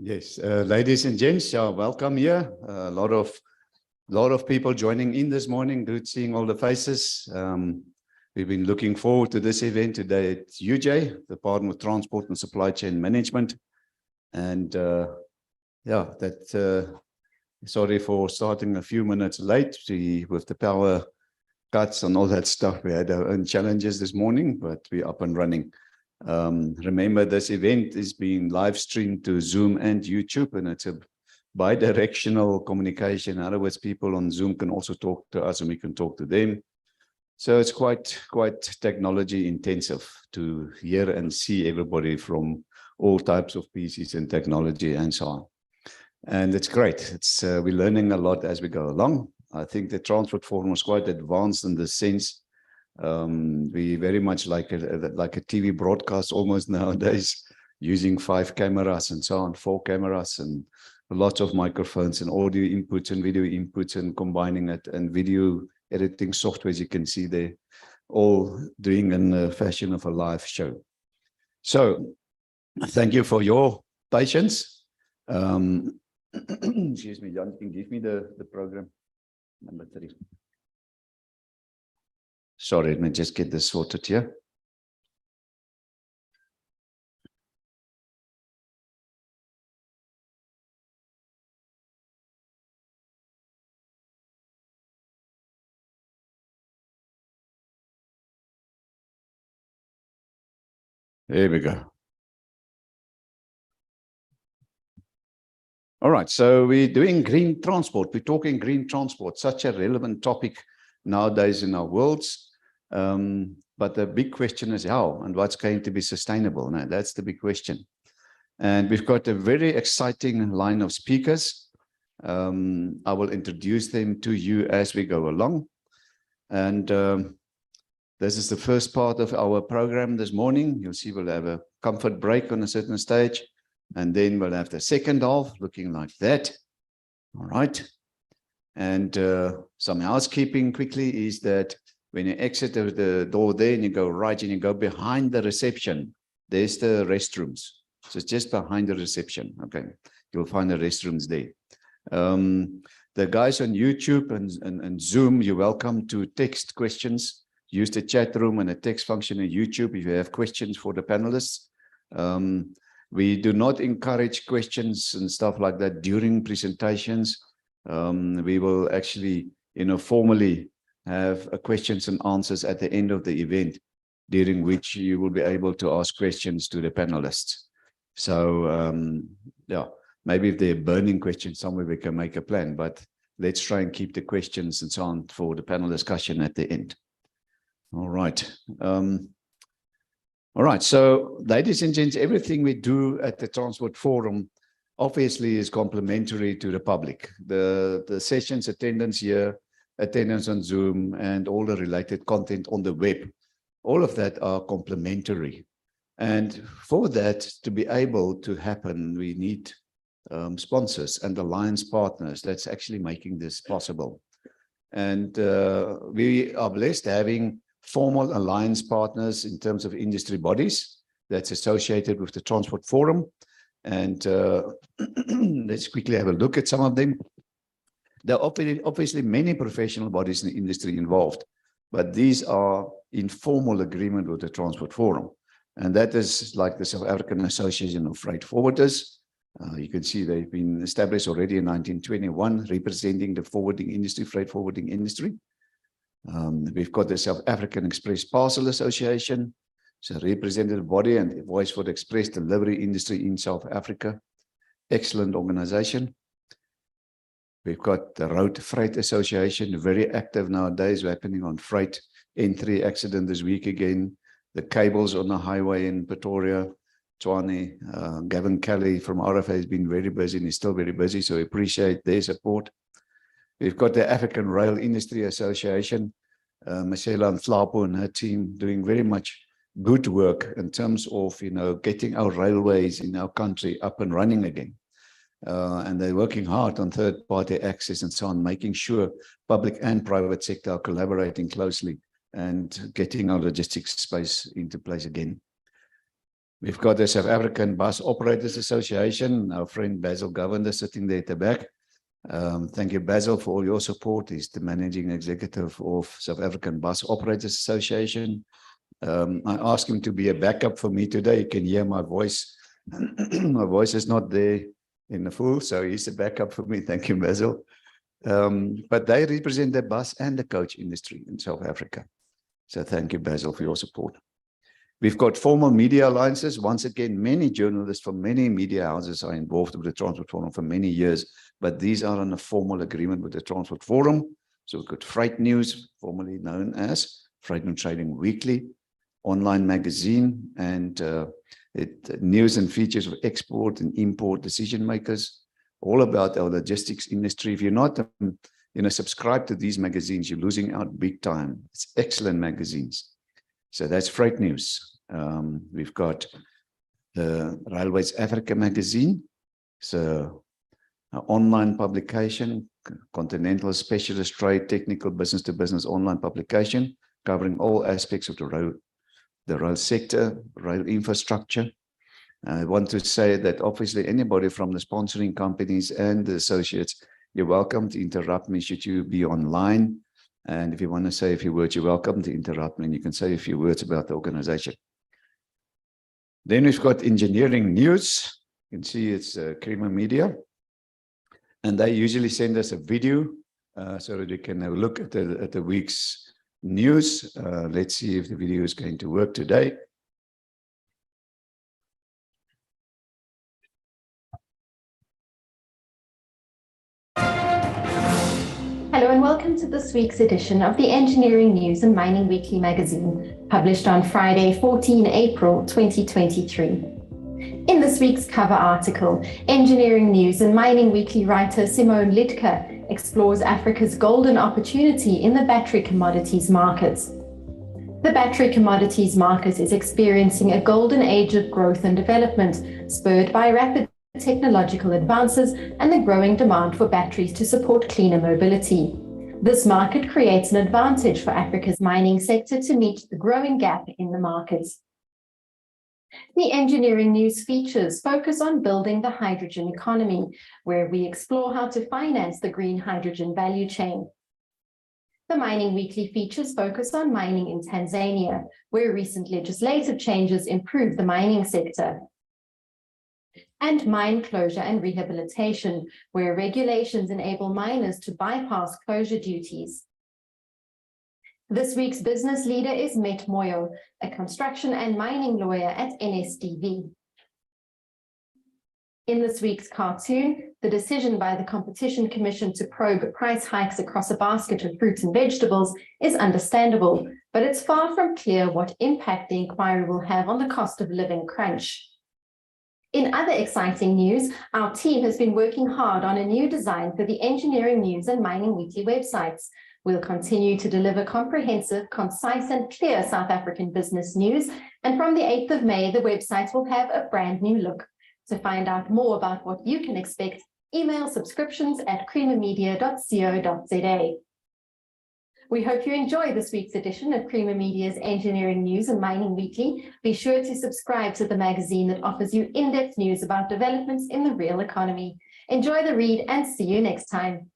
Yes, ladies and gents, welcome here. A lot of people joining in this morning. Good seeing all the faces. We've been looking forward to this event today at UJ, Department of Transport and Supply Chain Management. And sorry for starting a few minutes late with the power cuts and all that stuff. We had our own challenges this morning, but we're up and running. Remember, this event is being live streamed to Zoom and YouTube, and it's a bi-directional communication. In other words, people on Zoom can also talk to us and we can talk to them. So it's quite technology intensive to hear and see everybody from all types of pieces and technology and so on. And it's great. It's we're learning a lot as we go along. I think the Transport Forum is quite advanced in this sense. We very much like a TV broadcast almost nowadays, using 5 cameras and so on, 4 cameras and lots of microphones and audio inputs and video inputs and combining it and video editing software, as you can see there, all doing in the fashion of a live show. So thank you for your patience. Excuse me, Jan, can you give me the program number 3. Sorry, let me just get this sorted here. There we go. All right, so we're doing green transport. We're talking green transport, such a relevant topic nowadays in our worlds. But the big question is how and what's going to be sustainable. Now, that's the big question. And we've got a very exciting line of speakers. I will introduce them to you as we go along. And this is the first part of our program this morning. You'll see we'll have a comfort break on a certain stage. And then we'll have the second half looking like that. All right. And some housekeeping quickly is that when you exit the door there and you go right and you go behind the reception, there's the restrooms. So it's just behind the reception. Okay. You'll find the restrooms there. The guys on YouTube and Zoom, you're welcome to text questions. Use the chat room and the text function on YouTube if you have questions for the panelists. We do not encourage questions and stuff like that during presentations. We will actually, formally have questions and answers at the end of the event, during which you will be able to ask questions to the panelists. So, maybe if there are burning questions somewhere, we can make a plan, but let's try and keep the questions and so on for the panel discussion at the end. All right. All right. So, ladies and gents, everything we do at the Transport Forum obviously is complementary to the public. The sessions attendance here, attendance on Zoom, and all the related content on the web, all of that are complementary. And for that to be able to happen, we need sponsors and alliance partners that's actually making this possible. And we are blessed having formal alliance partners in terms of industry bodies that's associated with the Transport Forum. And let's quickly have a look at some of them. There are obviously many professional bodies in the industry involved, but these are in formal agreement with the Transport Forum. And that is like the South African Association of Freight Forwarders. You can see they've been established already in 1921, representing the forwarding industry, freight forwarding industry. We've got the South African Express Parcel Association. It's a representative body and voice for the express delivery industry in South Africa. Excellent organization. We've got the Road Freight Association, very active nowadays, happening on freight. N3 accident this week again. The cables on the highway in Pretoria. Tshwane, Gavin Kelly from RFA has been very busy and is still very busy, so we appreciate their support. We've got the African Rail Industry Association, Marcela Nhlapo and her team doing very much good work in terms of, getting our railways in our country up and running again. And they're working hard on third-party access and so on, making sure public and private sector are collaborating closely and getting our logistics space into place again. We've got the South African Bus Operators Association, our friend Basil Govender sitting there at the back. Thank you, Basil, for all your support. He's the managing executive of South African Bus Operators Association. I asked him to be a backup for me today. You can hear my voice. My voice is not there in the full, so he's a backup for me. Thank you, Basil. But they represent the bus and the coach industry in South Africa. So thank you, Basil, for your support. We've got formal media alliances. Once again, many journalists from many media houses are involved with the Transport Forum for many years, but these are on a formal agreement with the Transport Forum. So we've got Freight News, formerly known as Freight and Trading Weekly, online magazine, and news and features of export and import decision makers, all about our logistics industry. If you're not subscribe to these magazines, you're losing out big time. It's excellent magazines. So that's Freight News. We've got the Railways Africa magazine. So an online publication, Continental Specialist Trade, Technical Business to Business online publication, covering all aspects of the rail sector, rail infrastructure. I want to say that obviously anybody from the sponsoring companies and the associates, you're welcome to interrupt me should you be online. And if you want to say a few words, you're welcome to interrupt me and you can say a few words about the organization. Then we've got engineering news. You can see it's Creamer Media. And they usually send us a video so that we can have a look at the week's news. Let's see if the video is going to work today. Hello and welcome to this week's edition of the Engineering News and Mining Weekly magazine, published on Friday, 14 April 2023. In this week's cover article, Engineering News and Mining Weekly writer Simone Litka explores Africa's golden opportunity in the battery commodities markets. The battery commodities market is experiencing a golden age of growth and development, spurred by rapid technological advances and the growing demand for batteries to support cleaner mobility. This market creates an advantage for Africa's mining sector to meet the growing gap in the markets. The Engineering News features focus on building the hydrogen economy, where we explore how to finance the green hydrogen value chain. The Mining Weekly features focus on mining in Tanzania, where recent legislative changes improve the mining sector. And mine closure and rehabilitation, where regulations enable miners to bypass closure duties. This week's business leader is Met Moyo, a construction and mining lawyer at NSDV. In this week's cartoon, the decision by the Competition Commission to probe price hikes across a basket of fruits and vegetables is understandable, but it's far from clear what impact the inquiry will have on the cost of living crunch. In other exciting news, our team has been working hard on a new design for the Engineering News and Mining Weekly websites. We'll continue to deliver comprehensive, concise and clear South African business news, and from the 8th of May, the websites will have a brand new look. To find out more about what you can expect, email subscriptions@creamermedia.co.za. We hope you enjoy this week's edition of Creamer Media's Engineering News and Mining Weekly. Be sure to subscribe to the magazine that offers you in-depth news about developments in the real economy. Enjoy the read and see you next time.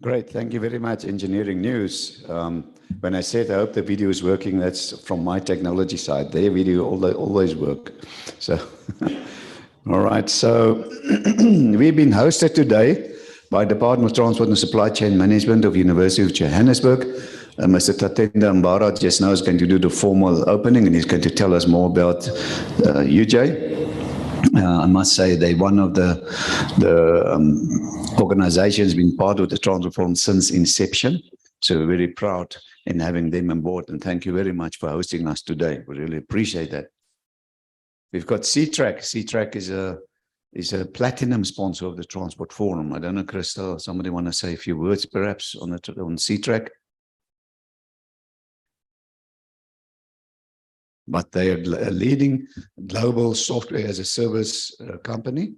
Great, thank you very much, Engineering News. When I said I hope the video is working, that's from my technology side. Their video always work. So, all right, so we've been hosted today by Department of Transport and Supply Chain Management of University of Johannesburg. Mr. Tatenda Mbara just now is going to do the formal opening and he's going to tell us more about UJ. I must say they're one of the organizations been part of the Transport Forum since inception. So we're very proud in having them on board. And thank you very much for hosting us today. We really appreciate that. We've got C-Track. C-Track is a platinum sponsor of the Transport Forum. I don't know, Crystal, somebody want to say a few words perhaps on C-Track? But they are a leading global software as a service company.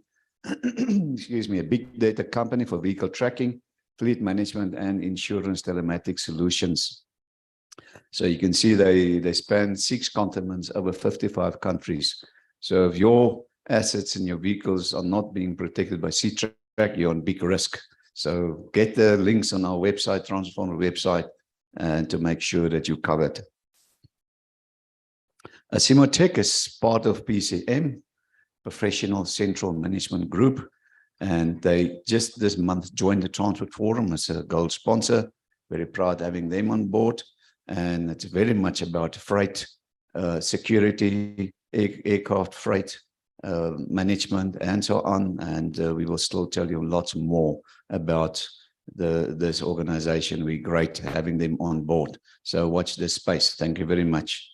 excuse me, a big data company for vehicle tracking, fleet management, and insurance telematics solutions. So you can see they span 6 continents, over 55 countries. So if your assets and your vehicles are not being protected by Ctrack, you're on big risk. So get the links on our website, Transport website, and to make sure that you're covered. Asimotech is part of PCM, Professional Central Management Group, and they just this month joined the Transport Forum as a gold sponsor. Very proud having them on board, and it's very much about freight security, aircraft freight management, and so on. And we will still tell you lots more about this organization. We're great having them on board. So watch this space. Thank you very much.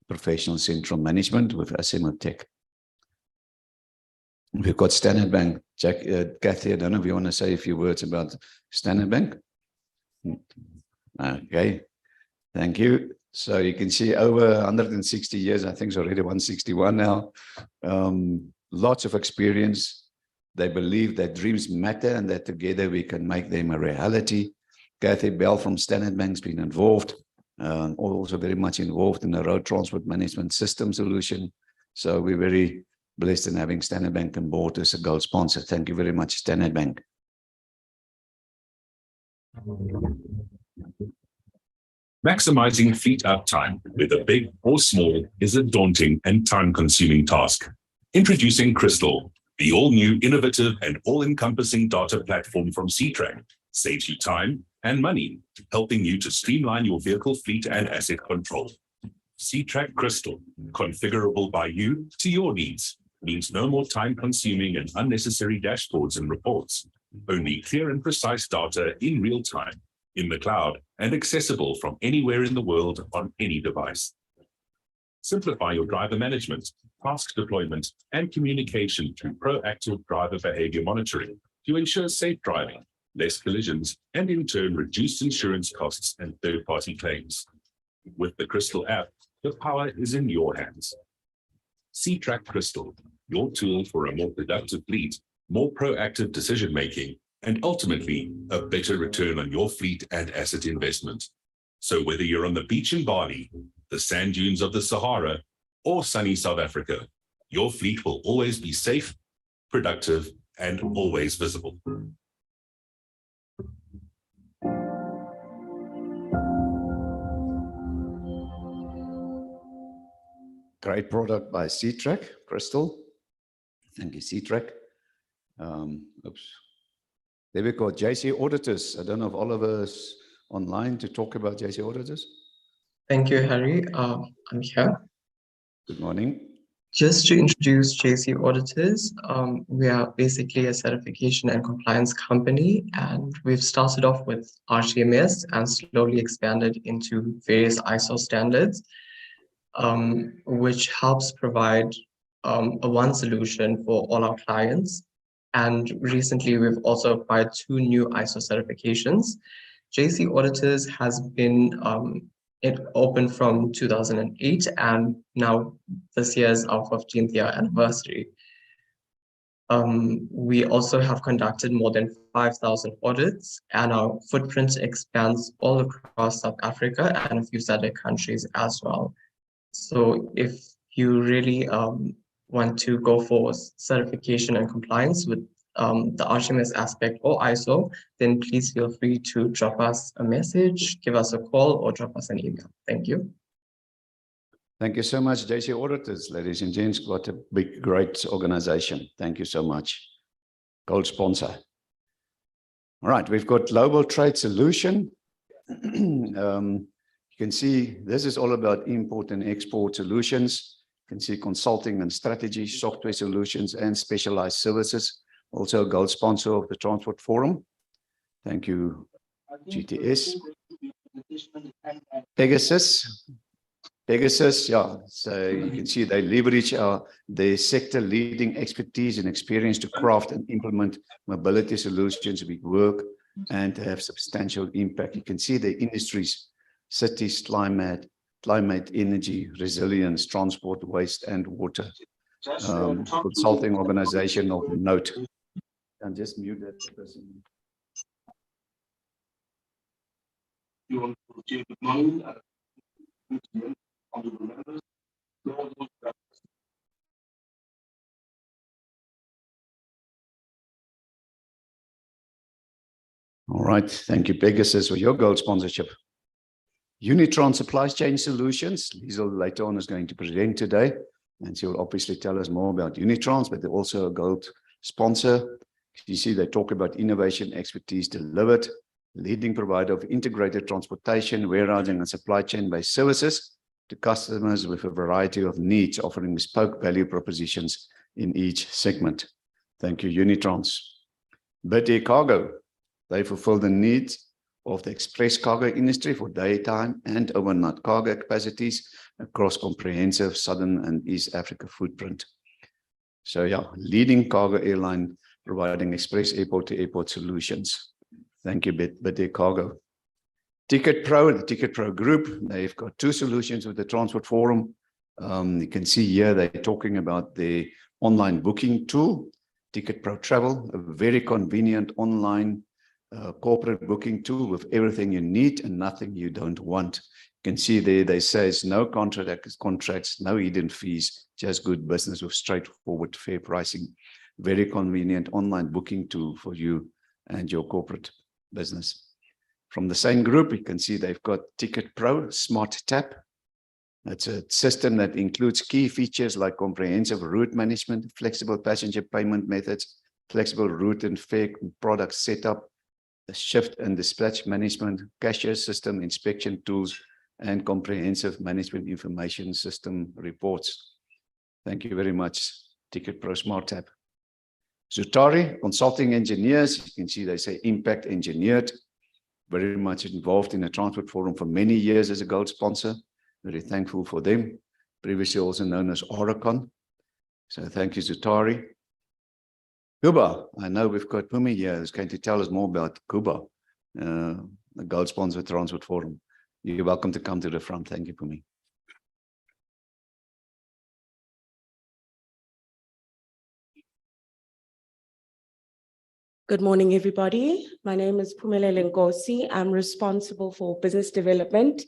Professional Central Management with Asimotech. We've got Standard Bank. Kathy, I don't know if you want to say a few words about Standard Bank. Okay, thank you. So you can see over 160 years, I think it's already 161 now. Lots of experience. They believe that dreams matter and that together we can make them a reality. Kathy Bell from Standard Bank's been involved, also very much involved in the road transport management system solution. So we're very blessed in having Standard Bank on board as a gold sponsor. Thank you very much, Standard Bank. Maximizing fleet uptime, whether big or small, is a daunting and time-consuming task. Introducing Crystal, the all-new, innovative, and all-encompassing data platform from Ctrack, saves you time and money, helping you to streamline your vehicle fleet and asset control. Ctrack Crystal, configurable by you to your needs, means no more time-consuming and unnecessary dashboards and reports. Only clear and precise data in real time, in the cloud, and accessible from anywhere in the world on any device. Simplify your driver management, task deployment, and communication through proactive driver behavior monitoring to ensure safe driving, less collisions, and in turn reduced insurance costs and third-party claims. With the Crystal app, the power is in your hands. Ctrack Crystal, your tool for a more productive fleet, more proactive decision-making, and ultimately, a better return on your fleet and asset investment. So whether you're on the beach in Bali, the sand dunes of the Sahara, or sunny South Africa, your fleet will always be safe, productive, and always visible. Great product by Ctrack, Crystal. Thank you, Ctrack. Oops. There we go, JC Auditors. I don't know if Oliver is online to talk about JC Auditors. Thank you, Harry. I'm here. Good morning. Just to introduce JC Auditors, we are basically a certification and compliance company, and we've started off with RTMS and slowly expanded into various ISO standards, which helps provide a one solution for all our clients. And recently, we've also acquired 2 new ISO certifications. JC Auditors has been open from 2008, and now this year is our 15th year anniversary. We also have conducted more than 5,000 audits, and our footprint expands all across South Africa and a few other countries as well. So if you really want to go for certification and compliance with the RTMS aspect or ISO, then please feel free to drop us a message, give us a call, or drop us an email. Thank you. Thank you so much, JC Auditors, ladies and gents. What a big, great organization. Thank you so much. Gold sponsor. All right, we've got Global Trade Solution. You can see this is all about import and export solutions. You can see consulting and strategy, software solutions, and specialized services. Also a gold sponsor of the Transport Forum. Thank you, GTS. Pegasus. Pegasus, yeah. So you can see they leverage their sector-leading expertise and experience to craft and implement mobility solutions with work and have substantial impact. You can see the industries, cities, climate, energy, resilience, transport, waste, and water. consulting organization of note. And just mute that person. All right, thank you, Pegasus, for your gold sponsorship. Unitron Supply Chain Solutions, Liesel later on is going to present today, and she will obviously tell us more about Unitrons, but they're also a gold sponsor. You see, they talk about innovation, expertise delivered, leading provider of integrated transportation, warehousing, and supply chain-based services to customers with a variety of needs, offering bespoke value propositions in each segment. Thank you, Unitrons. Biddy Cargo, they fulfill the needs of the express cargo industry for daytime and overnight cargo capacities across comprehensive Southern and East Africa footprint. So yeah, leading cargo airline providing express airport-to-airport solutions. Thank you, Biddy Cargo. Ticket Pro, the Ticket Pro group, they've got two solutions with the Transport Forum. You can see here they're talking about the online booking tool, Ticket Pro Travel, a very convenient online corporate booking tool with everything you need and nothing you don't want. You can see there they say it's no contracts, no hidden fees, just good business with straightforward fair pricing. Very convenient online booking tool for you and your corporate business. From the same group, you can see they've got Ticket Pro Smart Tap. That's a system that includes key features like comprehensive route management, flexible passenger payment methods, flexible route and fare product setup, the shift and dispatch management, cashier system inspection tools, and comprehensive management information system reports. Thank you very much, Ticket Pro Smart Tap. Zutari Consulting Engineers, you can see they say Impact Engineered, very much involved in the Transport Forum for many years as a gold sponsor. Very thankful for them. Previously also known as Oricon. So thank you, Zutari. Kuba, I know we've got Pumi here who's going to tell us more about Kuba, the gold sponsor Transport Forum. You're welcome to come to the front. Thank you, Pumi. Good morning, everybody. My name is Phumelele Nkosi. I'm responsible for business development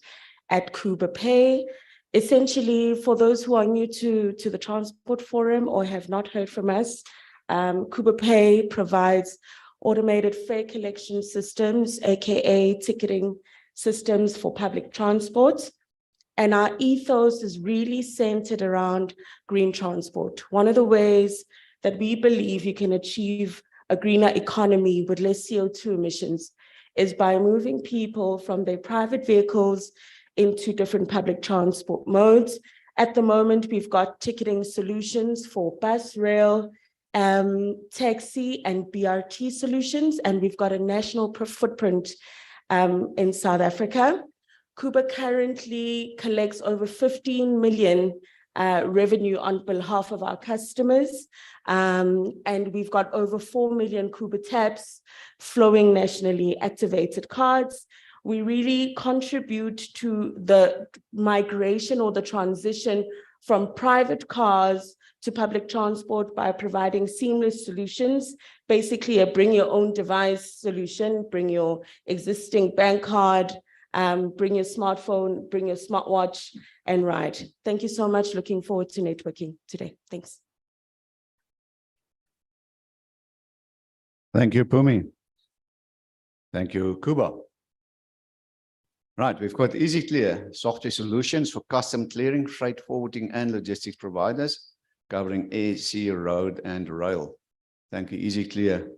at Kuba Pay. Essentially, for those who are new to the Transport Forum or have not heard from us, Kuba Pay provides automated fare collection systems, aka ticketing systems for public transport. And our ethos is really centered around green transport. One of the ways that we believe you can achieve a greener economy with less CO2 emissions is by moving people from their private vehicles into different public transport modes. At the moment, we've got ticketing solutions for bus, rail, taxi, and BRT solutions, and we've got a national footprint in South Africa. Kuba currently collects over 15 million revenue on behalf of our customers. And we've got over 4 million Kuba taps flowing nationally, activated cards. We really contribute to the migration or the transition from private cars to public transport by providing seamless solutions, basically a bring your own device solution, bring your existing bank card, bring your smartphone, bring your smartwatch, and ride. Thank you so much. Looking forward to networking today. Thanks. Thank you, Pumi. Thank you, Kuba. Right, we've got EasyClear software solutions for custom clearing, freight forwarding, and logistics providers, covering air, sea, road, and rail. Thank you, EasyClear,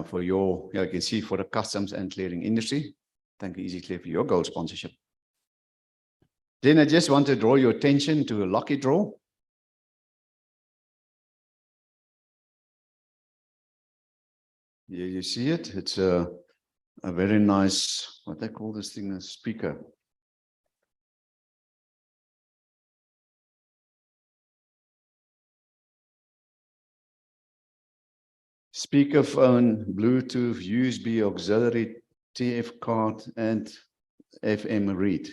for your, you can see, for the customs and clearing industry. Thank you, EasyClear, for your gold sponsorship. Then I just want to draw your attention to a lucky draw. Here you see it. It's a very nice, what they call this thing, a speaker. Speakerphone, Bluetooth, USB auxiliary, TF card, and FM read.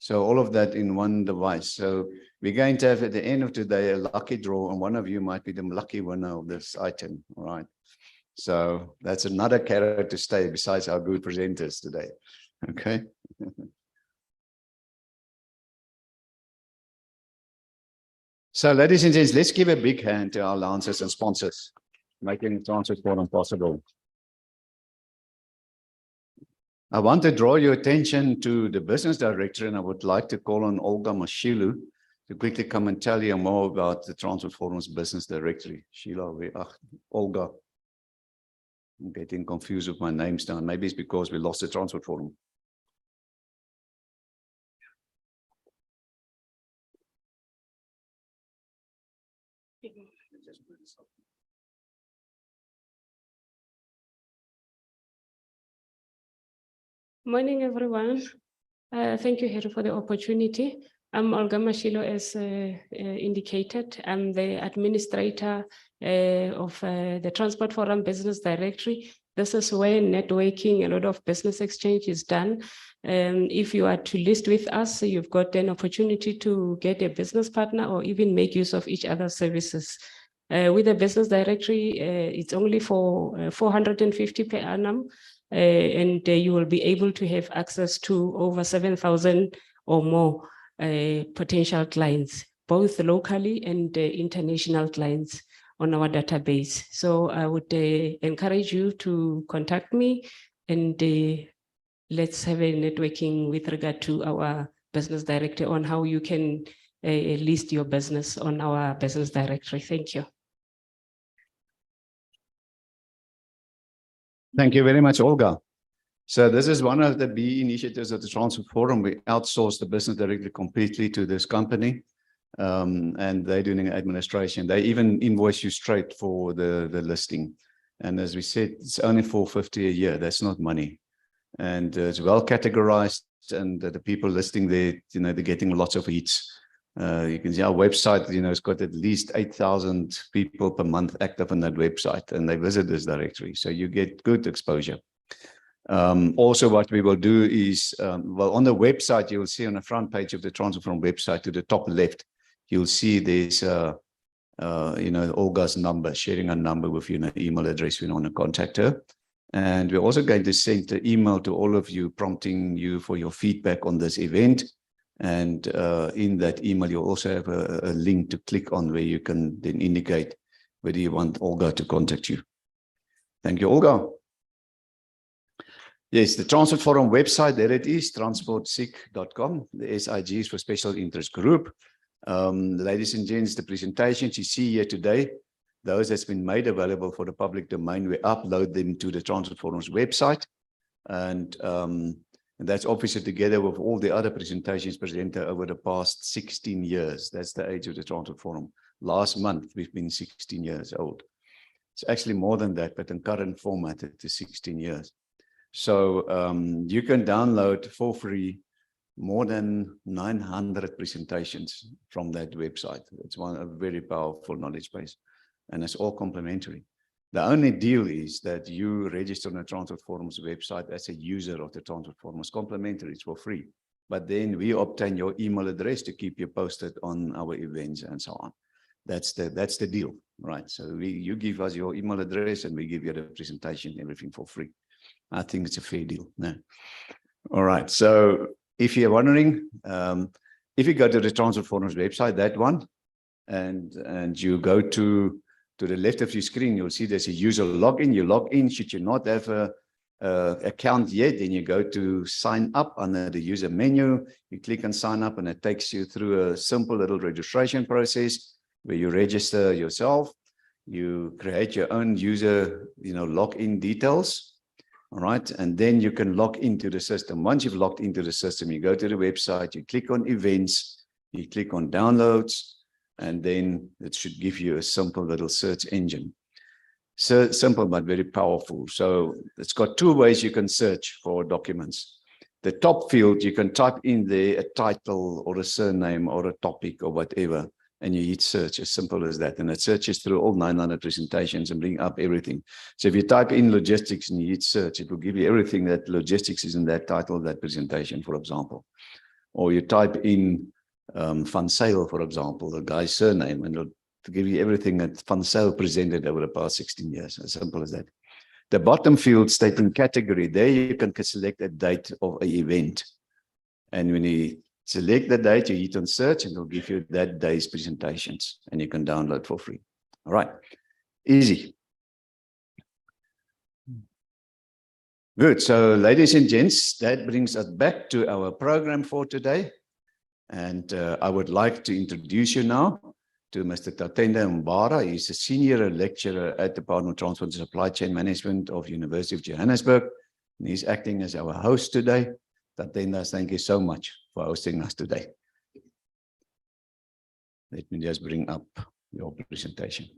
So all of that in one device. So we're going to have at the end of today a lucky draw, and one of you might be the lucky winner of this item. All right. So that's another carrot to stay besides our good presenters today. Okay. So ladies and gents, let's give a big hand to our lancers and sponsors, making the Transport Forum possible. I want to draw your attention to the business director, and I would like to call on Olga Mashilu to quickly come and tell you more about the Transport Forum's business directory. Olga. I'm getting confused with my names now. Maybe it's because we lost the Transport Forum. Morning, everyone. Thank you, Harry, for the opportunity. I'm Olga Mashilo, as indicated. I'm the administrator of the Transport Forum Business Directory. This is where networking, a lot of business exchange is done. If you are to list with us, you've got an opportunity to get a business partner or even make use of each other's services. With the business directory, it's only for 450 per annum. And you will be able to have access to over 7,000 or more potential clients, both locally and international clients on our database. So I would encourage you to contact me, and let's have a networking with regard to our business director on how you can list your business on our business directory. Thank you. Thank you very much, Olga. So this is one of the B initiatives of the Transport Forum. We outsource the business directory completely to this company, and they're doing administration. They even invoice you straight for the listing. And as we said, it's only $450 a year. That's not money. And it's well categorized, and the people listing there, they're getting lots of hits. You can see our website, it's got at least 8,000 people per month active on that website, and they visit this directory. So you get good exposure. Also, what we will do is, on the website, you will see on the front page of the Transport Forum website to the top left, you'll see there's, Olga's number, sharing a number with you, an email address when you want to contact her. And we're also going to send an email to all of you, prompting you for your feedback on this event. And in that email, you'll also have a link to click on where you can then indicate whether you want Olga to contact you. Thank you, Olga. Yes, the Transport Forum website, there it is, transportsig.com. The SIG is for Special Interest Group. Ladies and gents, the presentations you see here today, those that's been made available for the public domain, we upload them to the Transport Forum's website. And that's obviously together with all the other presentations presented over the past 16 years. That's the age of the Transport Forum. Last month, we've been 16 years old. It's actually more than that, but in current format, it is 16 years. So you can download for free more than 900 presentations from that website. It's a very powerful knowledge base, and it's all complimentary. The only deal is that you register on the Transport Forum's website as a user of the Transport Forum. It's complimentary, it's for free. But then we obtain your email address to keep you posted on our events and so on. That's the deal, right? So you give us your email address and we give you the presentation, everything for free. I think it's a fair deal. No. All right. So if you're wondering, if you go to the Transport Forum's website, that one, and you go to the left of your screen, you'll see there's a user login. You log in. Should you not have a account yet, then you go to sign up under the user menu. You click on sign up, and it takes you through a simple little registration process where you register yourself. You create your own user, login details. All right. And then you can log into the system. Once you've logged into the system, you go to the website, you click on events, you click on downloads, and then it should give you a simple little search engine. So simple, but very powerful. So it's got two ways you can search for documents. The top field, you can type in there a title or a surname or a topic or whatever, and you hit search, as simple as that. And it searches through all 900 presentations and bring up everything. So if you type in logistics and you hit search, it will give you everything that logistics is in that title of that presentation, for example. or you type in Van Zyl, for example, the guy's surname, and it'll give you everything that Van Zyl presented over the past 16 years, as simple as that. The bottom field stating category, there you can select a date of an event. And when you select the date, you hit on search, and it'll give you that day's presentations, and you can download for free. All right, easy. Good, so ladies and gents, that brings us back to our program for today. And I would like to introduce you now to Mr. Tatenda Mbara. He's a senior lecturer at the Department of Transport and Supply Chain Management of University of Johannesburg. And he's acting as our host today. Tatenda, thank you so much for hosting us today. Let me just bring up your presentation.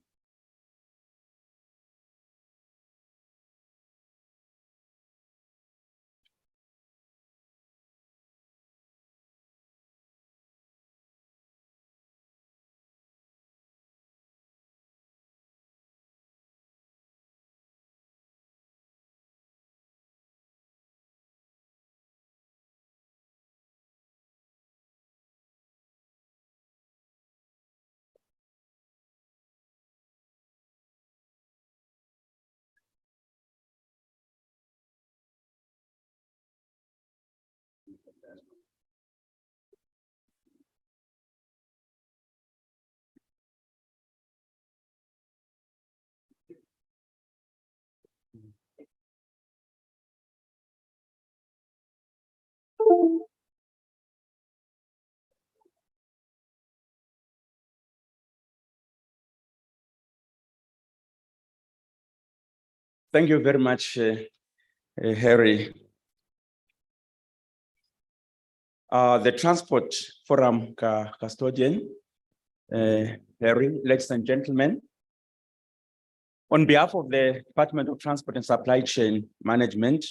Thank you very much, Harry. The Transport Forum custodian, Harry, ladies and gentlemen. On behalf of the Department of Transport and Supply Chain Management,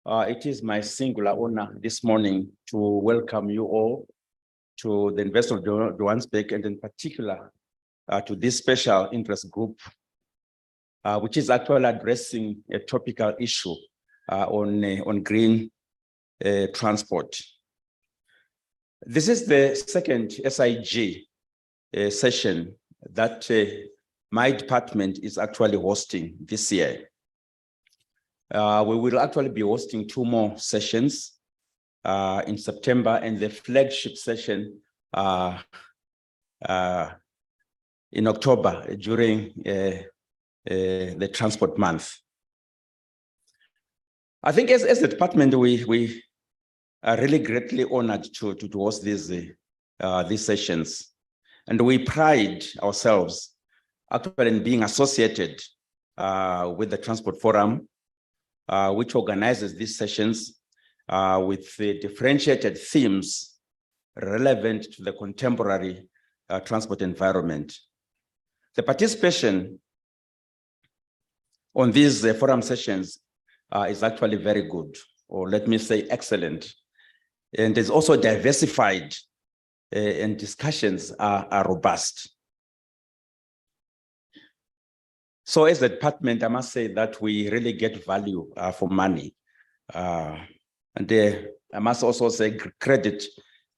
it is my singular honor this morning to welcome you all to the University of Johannesburg, and in particular to this special interest group, which is actually addressing a topical issue on green transport. This is the second SIG session that my department is actually hosting this year. We will actually be hosting 2 more sessions in September, and the flagship session in October during the Transport Month. I think as a department, we are really greatly honored to host these sessions. And we pride ourselves actually in being associated with the Transport Forum, which organizes these sessions with the differentiated themes relevant to the contemporary transport environment. The participation on these forum sessions is actually very good, or let me say excellent. And it's also diversified, and discussions are robust. So as a department, I must say that we really get value for money. And I must also say credit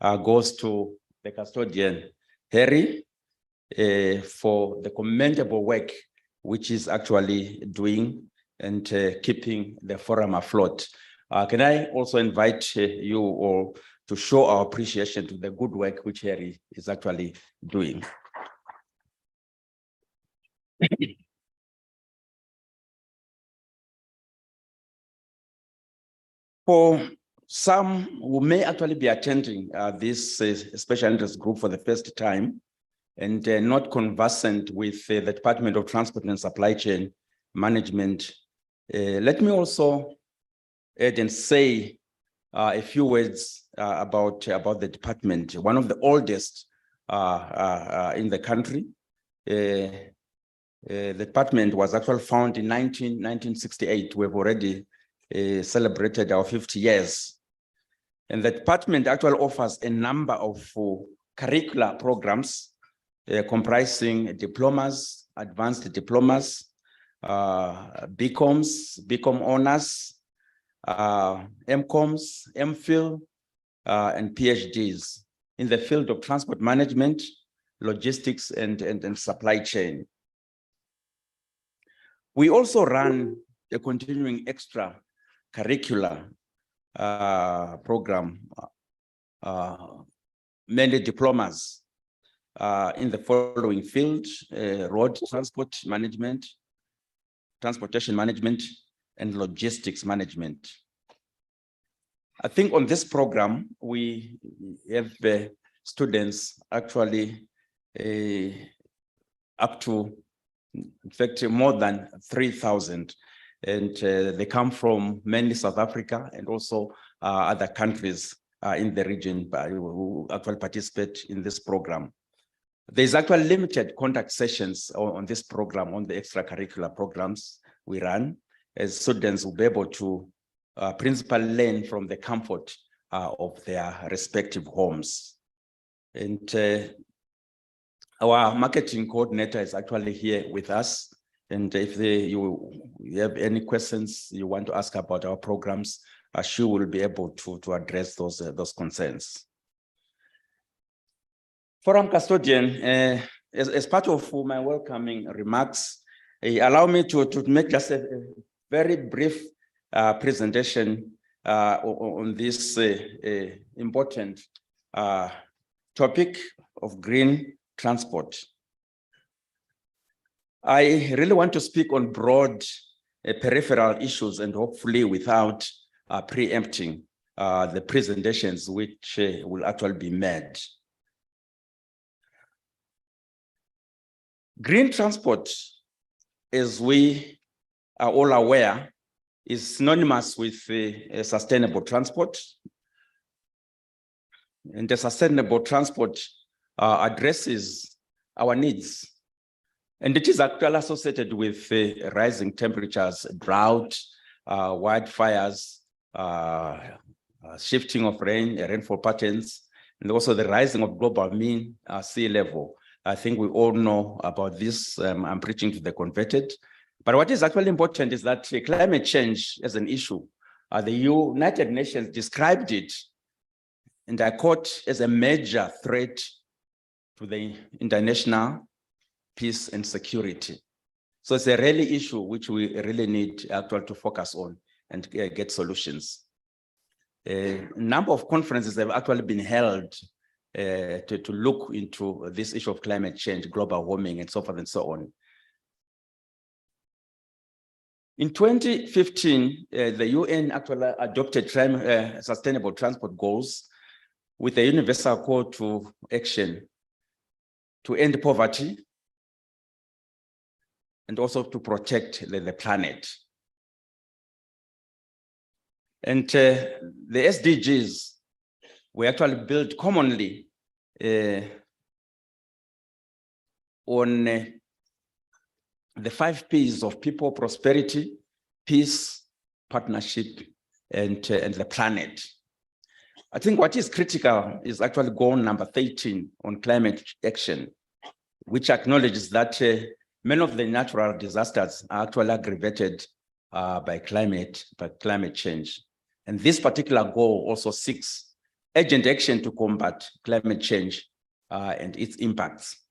goes to the custodian, Harry, for the commendable work which is actually doing and keeping the forum afloat. Can I also invite you all to show our appreciation to the good work which Harry is actually doing. For some who may actually be attending this special interest group for the first time and not conversant with the Department of Transport and Supply Chain Management, let me also add and say a few words about the department. One of the oldest in the country. The department was actually founded in 1968. We've already celebrated our 50 years. And the department actually offers a number of curricular programs comprising diplomas, advanced diplomas, BComs, BCom honors, MComs, MPhil, and PhDs in the field of transport management, logistics, and supply chain. We also run a continuing extracurricular program, many diplomas in the following field: road transport management, transportation management, and logistics management. I think on this program, we have students actually up to, in fact, more than 3,000. And they come from mainly South Africa and also other countries in the region who actually participate in this program. There's actually limited contact sessions on this program, on the extracurricular programs we run, as students will be able to principally learn from the comfort of their respective homes. And our marketing coordinator is actually here with us. And if you have any questions you want to ask about our programs, she will be able to address those concerns. Forum custodian, as part of my welcoming remarks, allow me to make just a very brief presentation on this important topic of green transport. I really want to speak on broad peripheral issues and hopefully without preempting the presentations which will actually be made. Green transport, as we are all aware, is synonymous with sustainable transport. And the sustainable transport addresses our needs. And it is actually associated with rising temperatures, drought, wildfires, shifting of rainfall patterns, and also the rising of global mean sea level. I think we all know about this. I'm preaching to the converted. But what is actually important is that climate change as an issue, the United Nations described it, and I quote, as a major threat to the international peace and security. So it's a really issue which we really need actually to focus on and get solutions. A number of conferences have actually been held to look into this issue of climate change, global warming, and so forth and so on. In 2015, the UN actually adopted sustainable transport goals with a universal call to action to end poverty and also to protect the planet. And the SDGs were actually built commonly on the 5 P's of people, prosperity, peace, partnership, and the planet. I think what is critical is actually goal number 13 on climate action, which acknowledges that many of the natural disasters are actually aggravated by climate change. And this particular goal also seeks urgent action to combat climate change and its impacts.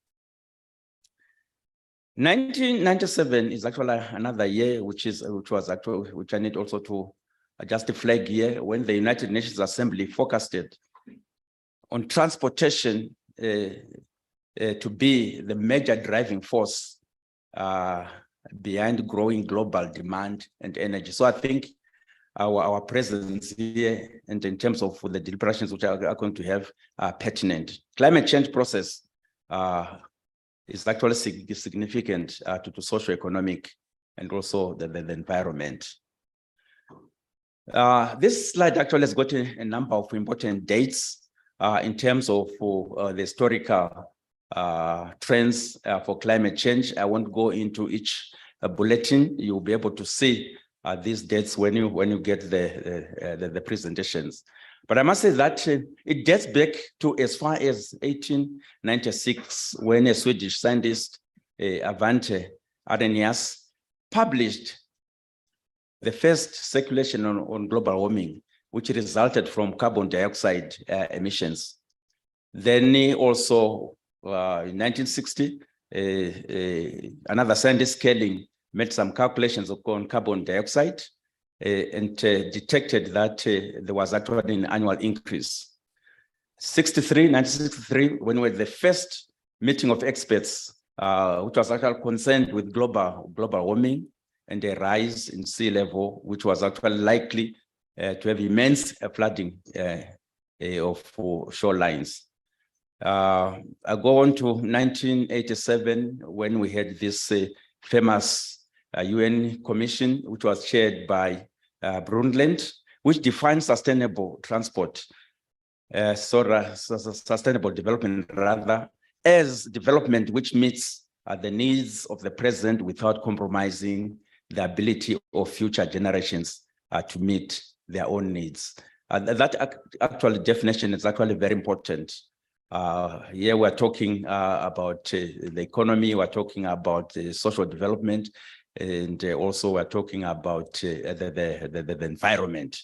1997 is actually another year which I need also to just flag here, when the United Nations Assembly focused on transportation to be the major driving force behind growing global demand and energy. So I think our presence here and in terms of the deliberations which are going to have pertinent. Climate change process is actually significant to socioeconomic and also the environment. This slide actually has got a number of important dates in terms of the historical trends for climate change. I won't go into each bulletin. You'll be able to see these dates when you get the presentations. But I must say that it dates back to as far as 1896, when a Swedish scientist, Svante Arrhenius, published the first circulation on global warming, which resulted from carbon dioxide emissions. Then also in 1960, another scientist, Kelling, made some calculations on carbon dioxide and detected that there was actually an annual increase. 1963, when we had the first meeting of experts, which was actually concerned with global warming and a rise in sea level, which was actually likely to have immense flooding of shorelines. I go on to 1987, when we had this famous UN commission, which was chaired by Brundtland, which defined sustainable transport, sustainable development rather, as development which meets the needs of the present without compromising the ability of future generations to meet their own needs. That actual definition is actually very important. Here we're talking about the economy, we're talking about social development, and also we're talking about the environment.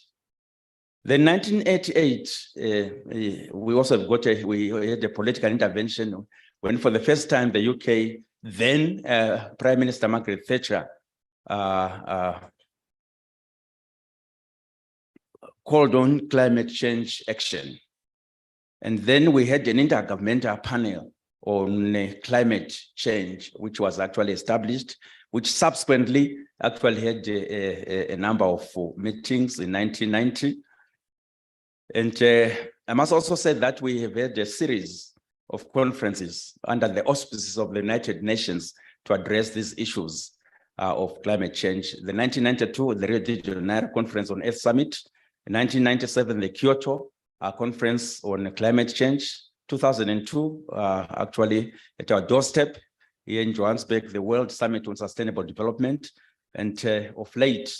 Then 1988, we also got we had a political intervention when for the first time the UK, then Prime Minister Margaret Thatcher, called on climate change action. And then we had an intergovernmental panel on climate change, which was actually established, which subsequently actually had a number of meetings in 1990. And I must also say that we have had a series of conferences under the auspices of the United Nations to address these issues of climate change. The 1992, the Rio de Janeiro Conference on Earth Summit. In 1997, the Kyoto Conference on Climate Change. 2002, actually at our doorstep here in Johannesburg, the World Summit on Sustainable Development. And of late,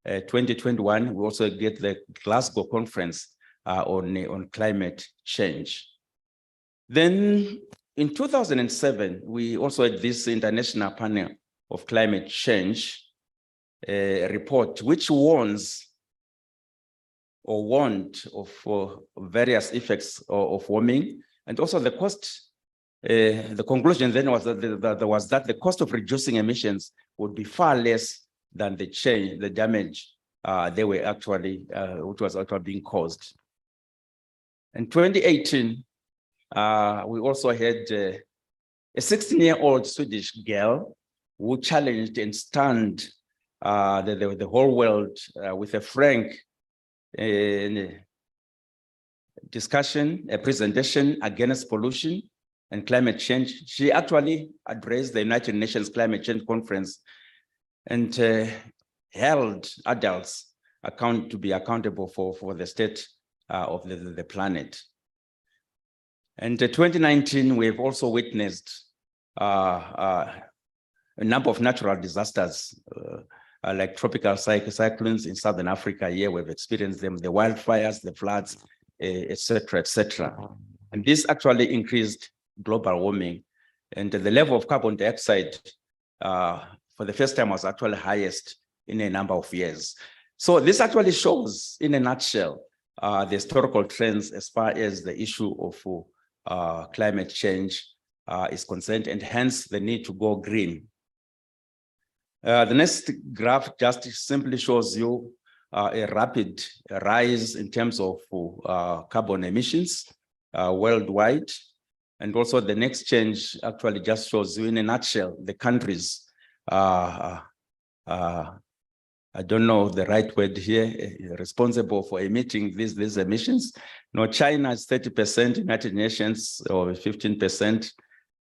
2021, we also get the Glasgow Conference on climate change. Then in 2007, we also had this International Panel of Climate Change report, which warns or warned of various effects of warming, and also the cost. The conclusion then was that the cost of reducing emissions would be far less than the damage they were actually, which was actually being caused. In 2018, we also had a 16-year-old Swedish girl who challenged and stunned the whole world with a frank discussion, a presentation against pollution and climate change. She actually addressed the United Nations Climate Change Conference and held adults to be accountable for the state of the planet. And in 2019, we've also witnessed a number of natural disasters, like tropical cyclones in Southern Africa. Here we've experienced them, the wildfires, the floods, et cetera, et cetera. And this actually increased global warming. And the level of carbon dioxide for the first time was actually highest in a number of years. So this actually shows, in a nutshell, the historical trends as far as the issue of climate change is concerned, and hence the need to go green. The next graph just simply shows you a rapid rise in terms of carbon emissions worldwide. And also the next change actually just shows you in a nutshell the countries. I don't know the right word here, responsible for emitting these emissions. No, China is 30%, United Nations or 15%,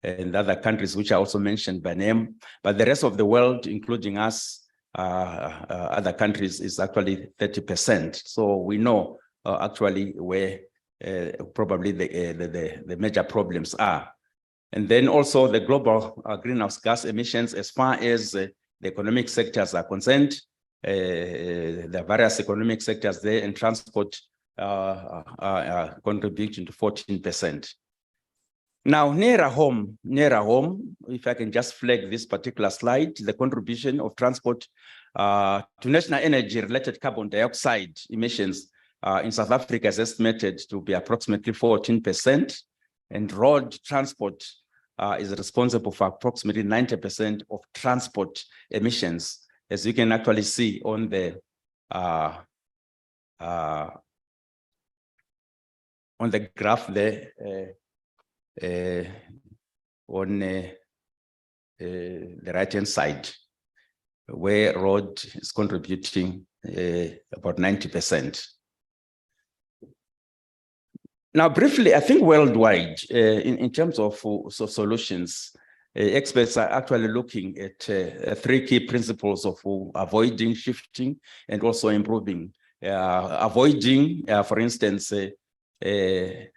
and other countries which are also mentioned by name. But the rest of the world, including us, other countries, is actually 30%. So we know actually where probably the major problems are. And then also the global greenhouse gas emissions, as far as the economic sectors are concerned, the various economic sectors there, and transport are contributing to 14%. Now, nearer home, if I can just flag this particular slide, the contribution of transport to national energy-related carbon dioxide emissions in South Africa is estimated to be approximately 14%, and road transport is responsible for approximately 90% of transport emissions, as you can actually see on the graph there on the right-hand side, where road is contributing about 90%. Now, briefly, I think worldwide, in terms of solutions, experts are actually looking at 3 key principles of avoiding, shifting, and also improving. Avoiding, for instance, where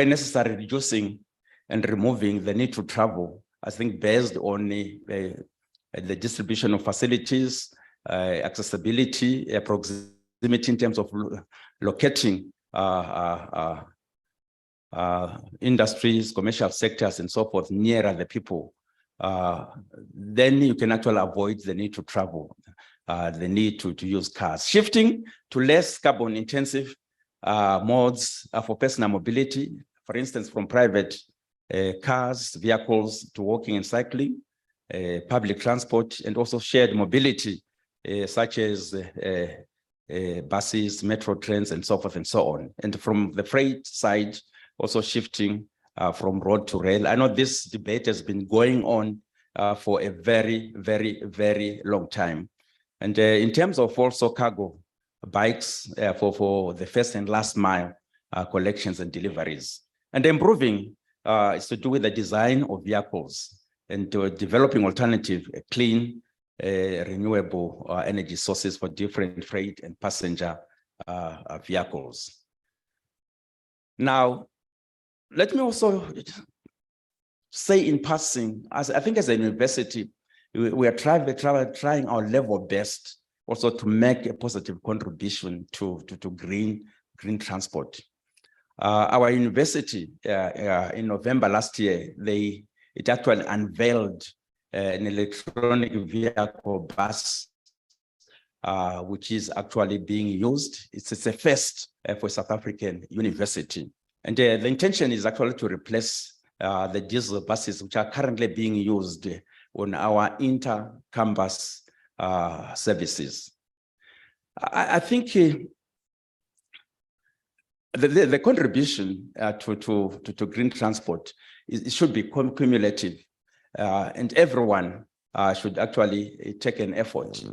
necessary, reducing and removing the need to travel, I think based on the distribution of facilities, accessibility, proximity in terms of locating industries, commercial sectors, and so forth nearer the people. Then you can actually avoid the need to travel, the need to use cars. Shifting to less carbon intensive modes for personal mobility, for instance, from private cars, vehicles to walking and cycling, public transport, and also shared mobility, such as buses, metro trains, and so forth and so on. And from the freight side, also shifting from road to rail. I know this debate has been going on for a very, very, very long time. And in terms of also cargo bikes for the first and last mile collections and deliveries. And improving is to do with the design of vehicles and developing alternative, clean, renewable energy sources for different freight and passenger vehicles. Now, let me also say in passing, as I think as a university, we are trying our level best also to make a positive contribution to green transport. Our university in November last year, it actually unveiled an electronic vehicle bus, which is actually being used. It's a first for South African university. And the intention is actually to replace the diesel buses, which are currently being used on our inter-campus services. I think the contribution to green transport it should be cumulative, and everyone should actually take an effort,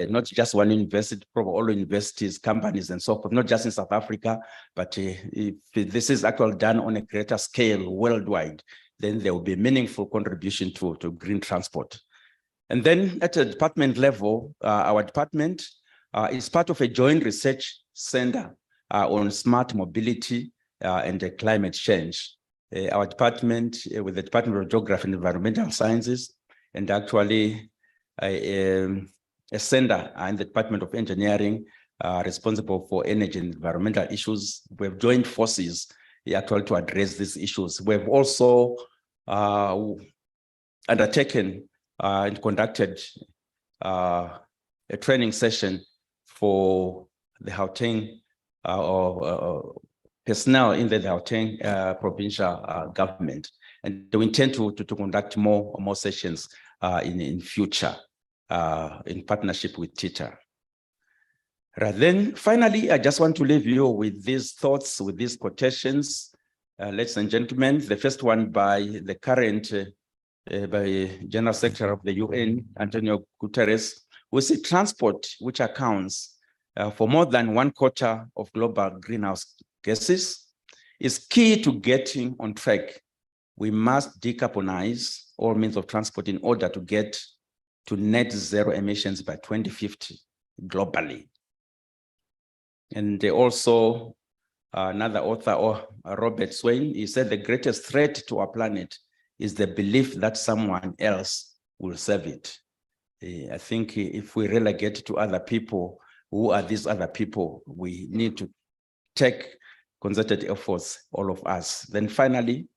not just one university, probably all universities, companies, and so forth, not just in South Africa, but if this is actually done on a greater scale worldwide, then there will be meaningful contribution to green transport. And then at a department level, our department is part of a joint research center on smart mobility and climate change. Our department with the Department of Geography and Environmental Sciences, and actually a center in the Department of Engineering responsible for energy and environmental issues. We've joined forces actually to address these issues. We've also undertaken and conducted a training session for the Gauteng personnel in the Gauteng provincial government. And we intend to conduct more sessions in future in partnership with TITA. Right, then finally, I just want to leave you with these thoughts, with these quotations, ladies and gentlemen. The first one by the current by General Secretary of the UN, Antonio Guterres, we see transport, which accounts for more than 1/4 of global greenhouse gases, is key to getting on track. We must decarbonize all means of transport in order to get to net zero emissions by 2050 globally. And also another author, Robert Swain, he said the greatest threat to our planet is the belief that someone else will serve it. I think if we relegate to other people, who are these other people? We need to take concerted efforts, all of us. Then finally,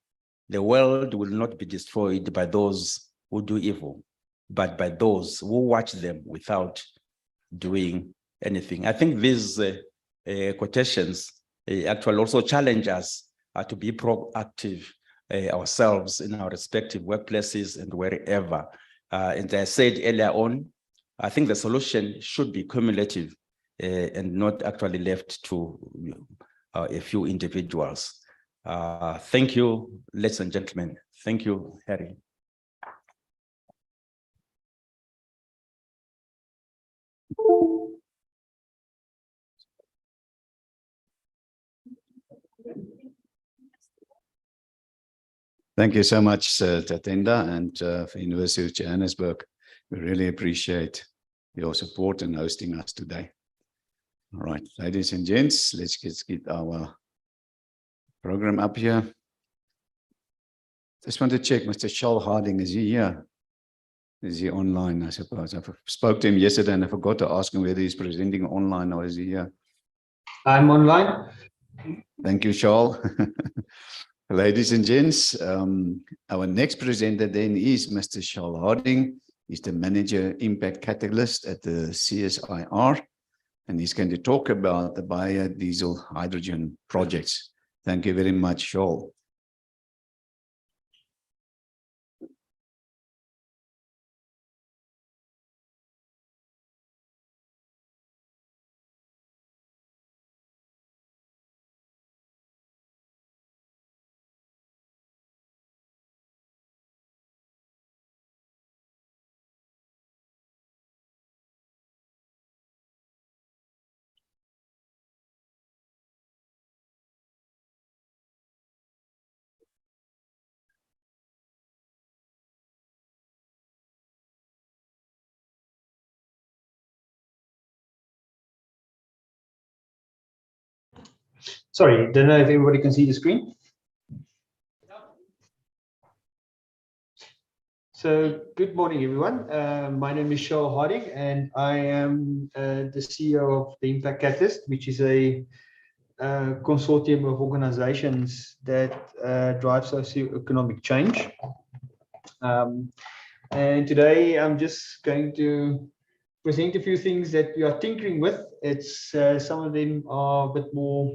the world will not be destroyed by those who do evil, but by those who watch them without doing anything. I think these quotations actually also challenge us to be proactive ourselves in our respective workplaces and wherever. And as I said earlier on, I think the solution should be cumulative and not actually left to a few individuals. Thank you, ladies and gentlemen. Thank you, Harry. Thank you so much, Tatenda, and for University of Johannesburg. We really appreciate your support in hosting us today. All right, ladies and gents, let's get our program up here. Just want to check, Mr. Charles Harding, is he here? Is he online, I suppose? I spoke to him yesterday and I forgot to ask him whether he's presenting online or is he here? I'm online. Thank you, Charles. Ladies and gents, our next presenter then is Mr. Charles Harding. He's the Manager Impact Catalyst at the CSIR, and he's going to talk about the biodiesel hydrogen projects. Thank you very much, Charles. Sorry, don't know if everybody can see the screen. So good morning, everyone. My name is Charles Harding, and I am the CEO of the Impact Catalyst, which is a consortium of organizations that drive socioeconomic change. And today I'm just going to present a few things that we are tinkering with. It's some of them are a bit more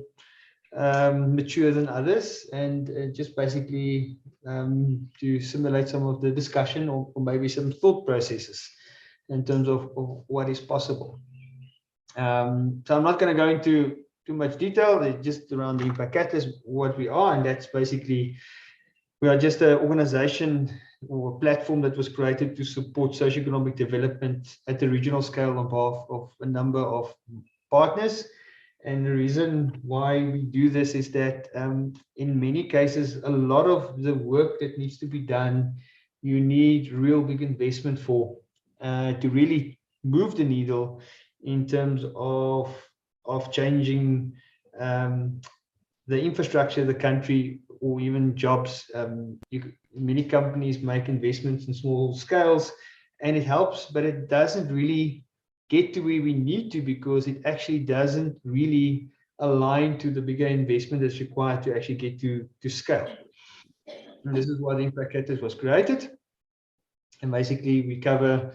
mature than others, and just basically to simulate some of the discussion or maybe some thought processes in terms of what is possible. So I'm not going to go into too much detail. It's just around the Impact Catalyst, what we are, and that's basically, we are just an organization or a platform that was created to support socioeconomic development at the regional scale on behalf of a number of partners. And the reason why we do this is that in many cases, a lot of the work that needs to be done, you need real big investment for to really move the needle in terms of changing the infrastructure of the country or even jobs. Many companies make investments in small scales and it helps, but it doesn't really get to where we need to, because it actually doesn't really align to the bigger investment that's required to actually get to scale. And this is why the Impact Catalyst was created. And basically we cover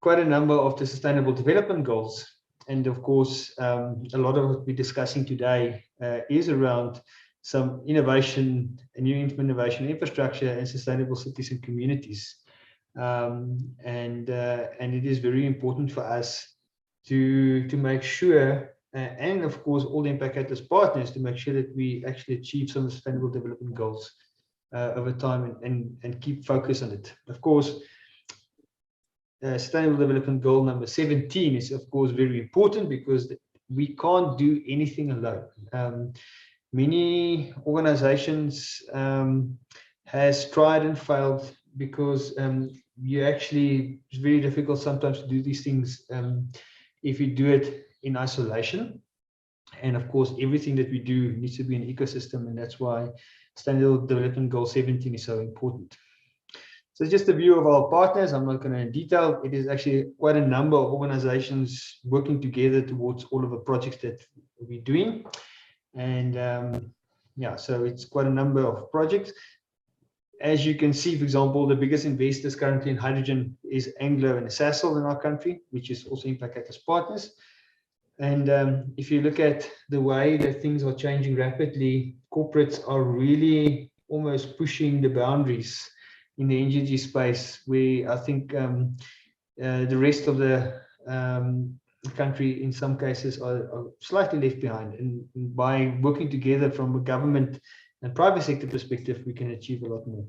quite a number of the sustainable development goals. And of course, a lot of what we're discussing today is around some innovation, a new innovation infrastructure and sustainable cities and communities. And it is very important for us to make sure, and of course all the Impact Catalyst partners, to make sure that we actually achieve some sustainable development goals over time and keep focus on it. Of course, Sustainable Development Goal number 17 is of course very important, because we can't do anything alone. Many organizations has tried and failed, because it's very difficult sometimes to do these things if you do it in isolation. And of course, everything that we do needs to be an ecosystem, and that's why Sustainable Development Goal 17 is so important. So just a view of our partners. I'm not going to in detail. It is actually quite a number of organizations working together towards all of the projects that we're doing. And yeah, so it's quite a number of projects. As you can see, for example, the biggest investors currently in hydrogen is Anglo and Sasol in our country, which is also Impact Catalyst partners. And if you look at the way that things are changing rapidly, corporates are really almost pushing the boundaries in the energy space, where I think the rest of the country in some cases are slightly left behind. And by working together from a government and private sector perspective, we can achieve a lot more.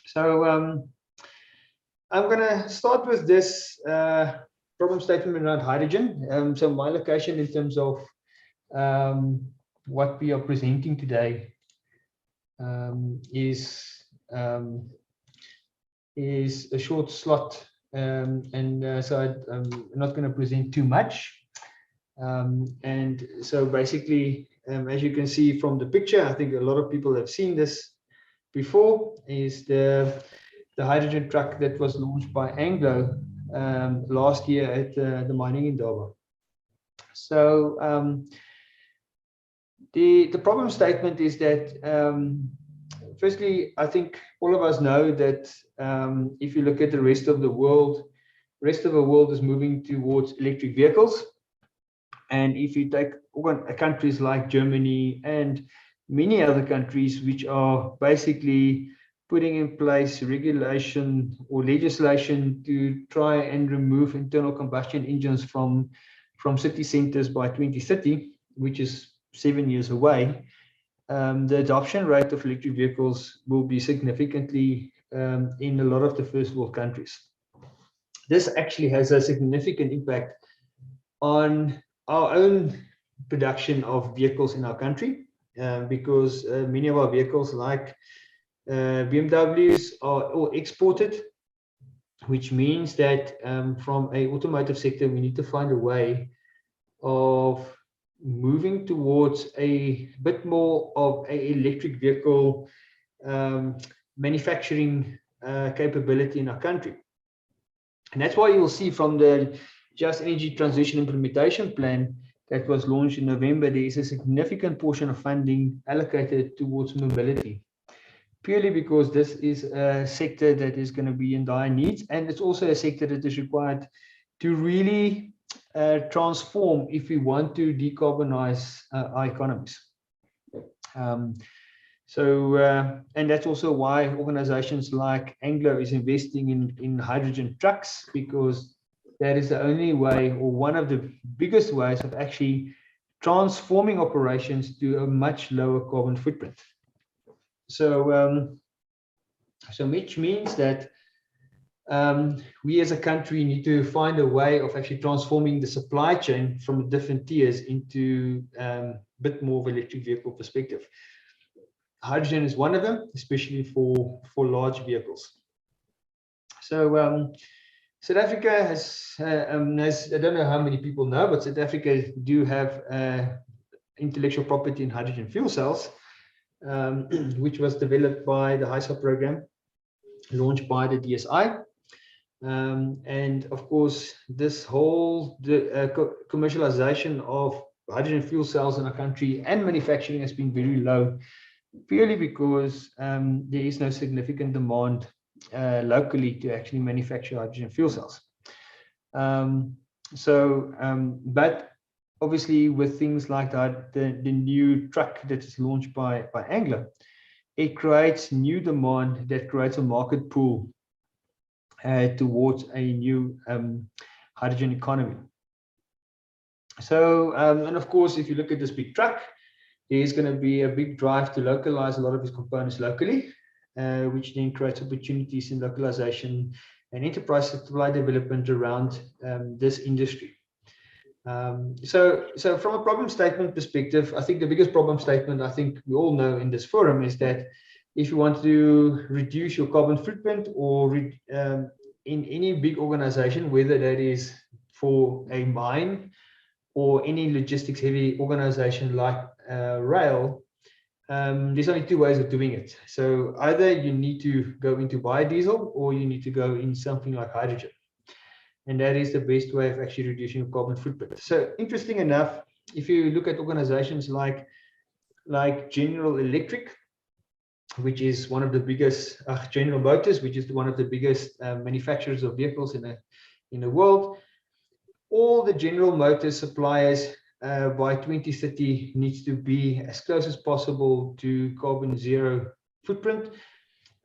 So I'm going to start with this problem statement around hydrogen. So my location in terms of what we are presenting today is a short slot, so I'm not going to present too much. And so basically, as you can see from the picture, I think a lot of people have seen this before, is the hydrogen truck that was launched by Anglo last year at the Mining Indaba. So the problem statement is that firstly, I think all of us know that if you look at the rest of the world is moving towards electric vehicles. And if you take countries like Germany and many other countries which are basically putting in place regulation or legislation to try and remove internal combustion engines from city centers by 2030, which is 7 years away, the adoption rate of electric vehicles will be significantly in a lot of the first world countries. This actually has a significant impact on our own production of vehicles in our country, because many of our vehicles, like BMWs, are all exported, which means that from an automotive sector, we need to find a way of moving towards a bit more of an electric vehicle manufacturing capability in our country. And that's why you will see from the Just Energy Transition Implementation Plan that was launched in November, there is a significant portion of funding allocated towards mobility, purely because this is a sector that is going to be in dire needs, and it's also a sector that is required to really transform if we want to decarbonize our economies. And that's also why organizations like Anglo is investing in hydrogen trucks, because that is the only way, or one of the biggest ways, of actually transforming operations to a much lower carbon footprint. So, which means that we as a country need to find a way of actually transforming the supply chain from different tiers into a bit more of an electric vehicle perspective. Hydrogen is one of them, especially for large vehicles. So South Africa has, I don't know how many people know, but South Africa do have intellectual property in hydrogen fuel cells, which was developed by the HISA program, launched by the DSI. And of course, this whole commercialization of hydrogen fuel cells in our country and manufacturing has been very low, purely because there is no significant demand locally to actually manufacture hydrogen fuel cells. But obviously, with things like that, the new truck that is launched by Anglo, it creates new demand that creates a market pool towards a new hydrogen economy. So, and of course, if you look at this big truck, there is going to be a big drive to localize a lot of its components locally, which then creates opportunities in localization and enterprise supply development around this industry. So from a problem statement perspective, I think the biggest problem statement, I think we all know in this forum, is that if you want to reduce your carbon footprint, or in any big organization, whether that is for a mine or any logistics heavy organization like rail, there's only two ways of doing it. So either you need to go into biodiesel, or you need to go in something like hydrogen. And that is the best way of actually reducing your carbon footprint. So interesting enough, if you look at organizations like General Electric, which is one of the biggest, General Motors, which is one of the biggest manufacturers of vehicles in the world, all the General Motors suppliers by 2030 needs to be as close as possible to carbon zero footprint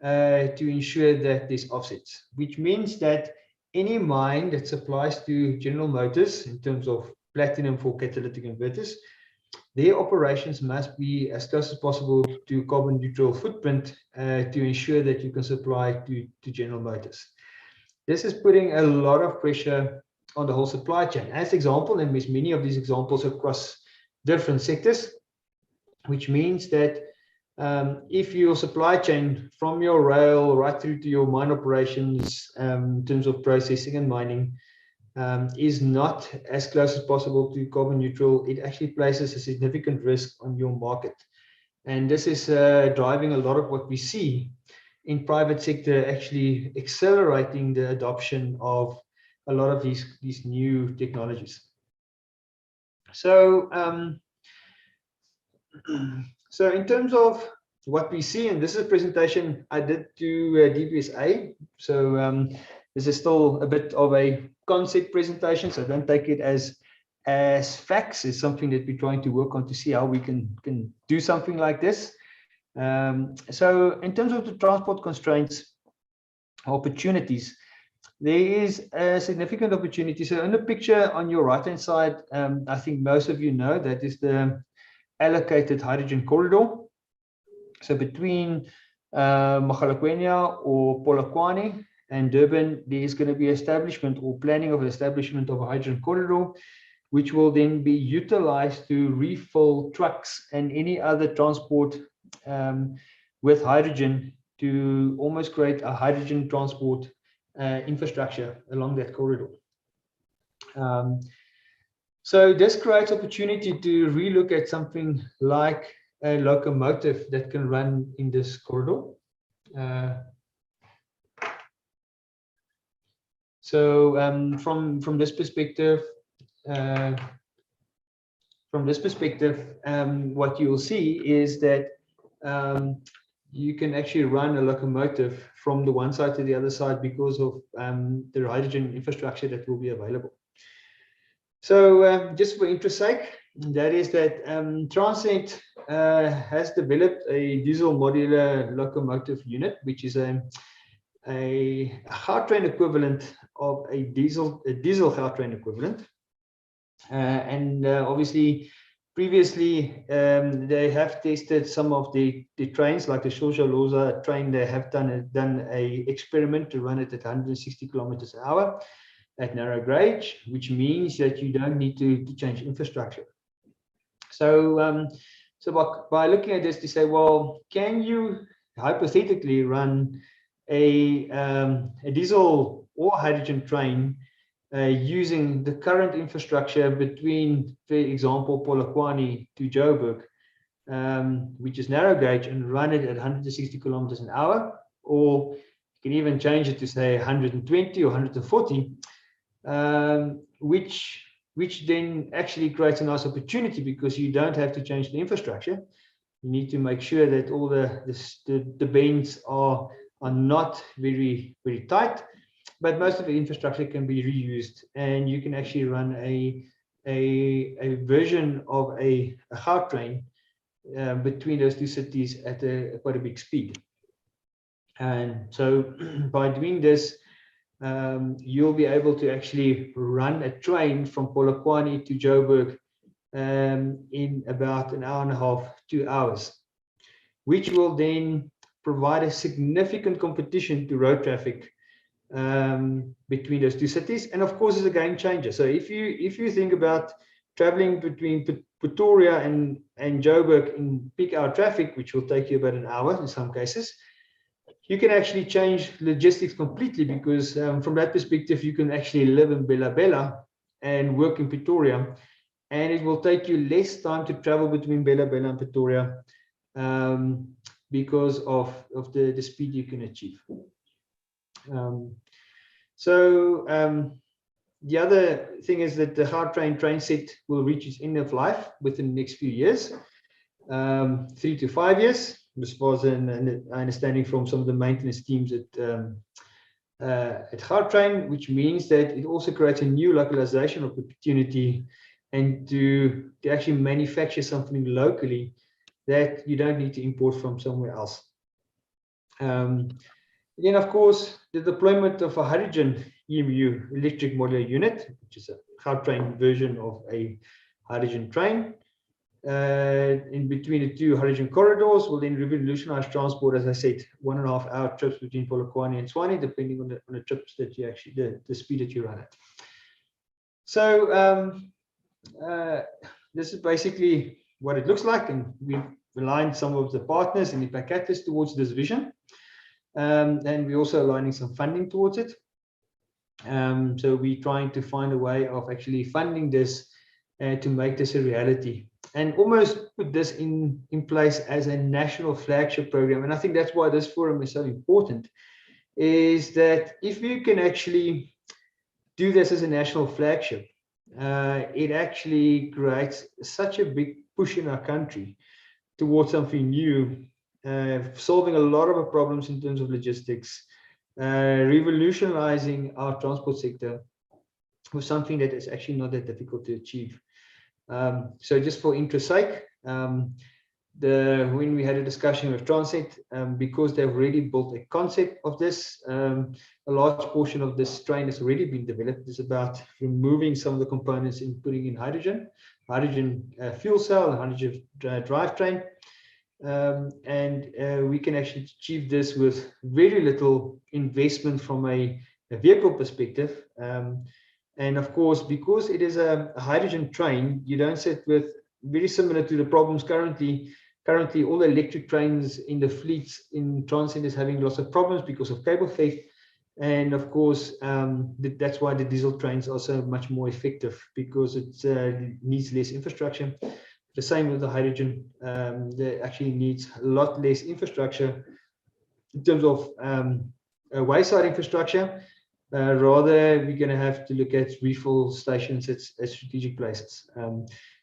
to ensure that there's offsets, which means that any mine that supplies to General Motors in terms of platinum for catalytic converters, their operations must be as close as possible to carbon neutral footprint to ensure that you can supply to General Motors. This is putting a lot of pressure on the whole supply chain. As example, and there's many of these examples across different sectors, which means that if your supply chain from your rail right through to your mine operations in terms of processing and mining is not as close as possible to carbon neutral, it actually places a significant risk on your market. And this is driving a lot of what we see in private sector, actually accelerating the adoption of a lot of these new technologies. So, so in terms of what we see, and this is a presentation I did to DPSA. So this is still a bit of a concept presentation, so don't take it as facts. It's something that we're trying to work on to see how we can do something like this. So in terms of the transport constraints, opportunities, there is a significant opportunity. So in the picture on your right hand side, I think most of you know that is the allocated hydrogen corridor. So between Mogalakwena or Polokwane and Durban, there is going to be establishment or planning of establishment of a hydrogen corridor, which will then be utilized to refill trucks and any other transport with hydrogen to almost create a hydrogen transport infrastructure along that corridor. So this creates opportunity to relook at something like a locomotive that can run in this corridor. So from this perspective, what you will see is that you can actually run a locomotive from the one side to the other side because of the hydrogen infrastructure that will be available. So just for interest sake, that is that Transnet has developed a diesel modular locomotive unit, which is a Gautrain equivalent of a diesel Gautrain equivalent. And obviously, previously, they have tested some of the trains, like the Shosholoza train. They have done a experiment to run it at 160 kilometers an hour at narrow gauge, which means that you don't need to change infrastructure. So, by looking at this, to say, well, can you hypothetically run a diesel or hydrogen train using the current infrastructure between, for example, Polokwane to Joburg, which is narrow gauge, and run it at 160 kilometers an hour, or you can even change it to say 120 or 140, which then actually creates a nice opportunity because you don't have to change the infrastructure. You need to make sure that all the bends are not very, very tight, but most of the infrastructure can be reused, and you can actually run a version of a Gautrain between those two cities at quite a big speed. And so by doing this, you'll be able to actually run a train from Polokwane to Joburg in about an hour and a half, 2 hours, which will then provide a significant competition to road traffic between those two cities, and of course is a game changer. So if you think about traveling between Pretoria and Joburg in peak hour traffic, which will take you about an hour in some cases, you can actually change logistics completely, because from that perspective you can actually live in Bela Bela and work in Pretoria, and it will take you less time to travel between Bela Bela and Pretoria because of the speed you can achieve. The other thing is that the Gautrain train set will reach its end of life within the next few years, 3 to 5 years, as far as an understanding from some of the maintenance teams at at Gautrain, which means that it also creates a new localization opportunity and to actually manufacture something locally that you don't need to import from somewhere else. Then, of course, the deployment of a hydrogen EMU, electric modular unit, which is a Gautrain version of a hydrogen train, in between the two hydrogen corridors will then revolutionize transport, as I said, 1.5 hour trips between Polokwane and Tshwane, depending on the trips that you actually, the speed that you run at. So this is basically what it looks like, and we've aligned some of the partners and impact catalysts towards this vision. And we're also aligning some funding towards it. So we're trying to find a way of actually funding this to make this a reality and almost put this in place as a national flagship program. And I think that's why this forum is so important, is that if you can actually do this as a national flagship, it actually creates such a big push in our country towards something new, solving a lot of our problems in terms of logistics, revolutionizing our transport sector with something that is actually not that difficult to achieve. So just for interest sake, when we had a discussion with Transnet, because they've already built a concept of this, a large portion of this train has already been developed. It's about removing some of the components and putting in hydrogen fuel cell, hydrogen drivetrain. And we can actually achieve this with very little investment from a vehicle perspective. And of course, because it is a hydrogen train, you don't sit with, very similar to the problems currently all the electric trains in the fleets in Transnet is having lots of problems because of cable theft. And of course, that's why the diesel trains are so much more effective, because it needs less infrastructure. The same with the hydrogen, that actually needs a lot less infrastructure in terms of wayside infrastructure. Rather, we're going to have to look at refill stations at strategic places.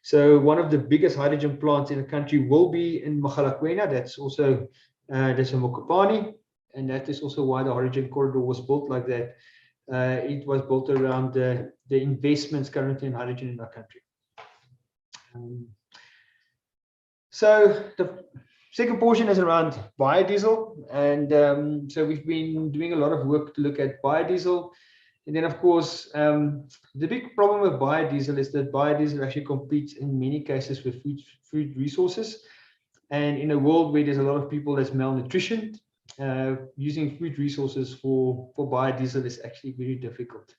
So one of the biggest hydrogen plants in the country will be in Mogalakwena. That's also that's in Mokopane, and that is also why the hydrogen corridor was built like that. It was built around the investments currently in hydrogen in our country. So the second portion is around biodiesel, and so we've been doing a lot of work to look at biodiesel. And then, of course, the big problem with biodiesel is that biodiesel actually competes in many cases with food resources. And in a world where there's a lot of people that's malnutrition, using food resources for biodiesel is actually very difficult.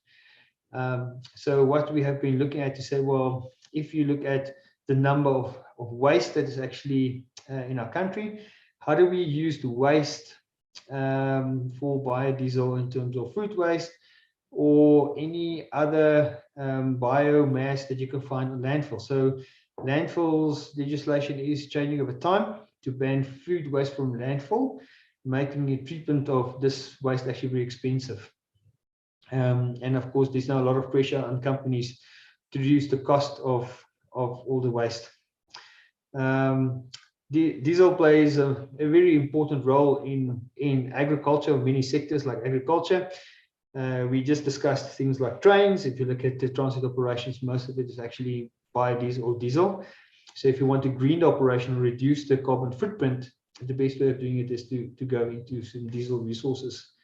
So what we have been looking at to say, well, if you look at the number of waste that is actually in our country, how do we use the waste for biodiesel in terms of food waste or any other biomass that you can find on landfill? So landfills legislation is changing over time to ban food waste from landfill, making the treatment of this waste actually very expensive. And of course, there's now a lot of pressure on companies to reduce the cost of all the waste. Diesel plays a very important role in agriculture, many sectors like agriculture. We just discussed things like trains. If you look at the transit operations, most of it is actually biodiesel or diesel. So if you want to green the operation or reduce the carbon footprint, the best way of doing it is to go into some diesel resources.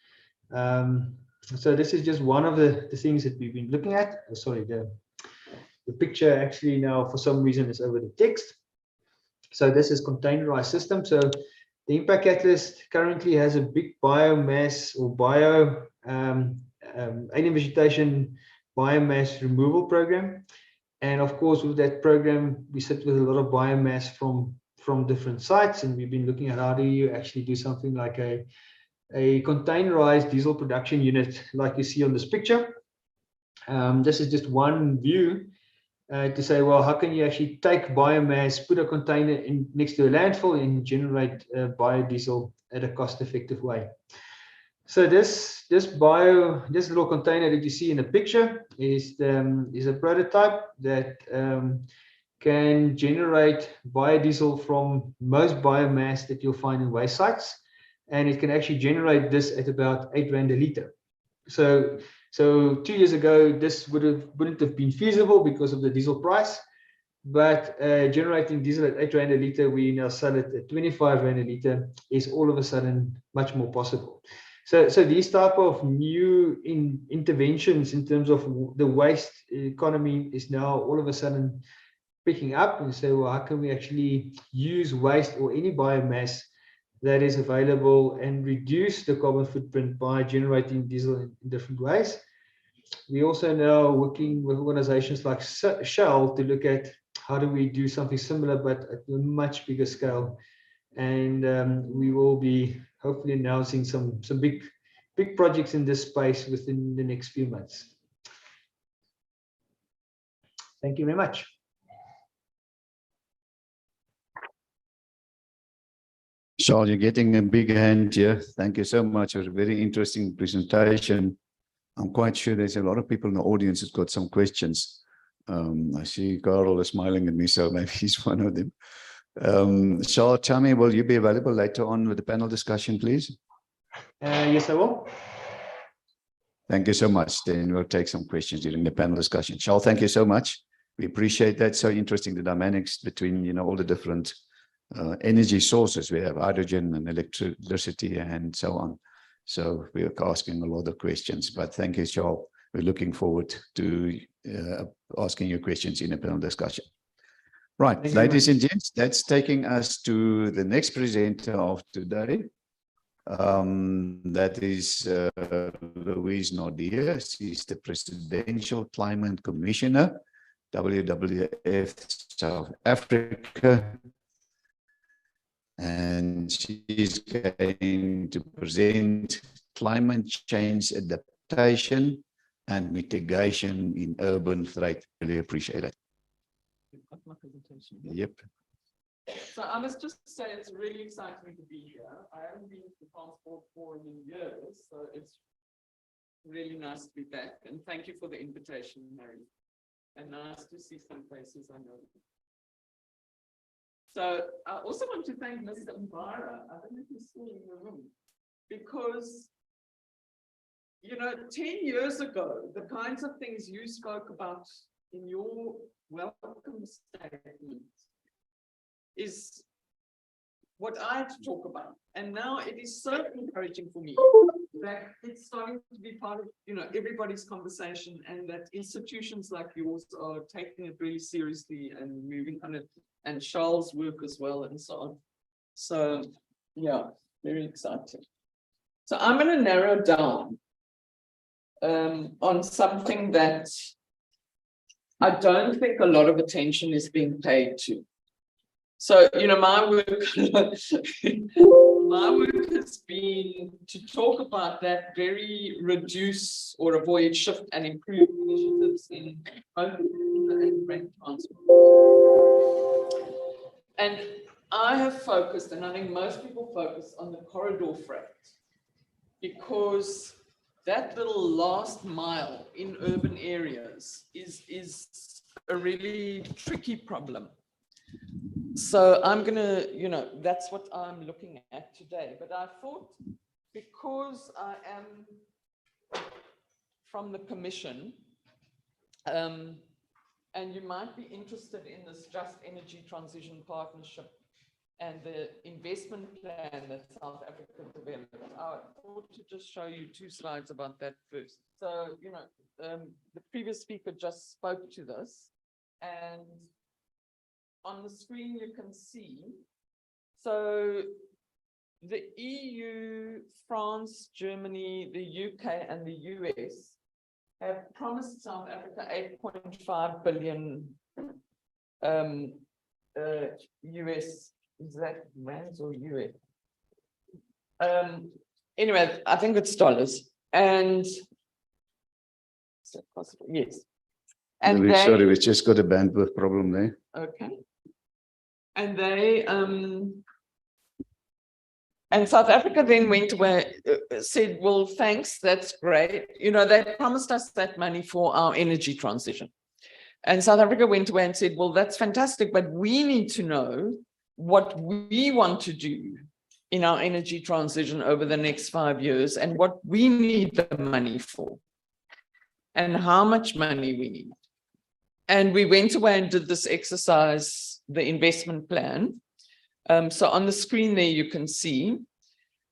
So this is just one of the things that we've been looking at. Sorry, the picture actually now for some reason is over the text. So this is containerized system. So the Impact Catalyst currently has a big biomass or alien vegetation biomass removal program. And of course, with that program, we sit with a lot of biomass from different sites. And we've been looking at how do you actually do something like a containerized diesel production unit like you see on this picture. This is just one view to say, well, how can you actually take biomass, put a container in next to a landfill and generate biodiesel at a cost-effective way. So this little container that you see in the picture is a prototype that can generate biodiesel from most biomass that you'll find in waste sites, and it can actually generate this at about 8 Rand a litre. So 2 years ago, this wouldn't have been feasible because of the diesel price. But generating diesel at 8 Rand a litre, we now sell it at 25 Rand a litre, is all of a sudden much more possible. So these type of new interventions in terms of the waste economy is now all of a sudden picking up, and say, well, how can we actually use waste or any biomass that is available and reduce the carbon footprint by generating diesel in different ways. We also now working with organizations like Shell to look at how do we do something similar, but at a much bigger scale. And we will be hopefully announcing some big projects in this space within the next few months. Thank you very much. Charles, you're getting a big hand here. Thank you so much for a very interesting presentation. I'm quite sure there's a lot of people in the audience who've got some questions. I see Carl is smiling at me, so maybe he's one of them. Charles, tell me, will you be available later on with the panel discussion, please? Yes, I will. Thank you so much. Then we'll take some questions during the panel discussion. Charles, thank you so much. We appreciate that. So interesting, the dynamics between, all the different energy sources. We have hydrogen and electricity and so on. So we are asking a lot of questions, but thank you, Charles. We're looking forward to asking you questions in a panel discussion. Right, ladies and gents, that's taking us to the next presenter of today. That is Louise Naudé. She's the Presidential Climate Commissioner, WWF South Africa. And she's going to present climate change adaptation and mitigation in urban threat. Really appreciate it. My presentation. Yep. So I must just say it's really exciting to be here. I haven't been to the Transport Forum in years, so it's really nice to be back. And thank you for the invitation, Mary. And nice to see some faces I know. So I also want to thank Mr. Mbara. I don't know if he's still in the room, because 10 years ago, the kinds of things you spoke about in your welcome statement is what I had to talk about. And now it is so encouraging for me that it's starting to be part of, everybody's conversation, and that institutions like yours are taking it really seriously and moving on it, and Charles' work as well, and so on. So, yeah, very exciting. So I'm going to narrow down on something that I don't think a lot of attention is being paid to. So, my work has been to talk about that very reduce or avoid, shift and improve initiatives in both and freight transport. And I have focused, and I think most people focus on the corridor freight, because that little last mile in urban areas is a really tricky problem. So I'm going to, that's what I'm looking at today. But I thought, because I am from the Commission, and you might be interested in this Just Energy Transition Partnership and the investment plan that South Africa developed, I thought to just show you 2 slides about that first. So, the previous speaker just spoke to this, and on the screen you can see, so the EU, France, Germany, the UK, and the US have promised South Africa 8.5 billion US. Is that rands or US? Anyway, I think it's dollars. And is that possible? Yes. And sorry, we just got a bandwidth problem there. Okay. And they and South Africa then went away, said, well, thanks, that's great. They promised us that money for our energy transition. And South Africa went away and said, well, that's fantastic, but we need to know what we want to do in our energy transition over the next 5 years and what we need the money for and how much money we need. And we went away and did this exercise, the investment plan. So on the screen there, you can see,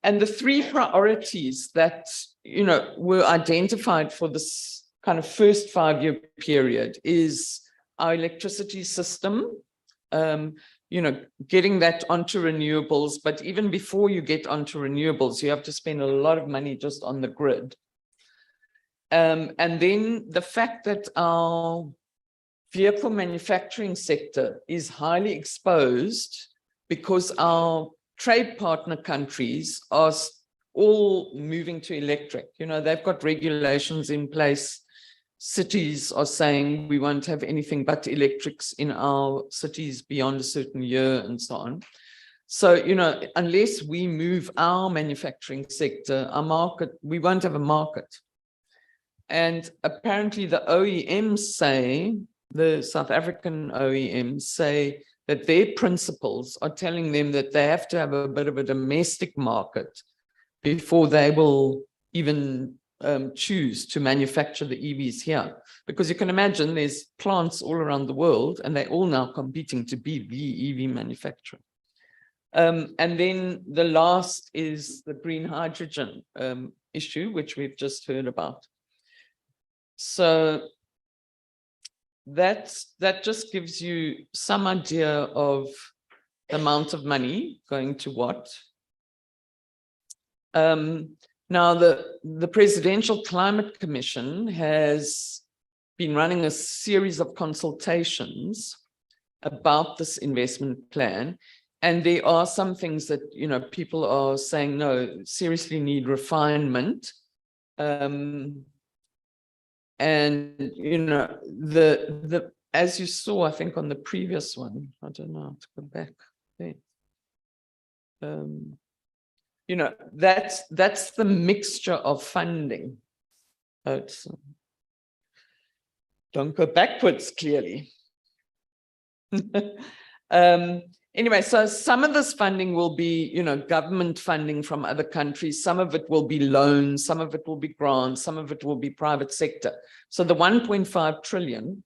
and the 3 priorities that, you know, were identified for this kind of first 5-year period is our electricity system, you know, getting that onto renewables. But even before you get onto renewables, you have to spend a lot of money just on the grid. And then the fact that our vehicle manufacturing sector is highly exposed because our trade partner countries are all moving to electric. You know, they've got regulations in place. Cities are saying we won't have anything but electrics in our cities beyond a certain year and so on. So, you know, unless we move our manufacturing sector, our market, we won't have a market. And apparently the OEMs say, the South African OEMs say that their principals are telling them that they have to have a bit of a domestic market before they will even choose to manufacture the EVs here. Because you can imagine there's plants all around the world and they're all now competing to be the EV manufacturer. And then the last is the green hydrogen issue, which we've just heard about. So that just gives you some idea of the amount of money going to what. Now, the Presidential Climate Commission has been running a series of consultations about this investment plan. And there are some things that, you know, people are saying, no, seriously need refinement. And, you know, as you saw, I think on the previous one, I don't know how to go back there. You know, that's the mixture of funding. Don't go backwards, clearly. Anyway, so some of this funding will be, you know, government funding from other countries. Some of it will be loans, some of it will be grants, some of it will be private sector. So the 1.5 trillion.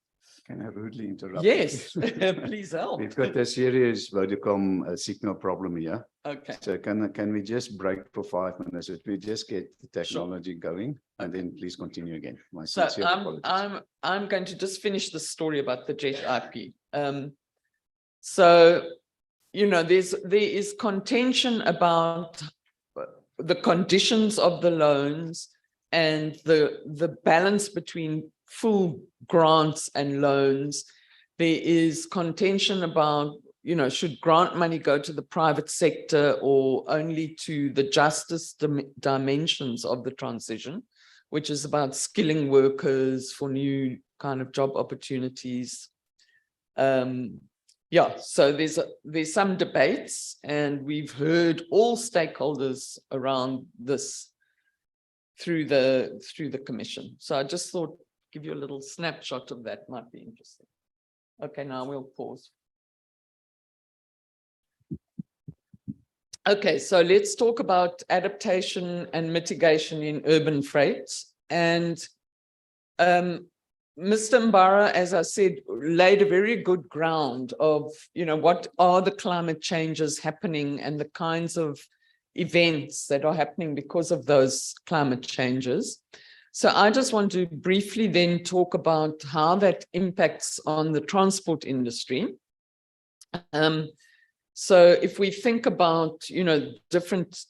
Can I rudely interrupt? Yes, please help. We've got a serious Vodacom signal problem here. Okay. So can we just break for 5 minutes? That we just get the technology going, and then please continue again. My sincere apologies. I'm going to just finish the story about the Jet IP. So, you know, there is contention about the conditions of the loans and the balance between full grants and loans. There is contention about, you know, should grant money go to the private sector or only to the justice dimensions of the transition, which is about skilling workers for new kind of job opportunities. Yeah, so there's some debates, and we've heard all stakeholders around this through the commission. So I just thought give you a little snapshot of that, might be interesting. Okay, now we'll pause. Okay, so let's talk about adaptation and mitigation in urban freight. And Mr. Mbara, as I said, laid a very good ground of, you know, what are the climate changes happening and the kinds of events that are happening because of those climate changes. So I just want to briefly then talk about how that impacts on the transport industry. So if we think about, you know, different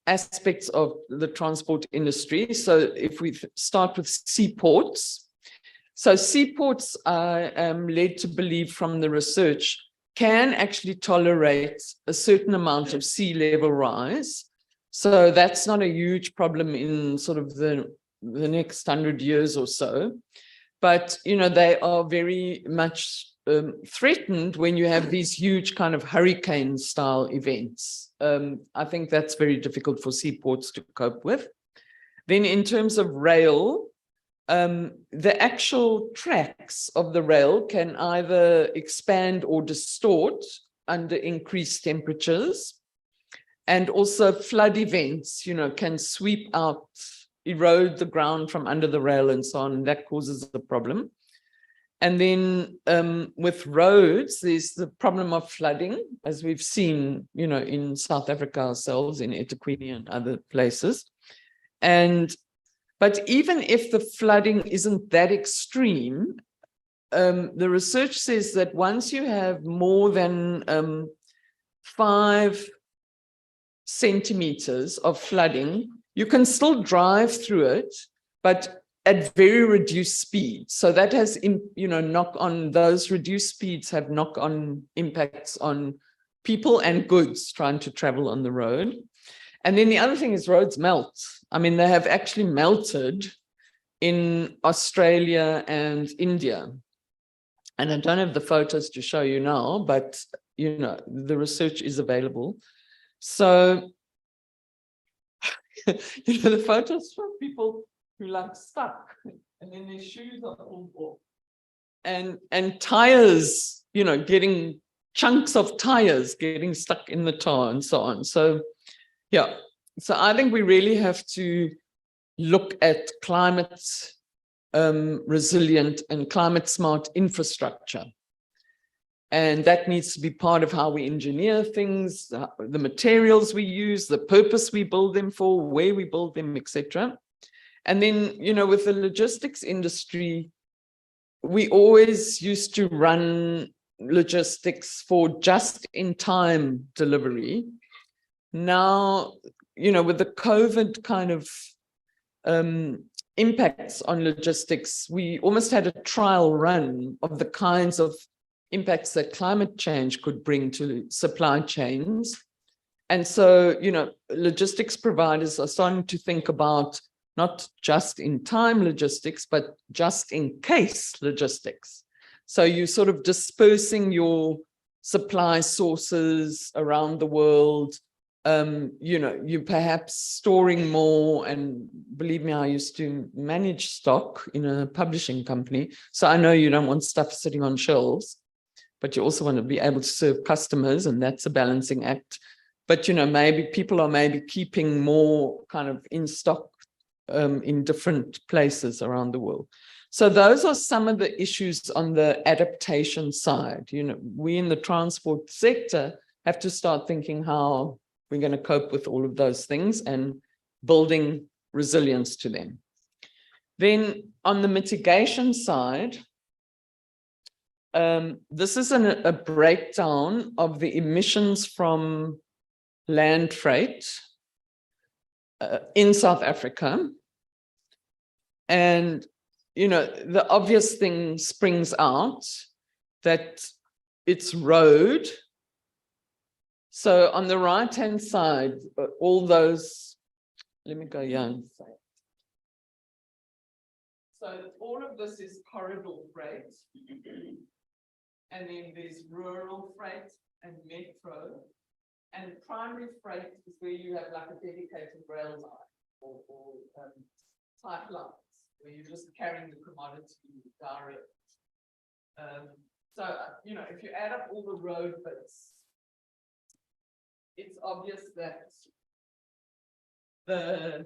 aspects of the transport industry, so if we start with seaports. So seaports, I am led to believe from the research, can actually tolerate a certain amount of sea level rise. So that's not a huge problem in sort of the next 100 years or so. But, you know, they are very much threatened when you have these huge kind of hurricane style events. I think that's very difficult for seaports to cope with. Then in terms of rail, the actual tracks of the rail can either expand or distort under increased temperatures. And also flood events, can sweep out, erode the ground from under the rail and so on. That causes a problem. And then with roads, there's the problem of flooding, as we've seen, in South Africa ourselves, in eThekwini and other places. But even if the flooding isn't that extreme, the research says that once you have more than 5 centimeters of flooding, you can still drive through it, but at very reduced speed. So that has, those reduced speeds have knock-on impacts on people and goods trying to travel on the road. And then the other thing is roads melt. I mean, they have actually melted in Australia and India. And I don't have the photos to show you now, but, the research is available. So, the photos show people who stuck, and then their shoes are all off. And tires, getting chunks of tires getting stuck in the tar and so on. So, yeah. So I think we really have to look at climate resilient and climate smart infrastructure. And that needs to be part of how we engineer things, the materials we use, the purpose we build them for, where we build them, etc. And then, with the logistics industry, we always used to run logistics for just-in-time delivery. Now, with the COVID kind of impacts on logistics, we almost had a trial run of the kinds of impacts that climate change could bring to supply chains. And so, logistics providers are starting to think about not just in time logistics, but just in case logistics. So you're sort of dispersing your supply sources around the world. You perhaps storing more, and believe me, I used to manage stock in a publishing company. So I know you don't want stuff sitting on shelves, but you also want to be able to serve customers, and that's a balancing act. But, maybe people are keeping more kind of in stock in different places around the world. So those are some of the issues on the adaptation side. We in the transport sector have to start thinking how we're going to cope with all of those things and building resilience to them. Then on the mitigation side, this is a breakdown of the emissions from land freight in South Africa. And, the obvious thing springs out that it's road. So on the right-hand side, all those, let me go young. So all of this is corridor freight. And then there's rural freight and metro. And primary freight is where you have like a dedicated rail line or pipelines, where you're just carrying the commodity direct. So, if you add up all the road bits, it's obvious that the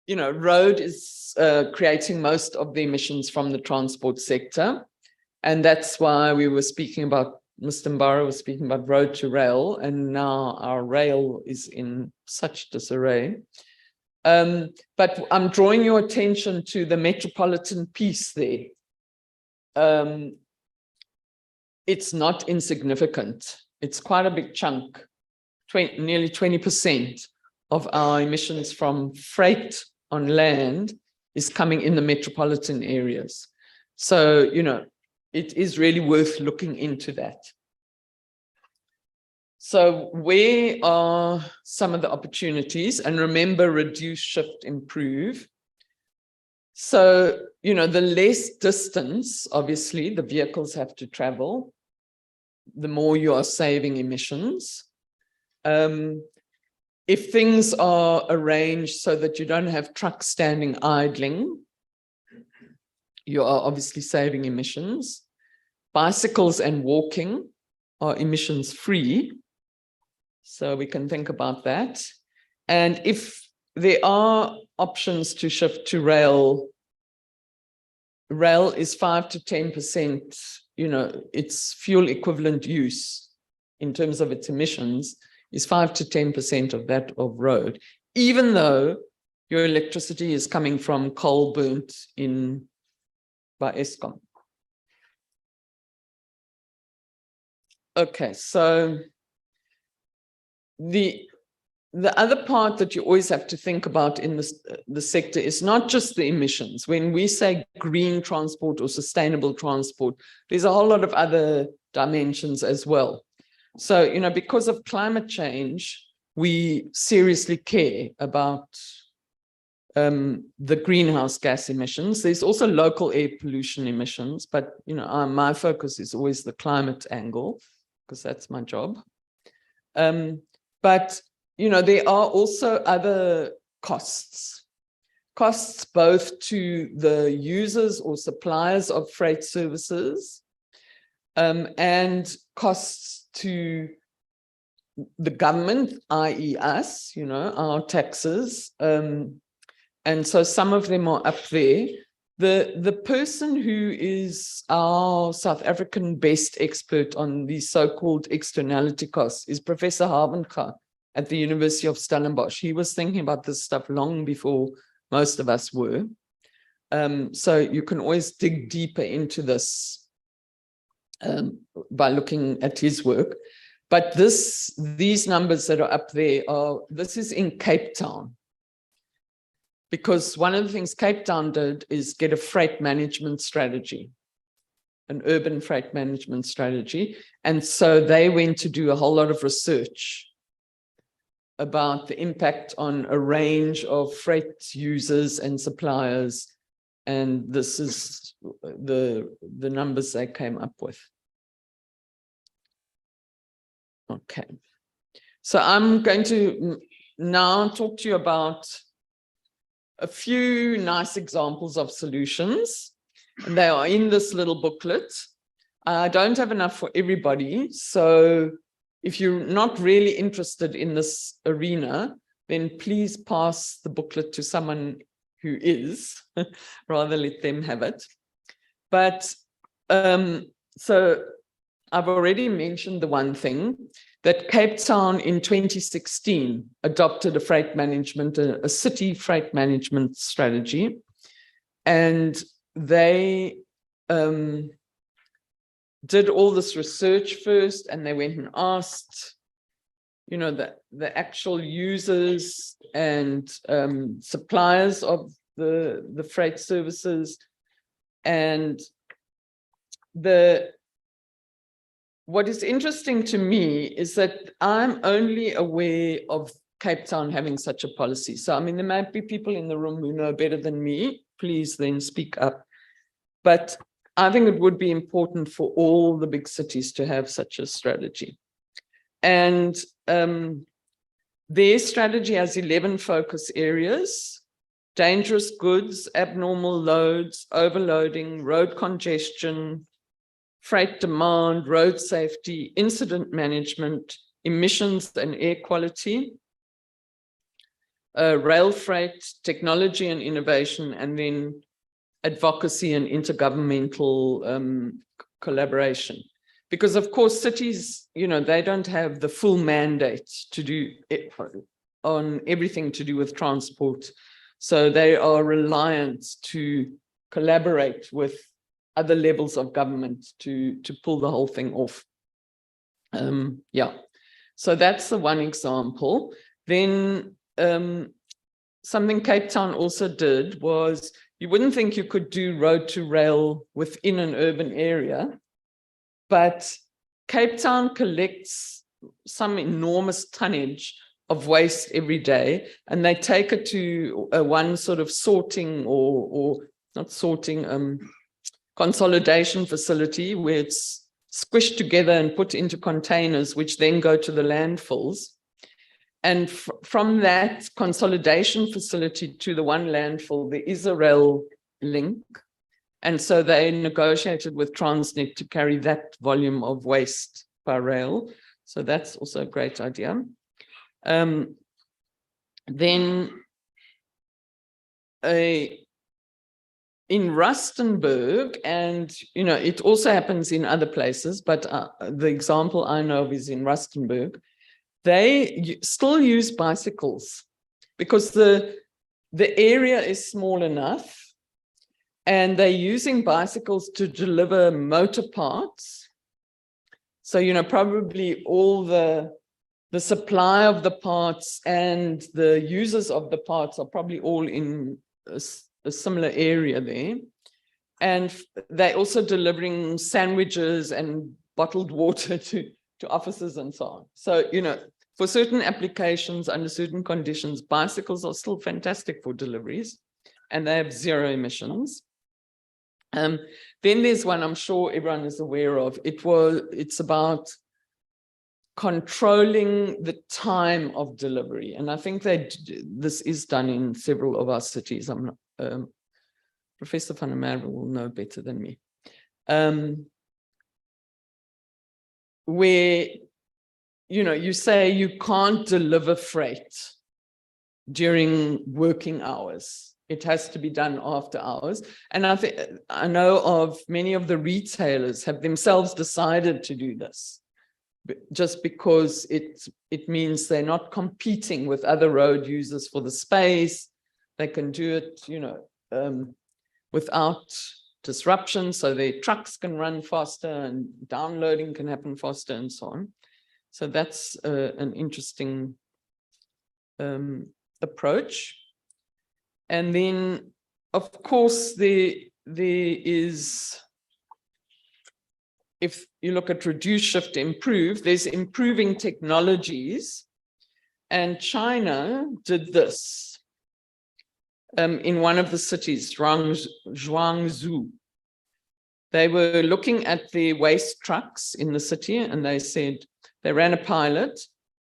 road is creating most of the emissions from the transport sector. And that's why we were speaking about, Mr. Mbara was speaking about road to rail, and now our rail is in such disarray. But I'm drawing your attention to the metropolitan piece there. It's not insignificant. It's quite a big chunk, nearly 20% of our emissions from freight on land is coming in the metropolitan areas. So, it is really worth looking into that. So where are some of the opportunities? And remember, reduce, shift, improve. So, the less distance, obviously, the vehicles have to travel, the more you are saving emissions. If things are arranged so that you don't have trucks standing idling, you are obviously saving emissions. Bicycles and walking are emissions free. So we can think about that. And if there are options to shift to rail, rail is 5 to 10%, you know, its fuel equivalent use in terms of its emissions is 5 to 10% of that of road, even though your electricity is coming from coal burnt in by Eskom. Okay, so the other part that you always have to think about in the sector is not just the emissions. When we say green transport or sustainable transport, there's a whole lot of other dimensions as well. So, you know, because of climate change, we seriously care about the greenhouse gas emissions. There's also local air pollution emissions, but, you know, my focus is always the climate angle, because that's my job. But, you know, there are also other costs both to the users or suppliers of freight services, and costs to the government, i.e. us, you know, our taxes. And so some of them are up there. The person who is our South African best expert on these so-called externality costs is Professor Havenka at the University of Stellenbosch. He was thinking about this stuff long before most of us were. So you can always dig deeper into this by looking at his work. But these numbers that are up there this is in Cape Town. Because one of the things Cape Town did is get a freight management strategy, an urban freight management strategy. And so they went to do a whole lot of research about the impact on a range of freight users and suppliers. And this is the numbers they came up with. Okay. So I'm going to now talk to you about a few nice examples of solutions, and they are in this little booklet. I don't have enough for everybody, so if you're not really interested in this arena, then please pass the booklet to someone who is, rather let them have it. But so I've already mentioned the one thing, that Cape Town in 2016 adopted a freight management, a city freight management strategy. And they did all this research first, and they went and asked, you know, the actual users and suppliers of the freight services. And what is interesting to me is that I'm only aware of Cape Town having such a policy. So, I mean, there might be people in the room who know better than me. Please then speak up. But I think it would be important for all the big cities to have such a strategy. And their strategy has 11 focus areas: dangerous goods, abnormal loads, overloading, road congestion, freight demand, road safety, incident management, emissions and air quality, rail freight, technology and innovation, and then advocacy and intergovernmental collaboration. Because of course, cities, you know, they don't have the full mandate to do it on everything to do with transport. So they are reliant to collaborate with other levels of government to pull the whole thing off. Yeah, so that's the one example. Then something Cape Town also did was, you wouldn't think you could do road to rail within an urban area, but Cape Town collects some enormous tonnage of waste every day, and they take it to one sort of sorting or not sorting, consolidation facility where it's squished together and put into containers, which then go to the landfills. And from that consolidation facility to the one landfill, there is a rail link. And so they negotiated with Transnet to carry that volume of waste by rail. So that's also a great idea. Then in Rustenburg, and it also happens in other places, but the example I know of is in Rustenburg. They still use bicycles because the area is small enough, and they're using bicycles to deliver motor parts. So, probably all the supply of the parts and the users of the parts are probably all in a similar area there. And they're also delivering sandwiches and bottled water to offices and so on. So, for certain applications under certain conditions, bicycles are still fantastic for deliveries, and they have zero emissions. Then there's one I'm sure everyone is aware of. It's about controlling the time of delivery. And I think this is done in several of our cities. I'm not, Professor van der Merwe will know better than me. Where, you say you can't deliver freight during working hours. It has to be done after hours. And I know of many of the retailers have themselves decided to do this, just because it means they're not competing with other road users for the space. They can do it, without disruption, so their trucks can run faster and downloading can happen faster and so on. So that's an interesting approach. And then, of course, there is, if you look at reduce, shift, improve, there's improving technologies. And China did this in one of the cities, Zhuangzhou. They were looking at the waste trucks in the city, and they said they ran a pilot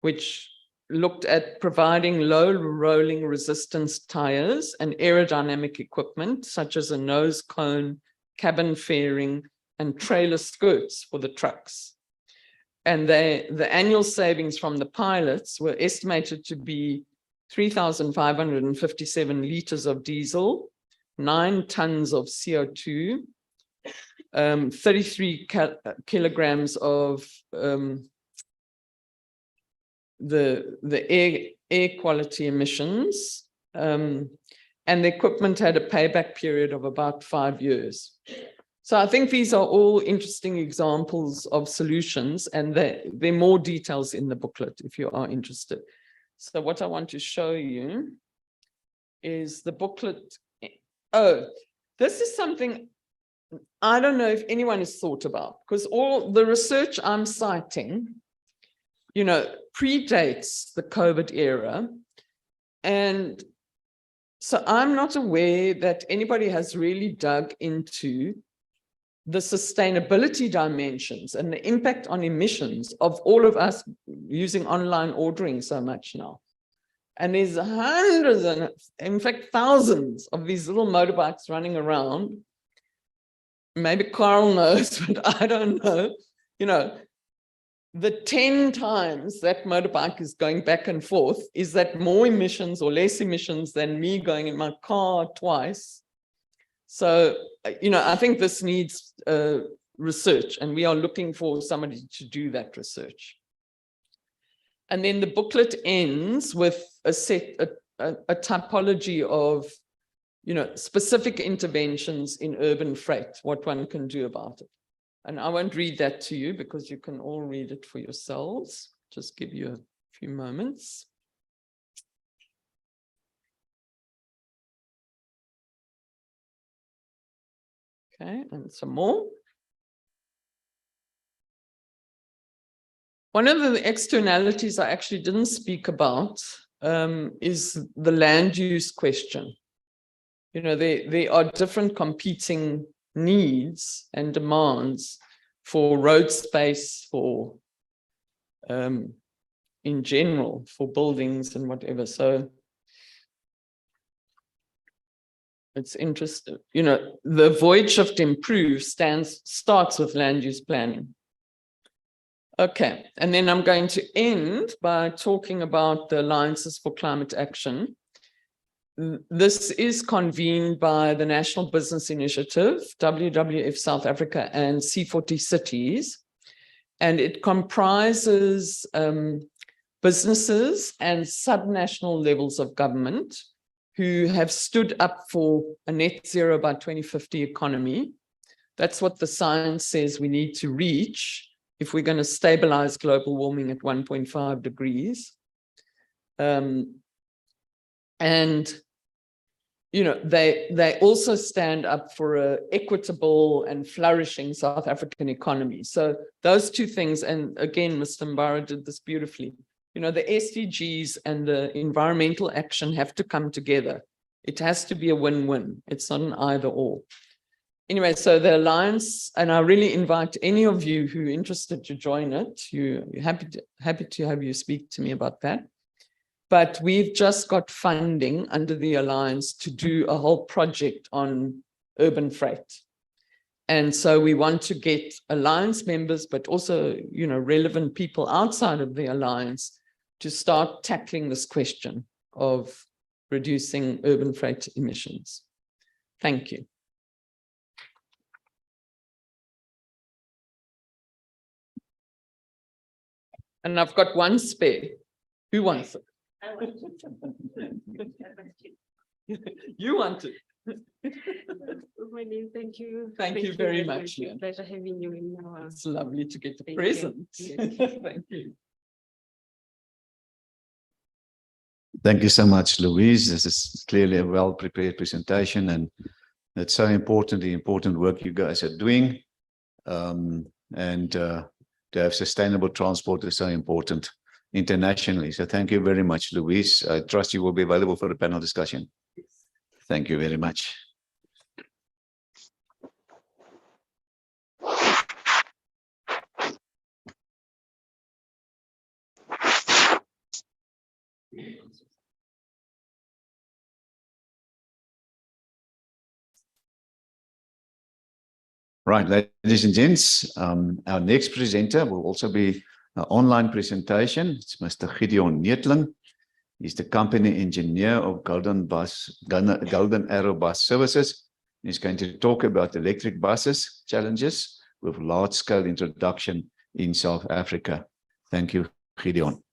which looked at providing low rolling resistance tires and aerodynamic equipment, such as a nose cone, cabin fairing, and trailer skirts for the trucks. And the annual savings from the pilots were estimated to be 3,557 liters of diesel, 9 tons of CO2, 33 kilograms of the air quality emissions, and the equipment had a payback period of about 5 years. So I think these are all interesting examples of solutions, and there are more details in the booklet if you are interested. So what I want to show you is the booklet. Oh, this is something I don't know if anyone has thought about, because all the research I'm citing, predates the COVID era. And so I'm not aware that anybody has really dug into the sustainability dimensions and the impact on emissions of all of us using online ordering so much now. And there's hundreds and in fact thousands of these little motorbikes running around. Maybe Carl knows, but I don't know. The 10 times that motorbike is going back and forth, is that more emissions or less emissions than me going in my car twice? So, I think this needs research, and we are looking for somebody to do that research. And then the booklet ends with a typology of, specific interventions in urban freight, what one can do about it. And I won't read that to you because you can all read it for yourselves. Just give you a few moments. Okay, and some more. One of the externalities I actually didn't speak about is the land use question. There are different competing needs and demands for road space, for in general, for buildings and whatever. So it's interesting, the void shift improve starts with land use planning. Okay, and then I'm going to end by talking about the Alliances for Climate Action. This is convened by the National Business Initiative, WWF South Africa, and C40 Cities, and it comprises businesses and subnational levels of government who have stood up for a net zero by 2050 economy. That's what the science says we need to reach if we're going to stabilize global warming at 1.5 degrees. And, you know, they also stand up for an equitable and flourishing South African economy. So those two things, and again, Mr. Mbara did this beautifully. You know, the SDGs and the environmental action have to come together. It has to be a win-win. It's not an either or. Anyway, so the Alliance, and I really invite any of you who are interested to join it. You're happy to have you speak to me about that. But we've just got funding under the Alliance to do a whole project on urban freight. And so we want to get Alliance members, but also, you know, relevant people outside of the Alliance to start tackling this question of reducing urban freight emissions. Thank you. And I've got one spare. Who wants it? You want it. Thank you. Thank you very much. Yeah. Pleasure having you in our. It's lovely to get the Thank present. you. Thank you. Thank you so much, Louise. This is clearly a well-prepared presentation, and it's so important, the important work you guys are doing. To have sustainable transport is so important internationally. So thank you very much, Louise. I trust you will be available for the panel discussion. Thank you very much. Right, ladies and gents, our next presenter will also be an online presentation. It's Mr. Gideon Neethling. He's the company engineer of Golden Arrow Bus Services. He's going to talk about electric buses, challenges with large-scale introduction in South Africa. Thank you, Gideon.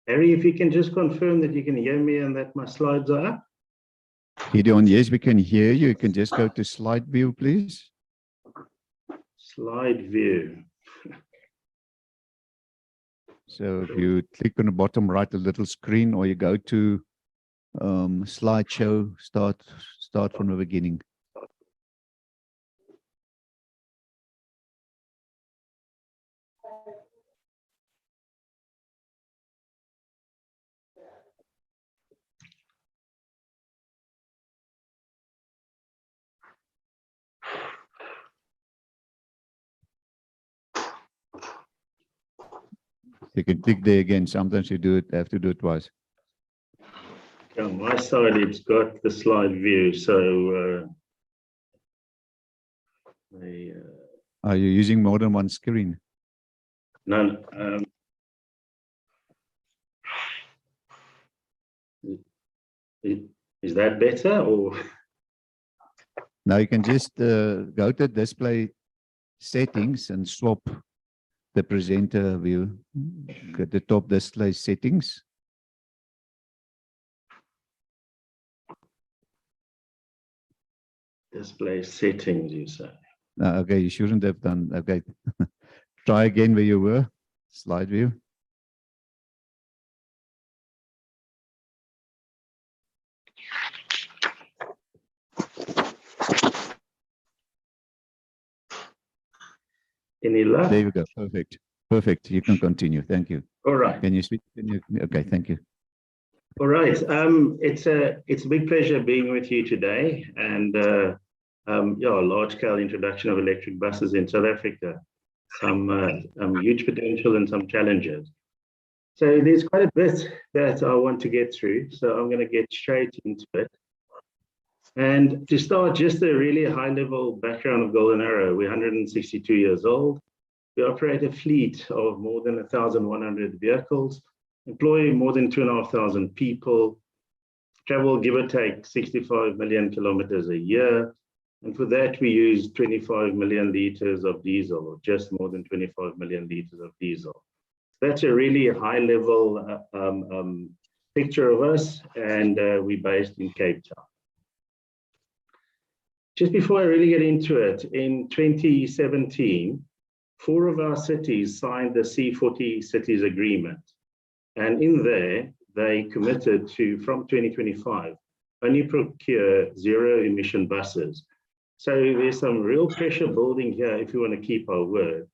Harry, if you can just confirm that you can hear me and that my slides are up. Gideon, yes, we can hear you. You can just go to slide view, please. Slide view. So if you click on the bottom right, a little screen, or you go to slideshow, start from the beginning. You can click there again. Sometimes you have to do it twice. On my side, it's got the slide view. So, are you using more than one screen? No. Is that better or? Now you can just go to display settings and swap the presenter view. At the top, display settings. Display settings, you say. Okay, you shouldn't have done. Okay, try again where you were. Slide view. Any luck? There you go. Perfect. Perfect. You can continue. Thank you. All right. Can you speak? Okay, thank you. All right. It's a big pleasure being with you today, and yeah, a large-scale introduction of electric buses in South Africa. Some huge potential and some challenges. So there's quite a bit that I want to get through. So I'm going to get straight into it. And to start, just a really high-level background of Golden Arrow. We're 162 years old. We operate a fleet of more than 1,100 vehicles, employ more than 2,500 people, travel give or take 65 million kilometers a year. And for that, we use 25 million liters of diesel, or just more than 25 million liters of diesel. That's a really high level picture of us, and we're based in Cape Town. Just before I really get into it, in 2017, 4 of our cities signed the C40 Cities Agreement. And in there, they committed to, from 2025, only procure zero emission buses. So there's some real pressure building here if we want to keep our word,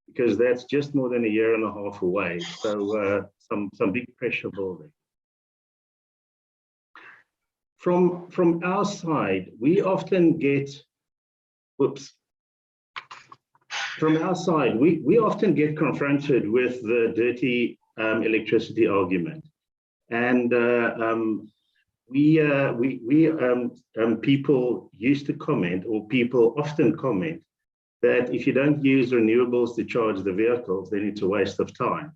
because that's just more than a year and a half away. So some big pressure building. From our side, we often get, From our side, we often get confronted with the dirty electricity argument. And people used to comment, or people often comment, that if you don't use renewables to charge the vehicles, then it's a waste of time.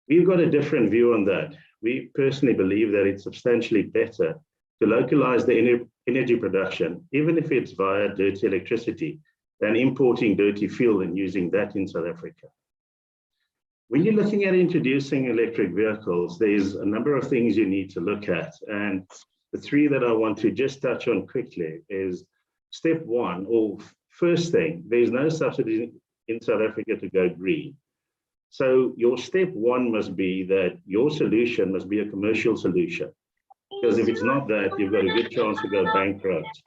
We've got a different view on that. We personally believe that it's substantially better to localize the energy production, even if it's via dirty electricity, than importing dirty fuel and using that in South Africa. When you're looking at introducing electric vehicles, there's a number of things you need to look at. And the 3 that I want to just touch on quickly is step 1, or first thing, there's no subsidy in South Africa to go green. So your step 1 must be that your solution must be a commercial solution. Because if it's not that, you've got a good chance to go bankrupt.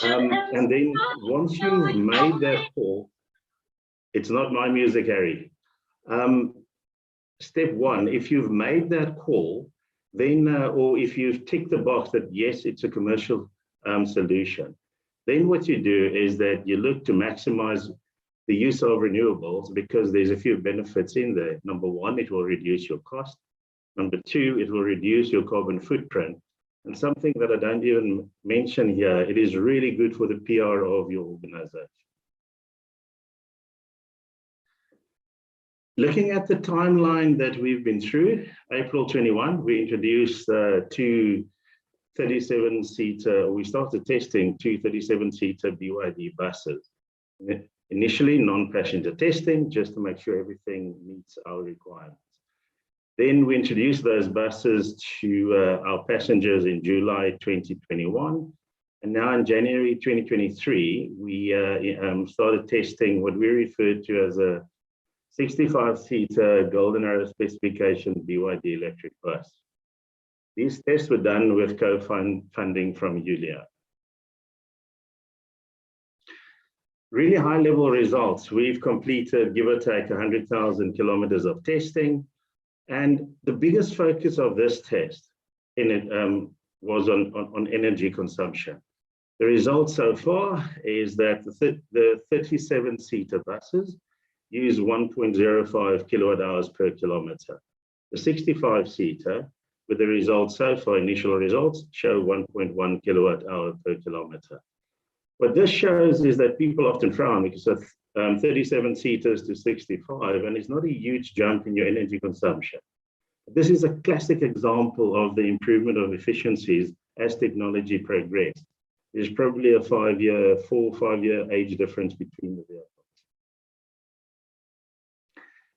And then once you've made that call, it's not my music, Harry. Step 1, if you've made that call, then, or if you've ticked the box that yes, it's a commercial solution, then what you do is that you look to maximize the use of renewables, because there's a few benefits in there. Number 1, it will reduce your cost. Number 2, it will reduce your carbon footprint. And something that I don't even mention here, it is really good for the PR of your organization. Looking at the timeline that we've been through, April 21, we introduced 2 37-seater, we started testing 2 37-seater BYD buses. Initially, non-passenger testing, just to make sure everything meets our requirements. Then we introduced those buses to our passengers in July 2021. And now in January 2023, we started testing what we refer to as a 65-seater Golden Arrow specification BYD electric bus. These tests were done with co-funding from Julia. Really high-level results. We've completed, give or take, 100,000 kilometers of testing. And the biggest focus of this test in it was on energy consumption. The result so far is that the 37-seater buses use 1.05 kilowatt hours per kilometer. The 65-seater, with the results so far, initial results, show 1.1 kilowatt hour per kilometer. What this shows is that people often frown because of 37 seaters to 65, and it's not a huge jump in your energy consumption. This is a classic example of the improvement of efficiencies as technology progressed. There's probably a 4 or 5 year age difference between the vehicles.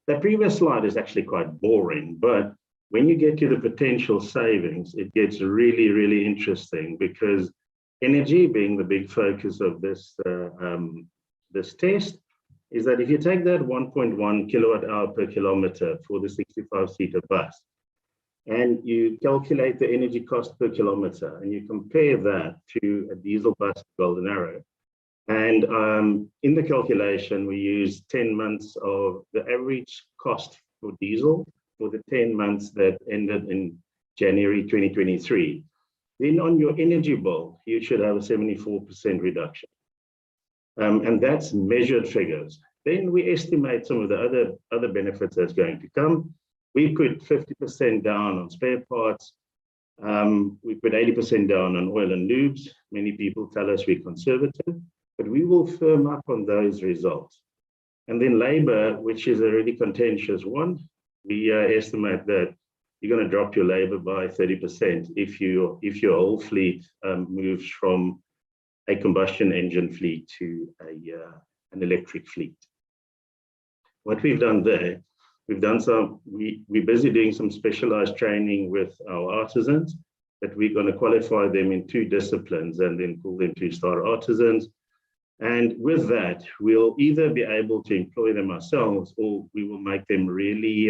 The previous slide is actually quite boring, but when you get to the potential savings, it gets really, really interesting, because energy being the big focus of this, this test, is that if you take that 1.1 kilowatt hour per kilometer for the 65-seater bus, and you calculate the energy cost per kilometer, and you compare that to a diesel bus Golden Arrow, and in the calculation, we use 10 months of the average cost for diesel for the 10 months that ended in January 2023, then on your energy bill, you should have a 74% reduction. And that's measured figures. Then we estimate some of the other benefits that's going to come. We put 50% down on spare parts. We put 80% down on oil and lubes. Many people tell us we're conservative, but we will firm up on those results. And then labor, which is a really contentious one, we estimate that you're going to drop your labor by 30% if your whole fleet moves from a combustion engine fleet to an electric fleet. What we've done there, we're busy doing some specialized training with our artisans, that we're going to qualify them in 2 disciplines and then call them 2-star artisans. And with that, we'll either be able to employ them ourselves, or we will make them really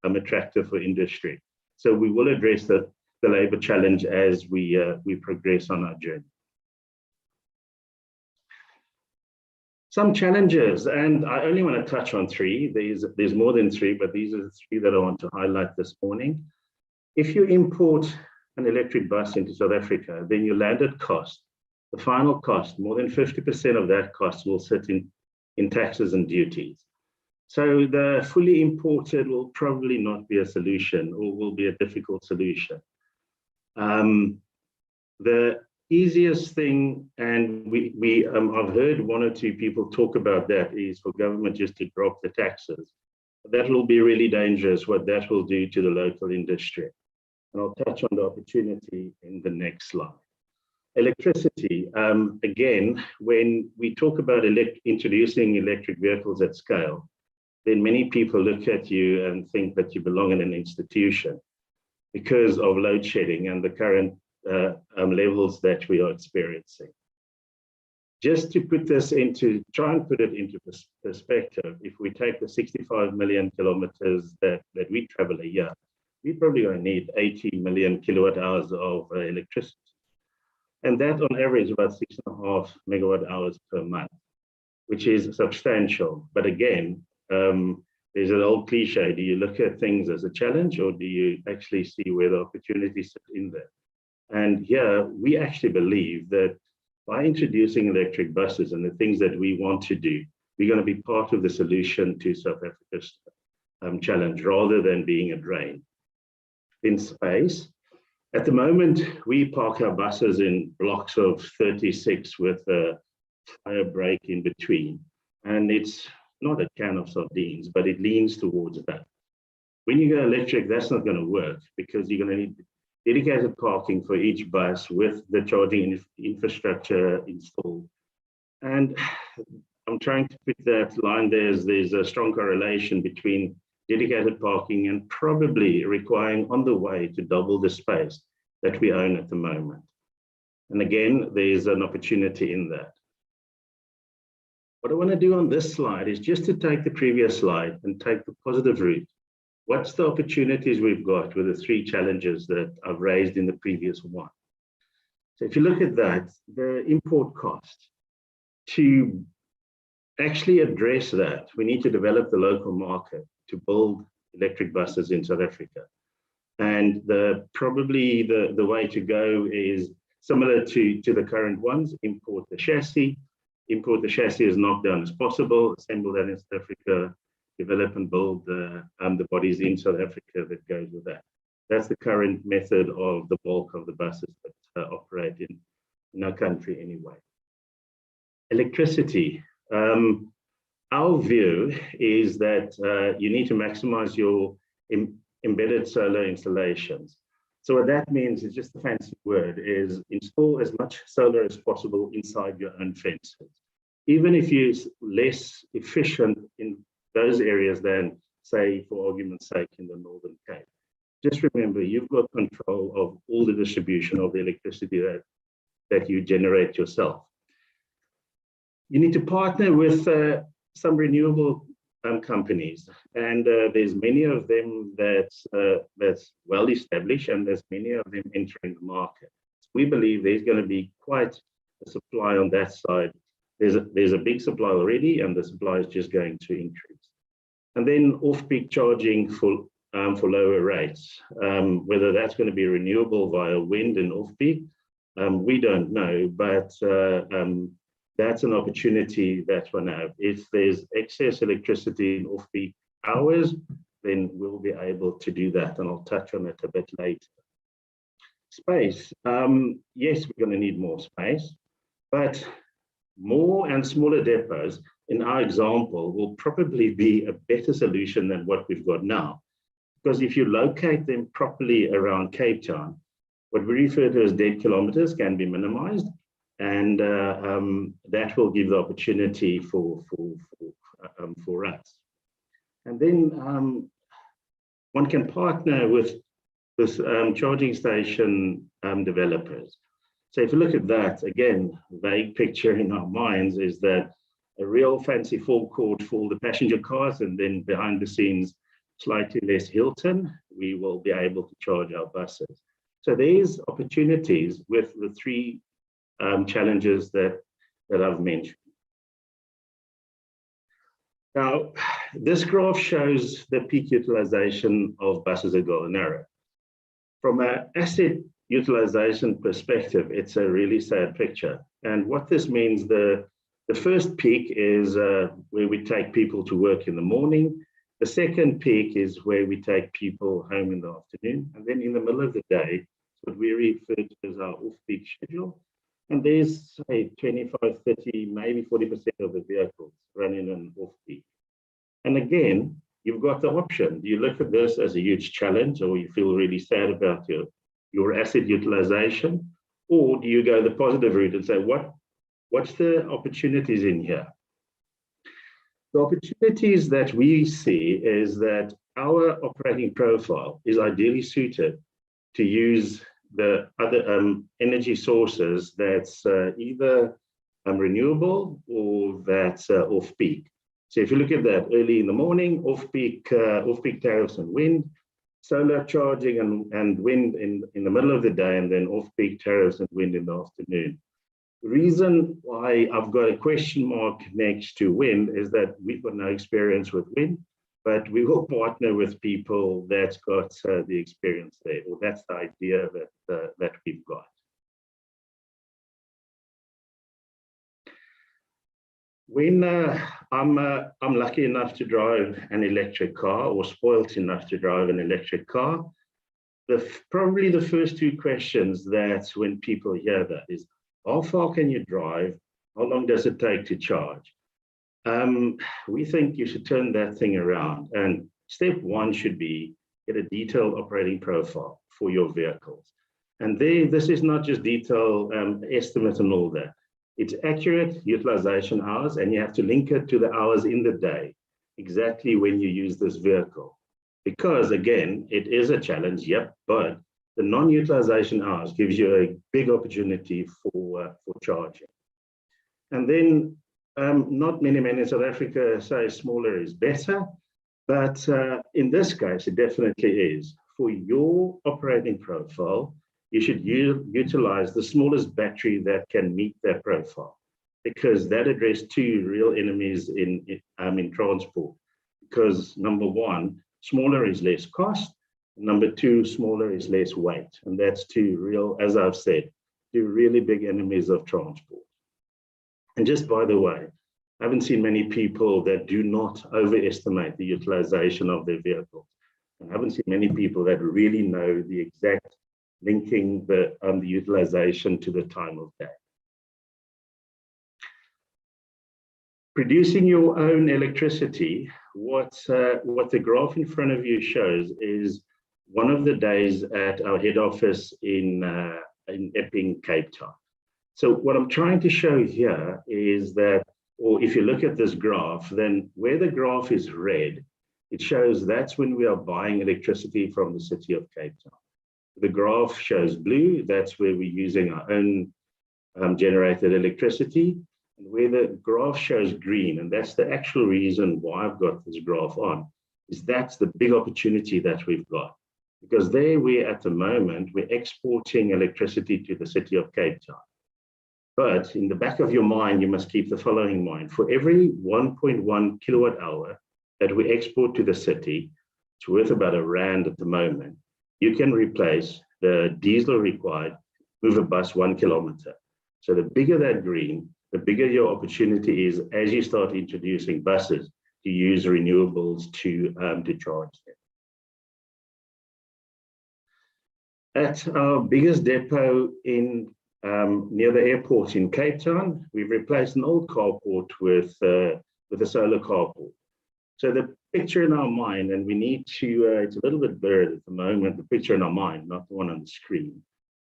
attractive for industry. So we will address the labor challenge as we progress on our journey. Some challenges, and I only want to touch on 3. There's more than 3, but these are the 3 that I want to highlight this morning. If you import an electric bus into South Africa, then your landed cost, the final cost, more than 50% of that cost will sit in taxes and duties. So the fully imported will probably not be a solution, or will be a difficult solution. The easiest thing, and I've heard 1 or 2 people talk about that, is for government just to drop the taxes. That will be really dangerous, what that will do to the local industry. And I'll touch on the opportunity in the next slide. Electricity, again, when we talk about introducing electric vehicles at scale, then many people look at you and think that you belong in an institution because of load shedding and the current levels that we are experiencing. Just to put this try and put it into perspective, if we take the 65 million kilometers that we travel a year, we probably going to need 80 million kilowatt hours of electricity. And that on average about 6.5 megawatt hours per month, which is substantial. But again, there's an old cliche, do you look at things as a challenge, or do you actually see where the opportunities sit in there? And here, we actually believe that by introducing electric buses and the things that we want to do, we're going to be part of the solution to South Africa's challenge, rather than being a drain. In space, at the moment, we park our buses in blocks of 36 with a fire break in between. And it's not a can of sardines, but it leans towards that. When you go electric, that's not going to work, because you're going to need dedicated parking for each bus with the charging infrastructure installed. And I'm trying to put that line there, there's a strong correlation between dedicated parking and probably requiring on the way to double the space that we own at the moment. And again, there's an opportunity in that. What I want to do on this slide is just to take the previous slide and take the positive route. What's the opportunities we've got with the 3 challenges that I've raised in the previous one? So if you look at that, the import cost, to actually address that, we need to develop the local market to build electric buses in South Africa. And probably the way to go is similar to the current ones: import the chassis as knocked down as possible, assemble that in South Africa, develop and build the bodies in South Africa that goes with that. That's the current method of the bulk of the buses that operate in our country anyway. Electricity. Our view is that you need to maximize your embedded solar installations. So what that means is just a fancy word, is install as much solar as possible inside your own fences. Even if you're less efficient in those areas than, say, for argument's sake, in the Northern Cape. Just remember, you've got control of all the distribution of the electricity that you generate yourself. You need to partner with some renewable companies, and there's many of them that's well established, and there's many of them entering the market. We believe there's going to be quite a supply on that side. There's a big supply already, and the supply is just going to increase. And then off-peak charging for for lower rates. Whether that's going to be renewable via wind and off-peak, we don't know, but that's an opportunity that one have. If there's excess electricity in off-peak hours, then we'll be able to do that, and I'll touch on it a bit later. Space. Yes, we're going to need more space, but more and smaller depots, in our example, will probably be a better solution than what we've got now. Because if you locate them properly around Cape Town, what we refer to as dead kilometers can be minimized, and that will give the opportunity for us. And then one can partner with charging station developers. So if you look at that, again, vague picture in our minds is that a real fancy forecourt for all the passenger cars, and then behind the scenes, slightly less Hilton, we will be able to charge our buses. So there's opportunities with the three challenges that I've mentioned. Now, this graph shows the peak utilization of buses at Golden Arrow. From an asset utilization perspective, it's a really sad picture. And what this means, the first peak is where we take people to work in the morning. The second peak is where we take people home in the afternoon. And then in the middle of the day, what we refer to as our off-peak schedule. And there's, say, 25, 30, maybe 40% of the vehicles running an off-peak. And again, you've got the option. Do you look at this as a huge challenge, or you feel really sad about your asset utilization? Or do you go the positive route and say, what's the opportunities in here? The opportunities that we see is that our operating profile is ideally suited to use the other energy sources that's either renewable or that's off-peak. So if you look at that early in the morning, off-peak tariffs and wind, solar charging and wind in the middle of the day, and then off-peak tariffs and wind in the afternoon. The reason why I've got a question mark next to wind is that we've got no experience with wind, but we will partner with people that's got the experience there, or that's the idea that we've got. When I'm lucky enough to drive an electric car, or spoilt enough to drive an electric car, probably the first two questions that when people hear that is, how far can you drive? How long does it take to charge? We think you should turn that thing around. And step one should be get a detailed operating profile for your vehicles. And this is not just detailed estimate and all that. It's accurate utilization hours, and you have to link it to the hours in the day, exactly when you use this vehicle. Because again, it is a challenge, yep, but the non-utilization hours gives you a big opportunity for charging. And then not many men in South Africa say smaller is better, but in this case, it definitely is. For your operating profile, you should utilize the smallest battery that can meet that profile, because that addresses two real enemies in transport. Because number one, smaller is less cost. Number two, smaller is less weight. And that's two real, as I've said, two really big enemies of transport. And just by the way, I haven't seen many people that do not overestimate the utilization of their vehicles. I haven't seen many people that really know the exact linking the utilization to the time of day. Producing your own electricity, what the graph in front of you shows is one of the days at our head office in Epping, Cape Town. So what I'm trying to show here is that, or if you look at this graph, then where the graph is red, it shows that's when we are buying electricity from the city of Cape Town. The graph shows blue, that's where we're using our own generated electricity. And where the graph shows green, and that's the actual reason why I've got this graph on, is that's the big opportunity that we've got. Because there at the moment, we're exporting electricity to the city of Cape Town. But in the back of your mind, you must keep the following in mind. For every 1.1 kilowatt hour that we export to the city, it's worth about R1 at the moment, you can replace the diesel required, move a bus 1 kilometer. So the bigger that green, the bigger your opportunity is as you start introducing buses to use renewables to charge them. At our biggest depot in near the airport in Cape Town, we've replaced an old carport with a solar carport. So the picture in our mind, and we need to, it's a little bit blurred at the moment, the picture in our mind, not the one on the screen,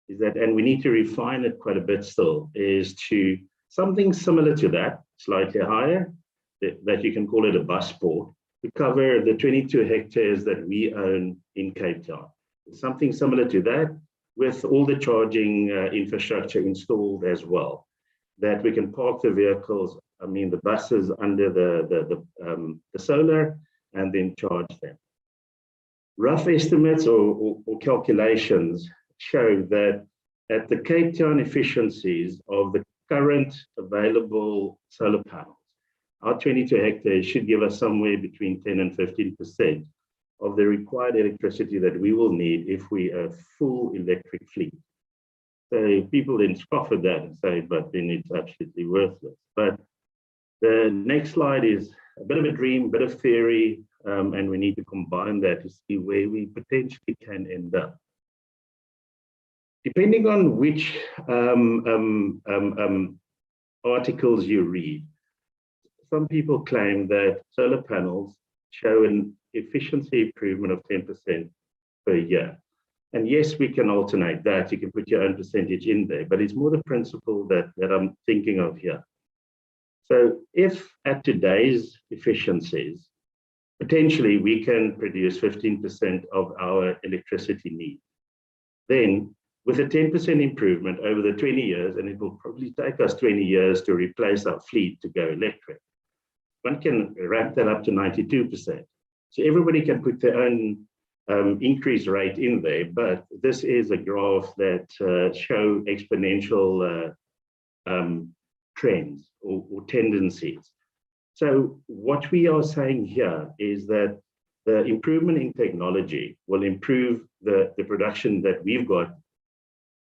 is that, and we need to refine it quite a bit still, is to something similar to that, slightly higher, that you can call it a bus port, to cover the 22 hectares that we own in Cape Town. Something similar to that, with all the charging infrastructure installed as well, that we can park the vehicles, I mean the buses under the solar, and then charge them. Rough estimates or calculations show that at the Cape Town efficiencies of the current available solar panels, our 22 hectares should give us somewhere between 10 and 15% of the required electricity that we will need if we are a full electric fleet. So people then scoff at that and say, but then it's absolutely worthless. But the next slide is a bit of a dream, bit of theory, and we need to combine that to see where we potentially can end up. Depending on which articles you read, some people claim that solar panels show an efficiency improvement of 10% per year. And yes, we can alternate that. You can put your own percentage in there, but it's more the principle that I'm thinking of here. So if at today's efficiencies, potentially we can produce 15% of our electricity needs, then with a 10% improvement over the 20 years, and it will probably take us 20 years to replace our fleet to go electric, one can ramp that up to 92%. So everybody can put their own increase rate in there, but this is a graph that show exponential trends or tendencies. So what we are saying here is that the improvement in technology will improve the production that we've got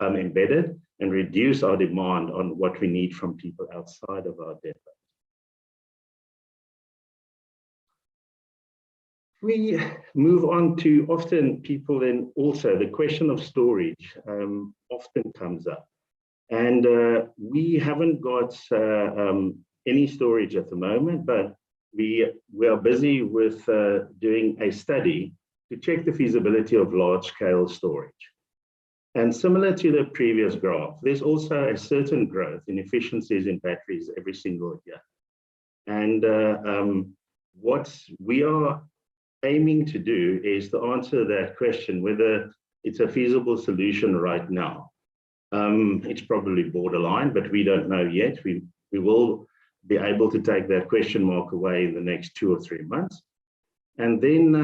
embedded and reduce our demand on what we need from people outside of our depot. We move on to often people then also the question of storage often comes up, and we haven't got any storage at the moment, but we are busy with doing a study to check the feasibility of large-scale storage. And similar to the previous graph, there's also a certain growth in efficiencies in batteries every single year. And what we are aiming to do is to answer that question, whether it's a feasible solution right now. It's probably borderline, but we don't know yet. We will be able to take that question mark away in the next 2 or 3 months. And then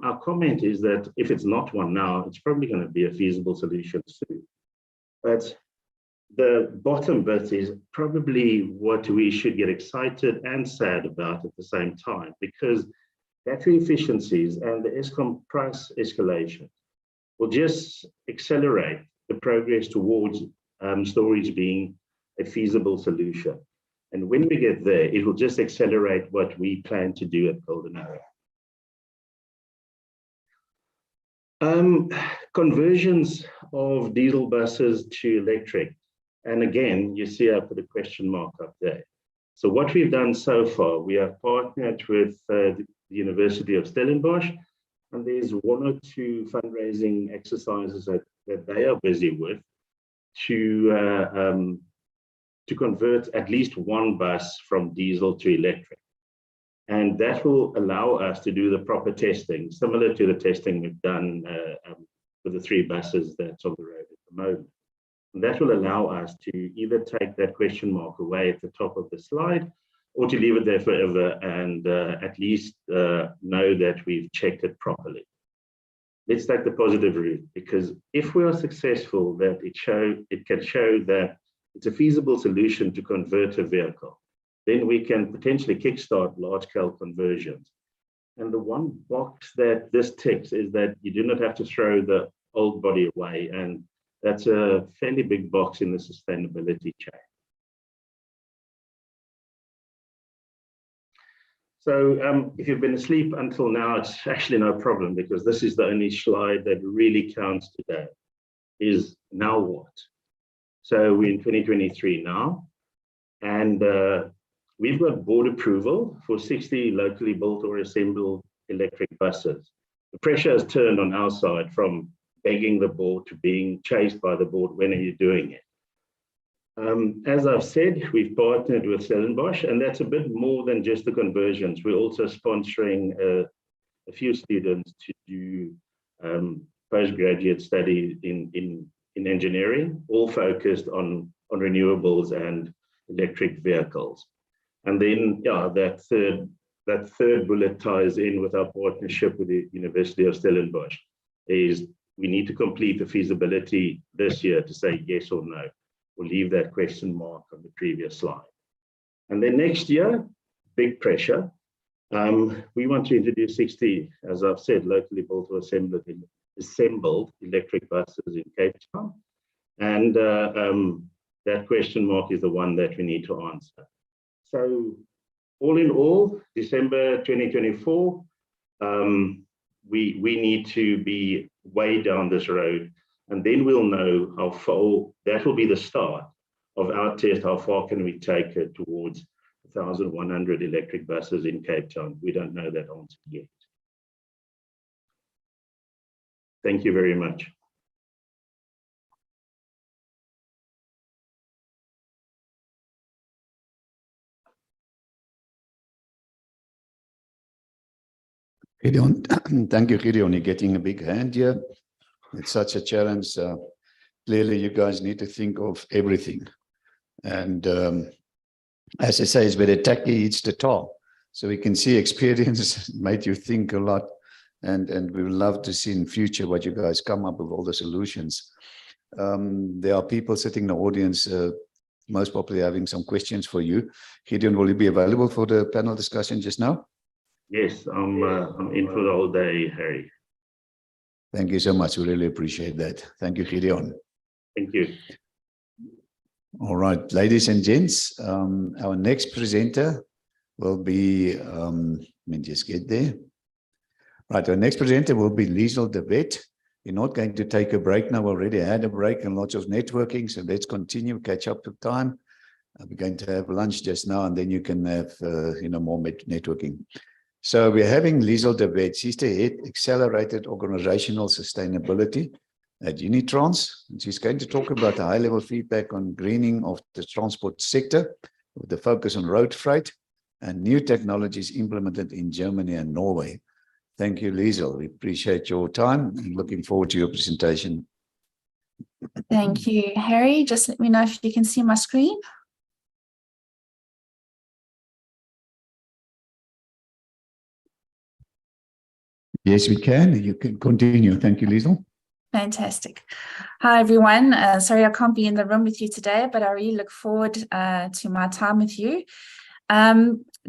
our comment is that if it's not one now, it's probably going to be a feasible solution soon. But the bottom bit is probably what we should get excited and sad about at the same time, because battery efficiencies and the Eskom price escalation will just accelerate the progress towards storage being a feasible solution. And when we get there, it will just accelerate what we plan to do at Golden Arrow. Conversions of diesel buses to electric. And again, you see I put a question mark up there. So what we've done so far, we have partnered with the University of Stellenbosch, and there's 1 or 2 fundraising exercises that they are busy with to convert at least 1 bus from diesel to electric. And that will allow us to do the proper testing, similar to the testing we've done with the 3 buses that's on the road at the moment. And that will allow us to either take that question mark away at the top of the slide, or to leave it there forever and at least know that we've checked it properly. Let's take the positive route, because if we are successful, that it can show that it's a feasible solution to convert a vehicle, then we can potentially kickstart large-scale conversions. And the one box that this ticks is that you do not have to throw the old body away. And that's a fairly big box in the sustainability chain. So if you've been asleep until now, it's actually no problem, because this is the only slide that really counts today, is now what? So we're in 2023 now, and we've got board approval for 60 locally built or assembled electric buses. The pressure has turned on our side from begging the board to being chased by the board. When are you doing it? As I've said, we've partnered with Stellenbosch, and that's a bit more than just the conversions. We're also sponsoring a few students to do postgraduate studies in engineering, all focused on renewables and electric vehicles. And then, yeah, that third bullet ties in with our partnership with the University of Stellenbosch. Is we need to complete the feasibility this year to say yes or no. We'll leave that question mark on the previous slide. And then next year, big pressure. We want to introduce 60, as I've said, locally built or assembled electric buses in Cape Town. And that question mark is the one that we need to answer. So all in all, December 2024, we need to be way down this road, and then we'll know how far. That will be the start of our test. How far can we take it towards 1,100 electric buses in Cape Town? We don't know that answer yet. Thank you very much. Gideon, thank you, Gideon. You're getting a big hand here. It's such a challenge. Clearly, you guys need to think of everything. And as I say, it's very tacky, each the top. So we can see experience made you think a lot. And we would love to see in future what you guys come up with all the solutions. There are people sitting in the audience, most probably having some questions for you. Gideon, will you be available for the panel discussion just now? Yes, I'm in for the whole day, Harry. Thank you so much. We really appreciate that. Thank you, Gideon. Thank you. All right, ladies and gents, our next presenter will be, let me just get there. Right, our next presenter will be Liesl de Wet. We're not going to take a break now. We already had a break and lots of networking, so let's continue, catch up to time. We're going to have lunch just now, and then you can have more networking. So we're having Liesl de Wet. She's the head Accelerated Organizational Sustainability at Unitrans. And she's going to talk about the high-level feedback on greening of the transport sector, with the focus on road freight and new technologies implemented in Germany and Norway. Thank you, Liesl. We appreciate your time and looking forward to your presentation. Thank you, Harry. Just let me know if you can see my screen. Yes, we can. You can continue. Thank you, Liesl. Fantastic. Hi, everyone. Sorry I can't be in the room with you today, but I really look forward to my time with you.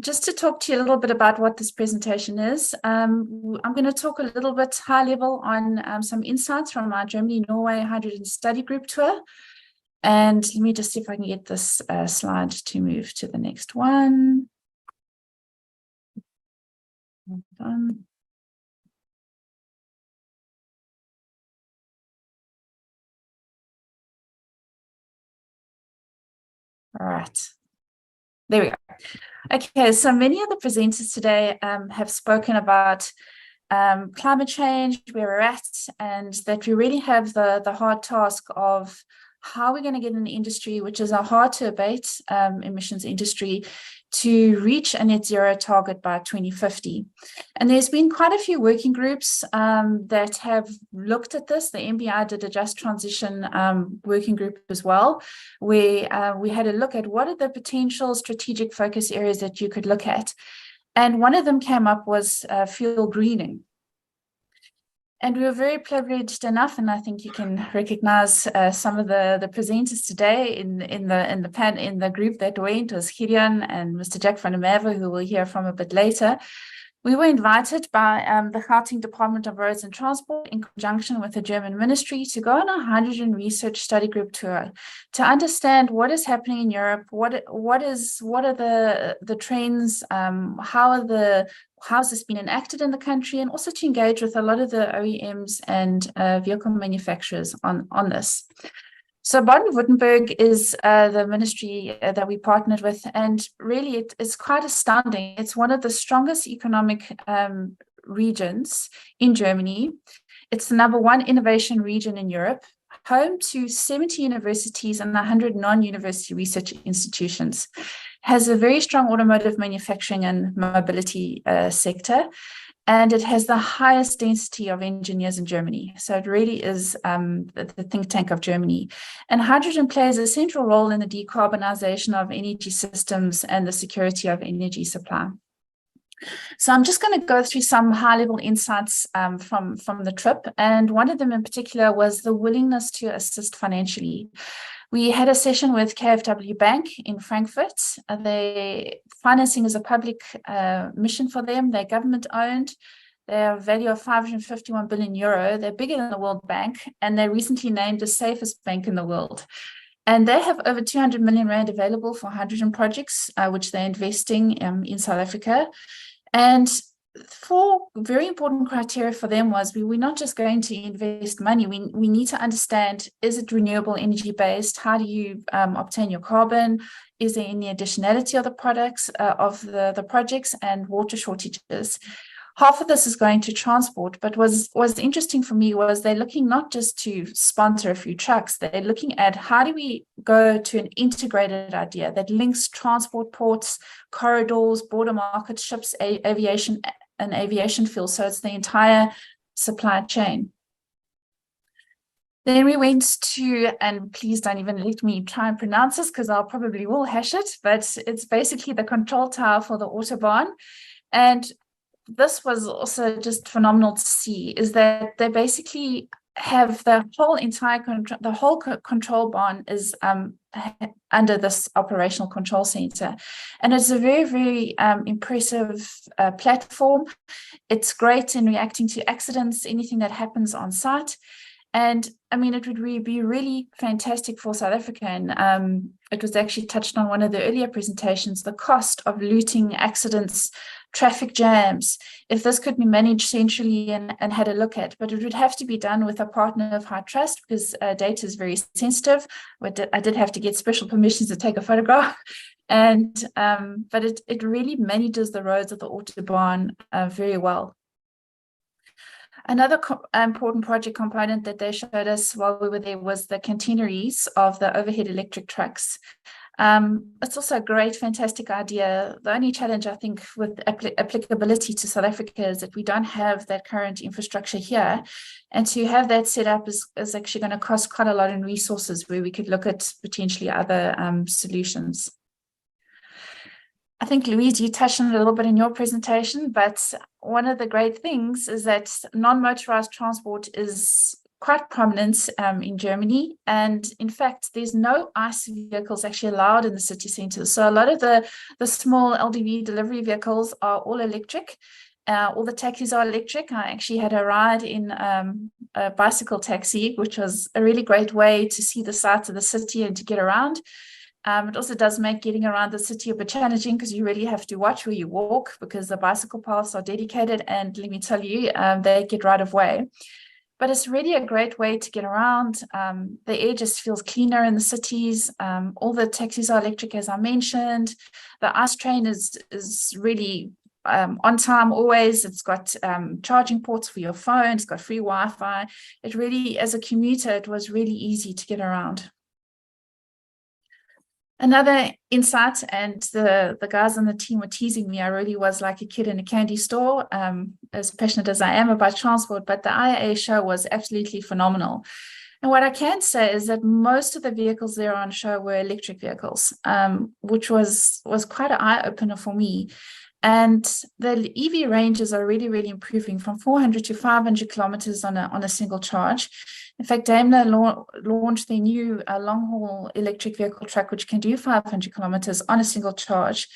Just to talk to you a little bit about what this presentation is, I'm going to talk a little bit high level on some insights from our Germany-Norway Hydrogen Study Group tour. And let me just see if I can get this slide to move to the next one. Hold on. All right, there we go. Okay, so many of the presenters today have spoken about climate change, where we're at, and that we really have the hard task of how we're going to get an industry, which is a hard to abate emissions industry, to reach a net zero target by 2050. And there's been quite a few working groups that have looked at this. The MBI did a Just Transition working group as well, where we had a look at what are the potential strategic focus areas that you could look at. And one of them came up was fuel greening. And we were very privileged enough, and I think you can recognize some of the presenters today in the group that went was Gideon and Mr. Jack van der Merwe, who we'll hear from a bit later, We were invited by the Gauteng Department of Roads and Transport in conjunction with the German Ministry to go on a hydrogen research study group tour to understand what is happening in Europe, what are the trends, how has this been enacted in the country, and also to engage with a lot of the OEMs and vehicle manufacturers on this. So Baden-Württemberg is the ministry that we partnered with, and really it is quite astounding. It's one of the strongest economic regions in Germany. It's the #1 innovation region in Europe, home to 70 universities and 100 non-university research institutions, has a very strong automotive manufacturing and mobility sector, and it has the highest density of engineers in Germany. So it really is the think tank of Germany. And hydrogen plays a central role in the decarbonization of energy systems and the security of energy supply. So I'm just going to go through some high-level insights from the trip. And one of them in particular was the willingness to assist financially. We had a session with KfW Bank in Frankfurt. Financing is a public mission for them. They're government-owned. They have a value of 551 billion euro. They're bigger than the World Bank, and they recently named the safest bank in the world. And they have over 200 million rand available for hydrogen projects, which they're investing in South Africa. And four very important criteria for them was we're not just going to invest money. We need to understand, is it renewable energy based? How do you obtain your carbon? Is there any additionality of the products of the projects, and water shortages? Half of this is going to transport, but was interesting for me was they're looking not just to sponsor a few trucks, they're looking at how do we go to an integrated idea that links transport, ports, corridors, border markets, ships, aviation, and aviation fuel. So it's the entire supply chain. Then we went to, and please don't even let me try and pronounce this because I'll probably will hash it, but it's basically the control tower for the Autobahn. And this was also just phenomenal to see, is that they basically have the whole entire control, the whole control barn is under this operational control center. And it's a very, very impressive platform. It's great in reacting to accidents, anything that happens on site. And I mean, it would be really fantastic for South Africa. And it was actually touched on one of the earlier presentations, the cost of looting, accidents, traffic jams, if this could be managed centrally and had a look at, but it would have to be done with a partner of high trust because data is very sensitive. I did have to get special permissions to take a photograph. And but it really manages the roads of the Autobahn very well. Another important project component that they showed us while we were there was the catenary of the overhead electric trucks. It's also a great, fantastic idea. The only challenge, I think, with applicability to South Africa is that we don't have that current infrastructure here. And to have that set up is actually going to cost quite a lot in resources where we could look at potentially other solutions. I think, Louise, you touched on it a little bit in your presentation, but one of the great things is that non-motorized transport is quite prominent in Germany. And in fact, there's no ICE vehicles actually allowed in the city centers. So a lot of the small LDV delivery vehicles are all electric. All the taxis are electric. I actually had a ride in a bicycle taxi, which was a really great way to see the sights of the city and to get around. It also does make getting around the city a bit challenging because you really have to watch where you walk because the bicycle paths are dedicated, and let me tell you, they get right of way. But it's really a great way to get around. The air just feels cleaner in the cities. All the taxis are electric, as I mentioned. The ICE train is really on time always. It's got charging ports for your phone. It's got free Wi-Fi. It really, as a commuter, it was really easy to get around. Another insight, and the guys on the team were teasing me, I really was like a kid in a candy store, as passionate as I am about transport, but the IAA show was absolutely phenomenal. And what I can say is that most of the vehicles there on show were electric vehicles, which was quite an eye-opener for me. And the EV ranges are really, really improving from 400 to 500 kilometers on a single charge. In fact, Daimler launched their new long-haul electric vehicle truck, which can do 500 kilometers on a single charge.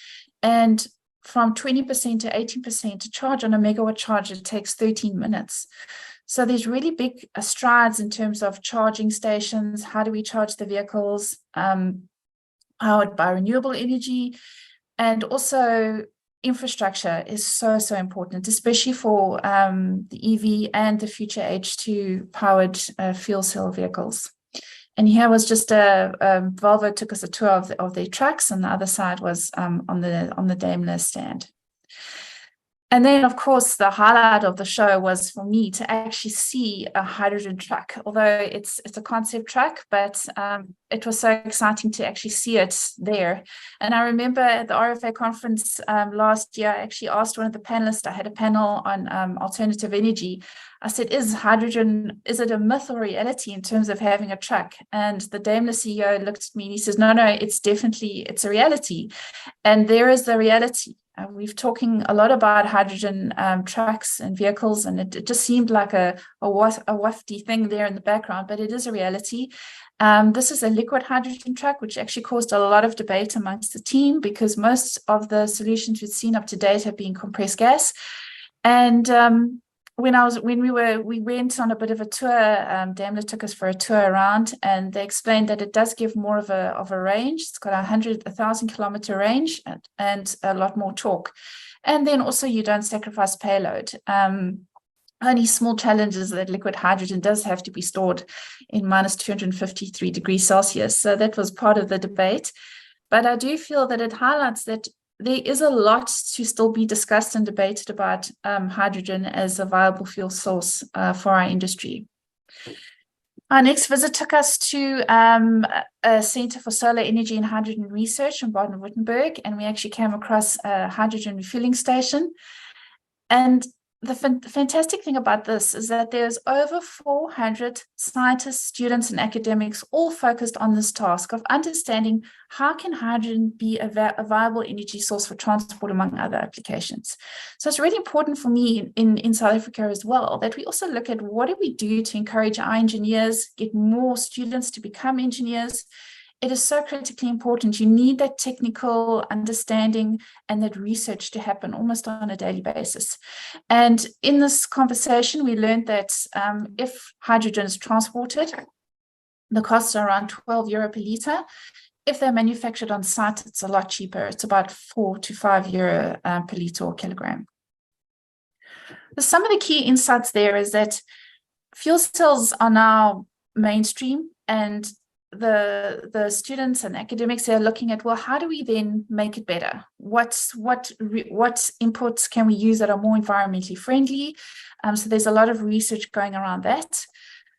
And from 20% to 18% to charge on a megawatt charger takes 13 minutes. So there's really big strides in terms of charging stations. How do we charge the vehicles powered by renewable energy? And also infrastructure is so important, especially for the EV and the future H2 powered fuel cell vehicles. And here was just Volvo took us a tour of their trucks, and the other side was on the Daimler stand. And then, of course, the highlight of the show was for me to actually see a hydrogen truck, although it's a concept truck, but it was so exciting to actually see it there. And I remember at the RFA conference last year, I actually asked one of the panelists, I had a panel on alternative energy. I said, is hydrogen, is it a myth or reality in terms of having a truck? And the Daimler CEO looked at me and he says, no, it's a reality. And there is the reality. We've talking a lot about hydrogen trucks and vehicles, and it just seemed like a wafty thing there in the background, but it is a reality. This is a liquid hydrogen truck, which actually caused a lot of debate amongst the team because most of the solutions we've seen up to date have been compressed gas. And we went on a bit of a tour. Daimler took us for a tour around, and they explained that it does give more of a range. It's got 1,000 kilometer range and a lot more torque. And then also you don't sacrifice payload. Only small challenges that liquid hydrogen does have to be stored in minus 253 degrees Celsius. So that was part of the debate. But I do feel that it highlights that there is a lot to still be discussed and debated about hydrogen as a viable fuel source for our industry. Our next visit took us to a Center for Solar Energy and Hydrogen Research in Baden-Württemberg, and we actually came across a hydrogen refueling station. And the fantastic thing about this is that there's over 400 scientists, students, and academics all focused on this task of understanding how can hydrogen be a viable energy source for transport, among other applications. So it's really important for me in South Africa as well that we also look at what do we do to encourage our engineers, get more students to become engineers. It is so critically important. You need that technical understanding and that research to happen almost on a daily basis. And in this conversation, we learned that if hydrogen is transported, the costs are around €12 per litre. If they're manufactured on site, it's a lot cheaper. It's about €4 to €5 per litre or kilogram. Some of the key insights there is that fuel cells are now mainstream, and the students and academics are looking at, well, how do we then make it better? What inputs can we use that are more environmentally friendly? So there's a lot of research going around that.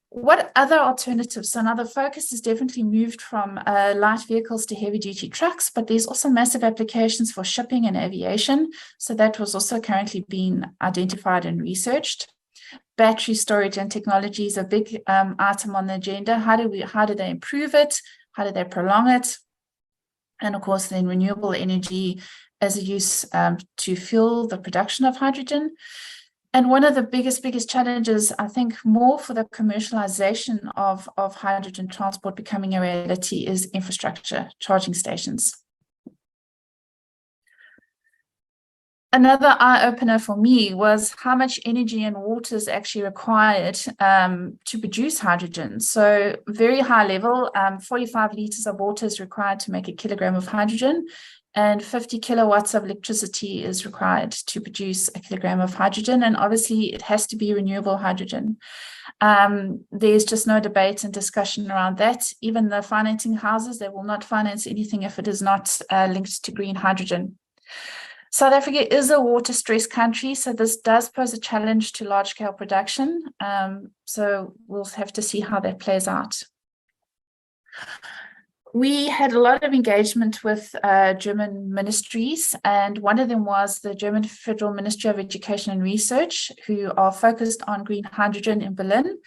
What other alternatives? So now the focus has definitely moved from light vehicles to heavy duty trucks, but there's also massive applications for shipping and aviation. So that was also currently being identified and researched. Battery storage and technology is a big item on the agenda. How do they improve it? How do they prolong it? And of course, then renewable energy as a use to fuel the production of hydrogen. And one of the biggest challenges, I think, more for the commercialization of hydrogen transport becoming a reality is infrastructure, charging stations. Another eye-opener for me was how much energy and water is actually required to produce hydrogen. So very high level, 45 liters of water is required to make a kilogram of hydrogen, and 50 kilowatts of electricity is required to produce a kilogram of hydrogen. And obviously it has to be renewable hydrogen. There's just no debate and discussion around that. Even the financing houses, they will not finance anything if it is not linked to green hydrogen. South Africa is a water-stressed country, so this does pose a challenge to large-scale production. So we'll have to see how that plays out. We had a lot of engagement with German ministries, and one of them was the German Federal Ministry of Education and Research, who are focused on green hydrogen in Berlin.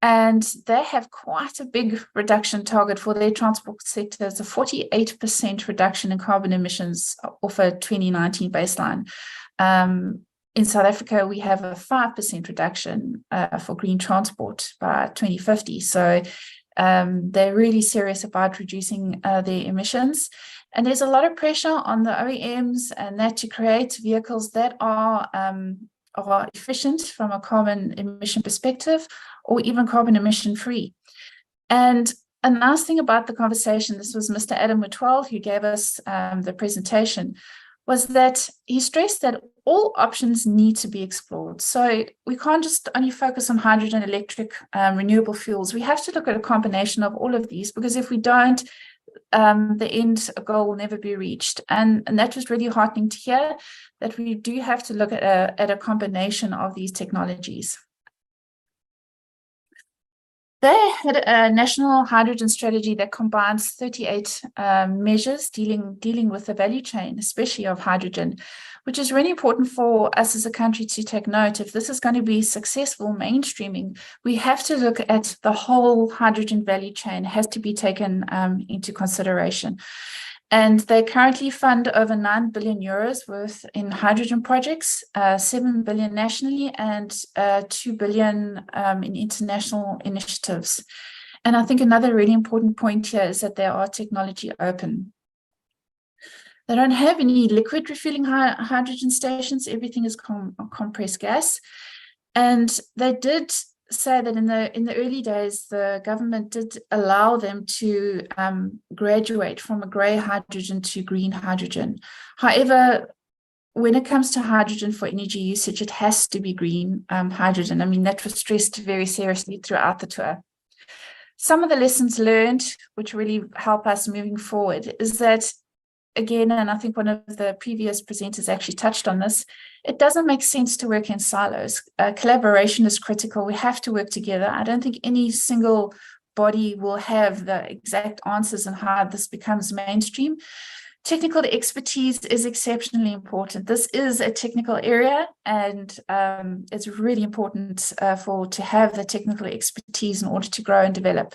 And they have quite a big reduction target for their transport sector. It's a 48% reduction in carbon emissions off a 2019 baseline. In South Africa, we have a 5% reduction for green transport by 2050. So they're really serious about reducing their emissions. And there's a lot of pressure on the OEMs and that to create vehicles that are efficient from a carbon emission perspective, or even carbon emission free. And a nice thing about the conversation, this was Mr. Adam Mutwell who gave us the presentation, was that he stressed that all options need to be explored. So we can't just only focus on hydrogen, electric, renewable fuels. We have to look at a combination of all of these, because if we don't, the end goal will never be reached. And that was really heartening to hear, that we do have to look at a combination of these technologies. They had a national hydrogen strategy that combines 38 measures dealing with the value chain, especially of hydrogen, which is really important for us as a country to take note. If this is going to be successful mainstreaming, we have to look at the whole hydrogen value chain, has to be taken into consideration. And they currently fund over 9 billion euros worth in hydrogen projects, 7 billion nationally, and 2 billion in international initiatives. And I think another really important point here is that they are technology open. They don't have any liquid refueling hydrogen stations. Everything is compressed gas. And they did say that in the early days, the government did allow them to graduate from a grey hydrogen to green hydrogen. However, when it comes to hydrogen for energy usage, it has to be green hydrogen. I mean, that was stressed very seriously throughout the tour. Some of the lessons learned, which really help us moving forward, is that, again, and I think one of the previous presenters actually touched on this, it doesn't make sense to work in silos. Collaboration is critical. We have to work together. I don't think any single body will have the exact answers on how this becomes mainstream. Technical expertise is exceptionally important. This is a technical area, and it's really important to have the technical expertise in order to grow and develop.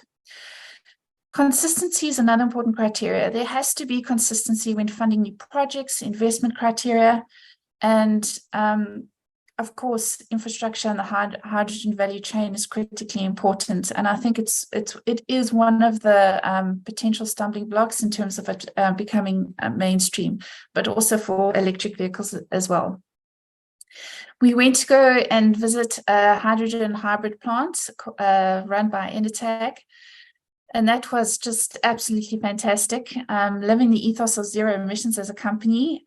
Consistency is another important criteria. There has to be consistency when funding new projects, investment criteria, and of course, infrastructure and the hydrogen value chain is critically important. And I think it is one of the potential stumbling blocks in terms of it becoming mainstream, but also for electric vehicles as well. We went to go and visit a hydrogen hybrid plant run by Enertag. And that was just absolutely fantastic. Living the ethos of zero emissions as a company,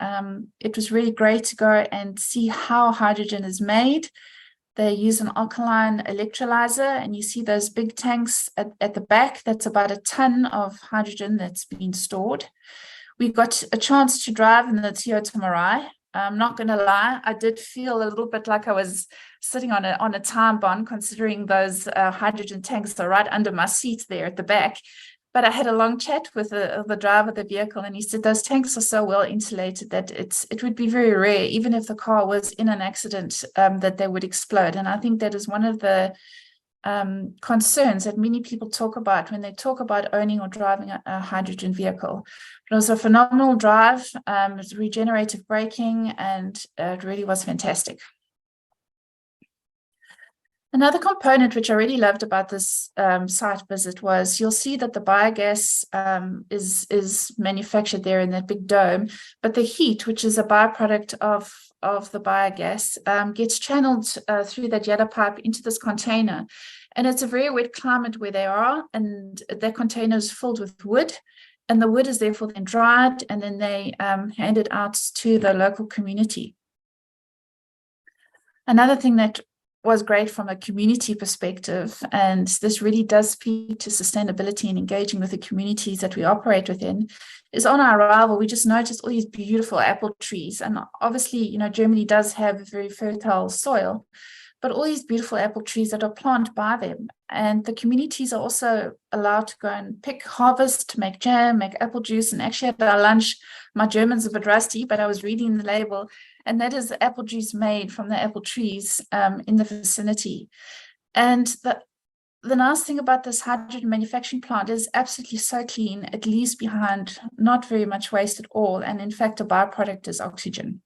it was really great to go and see how hydrogen is made. They use an alkaline electrolyzer, and you see those big tanks at the back. That's about a ton of hydrogen that's been stored. We got a chance to drive in the Toyota Mirai. I'm not going to lie, I did feel a little bit like I was sitting on a time bomb, considering those hydrogen tanks are right under my seat there at the back. But I had a long chat with the driver of the vehicle, and he said those tanks are so well insulated that it would be very rare, even if the car was in an accident, that they would explode. And I think that is one of the concerns that many people talk about when they talk about owning or driving a hydrogen vehicle. It was a phenomenal drive, it was regenerative braking, and it really was fantastic. Another component which I really loved about this site visit was you'll see that the biogas is manufactured there in that big dome, but the heat, which is a byproduct of the biogas, gets channeled through that yellow pipe into this container. And it's a very wet climate where they are, and that container is filled with wood, and the wood is therefore then dried, and then they hand it out to the local community. Another thing that was great from a community perspective, and this really does speak to sustainability and engaging with the communities that we operate within, is on our arrival, we just noticed all these beautiful apple trees. And obviously, you know, Germany does have a very fertile soil, but all these beautiful apple trees that are planted by them. And the communities are also allowed to go and pick, harvest, make jam, make apple juice. And actually at our lunch, my German's a bit rusty, but I was reading the label, and that is the apple juice made from the apple trees in the vicinity. And the nice thing about this hydrogen manufacturing plant is absolutely so clean. It leaves behind not very much waste at all. And in fact, a byproduct is oxygen.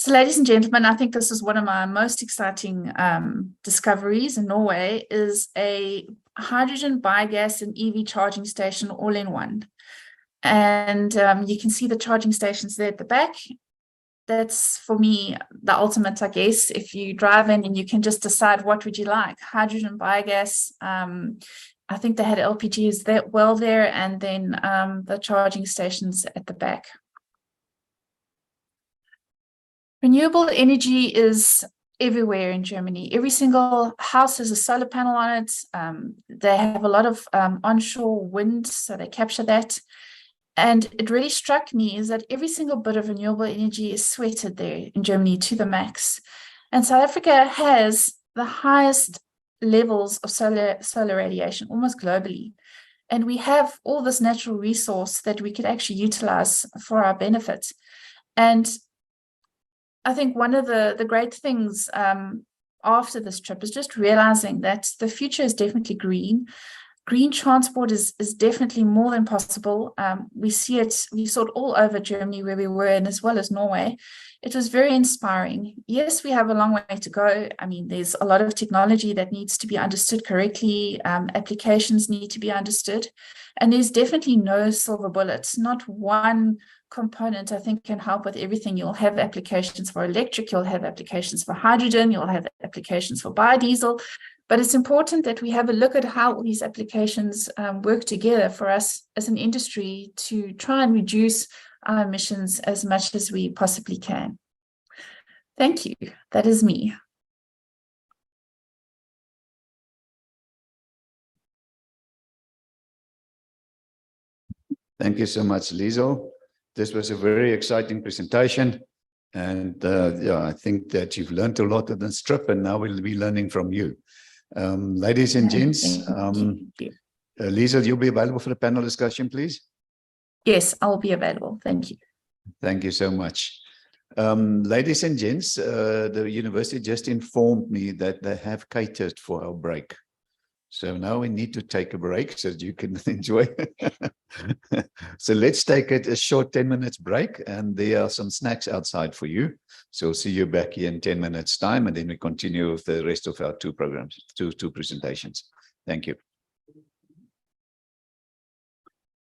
So ladies and gentlemen, I think this is one of my most exciting discoveries in Norway, is a hydrogen, biogas and EV charging station all in one. And you can see the charging stations there at the back. That's for me the ultimate, I guess. If you drive in and you can just decide what would you like, hydrogen, biogas. I think they had LPGs there, and then the charging stations at the back. Renewable energy is everywhere in Germany. Every single house has a solar panel on it. They have a lot of onshore wind, so they capture that. And it really struck me is that every single bit of renewable energy is sweated there in Germany to the max. And South Africa has the highest levels of solar radiation, almost globally. And we have all this natural resource that we could actually utilize for our benefit. And I think one of the great things after this trip is just realizing that the future is definitely green. Green transport is definitely more than possible. We saw it all over Germany where we were, and as well as Norway. It was very inspiring. Yes, we have a long way to go. I mean, there's a lot of technology that needs to be understood correctly. Applications need to be understood. And there's definitely no silver bullets. Not one component, I think, can help with everything. You'll have applications for electric, you'll have applications for hydrogen, you'll have applications for biodiesel. But it's important that we have a look at how all these applications work together for us as an industry to try and reduce our emissions as much as we possibly can. Thank you. That is me. Thank you so much, Liesl. This was a very exciting presentation. And yeah, I think that you've learned a lot on this trip, and now we'll be learning from you. Ladies and gents, Liesl, you'll be available for the panel discussion, please? Yes, I'll be available. Thank you. Thank you so much. Ladies and gents, the university just informed me that they have catered for our break. So now we need to take a break so that you can enjoy. So let's take a short 10 minutes break, and there are some snacks outside for you. So we'll see you back here in 10 minutes time, and then we continue with the rest of our two programs, two presentations. Thank you.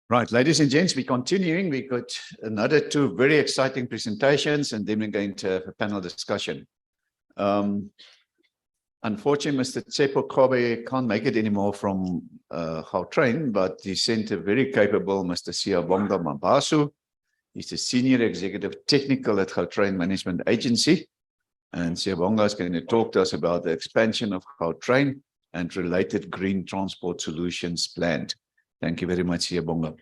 Right, ladies and gents, we're continuing. We've got another two very exciting presentations, and then we're going to have a panel discussion. Unfortunately, Mr. Tsepo Kobe can't make it anymore from Gautrain, but he sent a very capable Mr. Siyabonga Mabaso. He's the Senior Executive Technical at Gautrain Management Agency. And Siyabonga is going to talk to us about the expansion of Gautrain and related green transport solutions planned. Thank you very much, Siyabonga.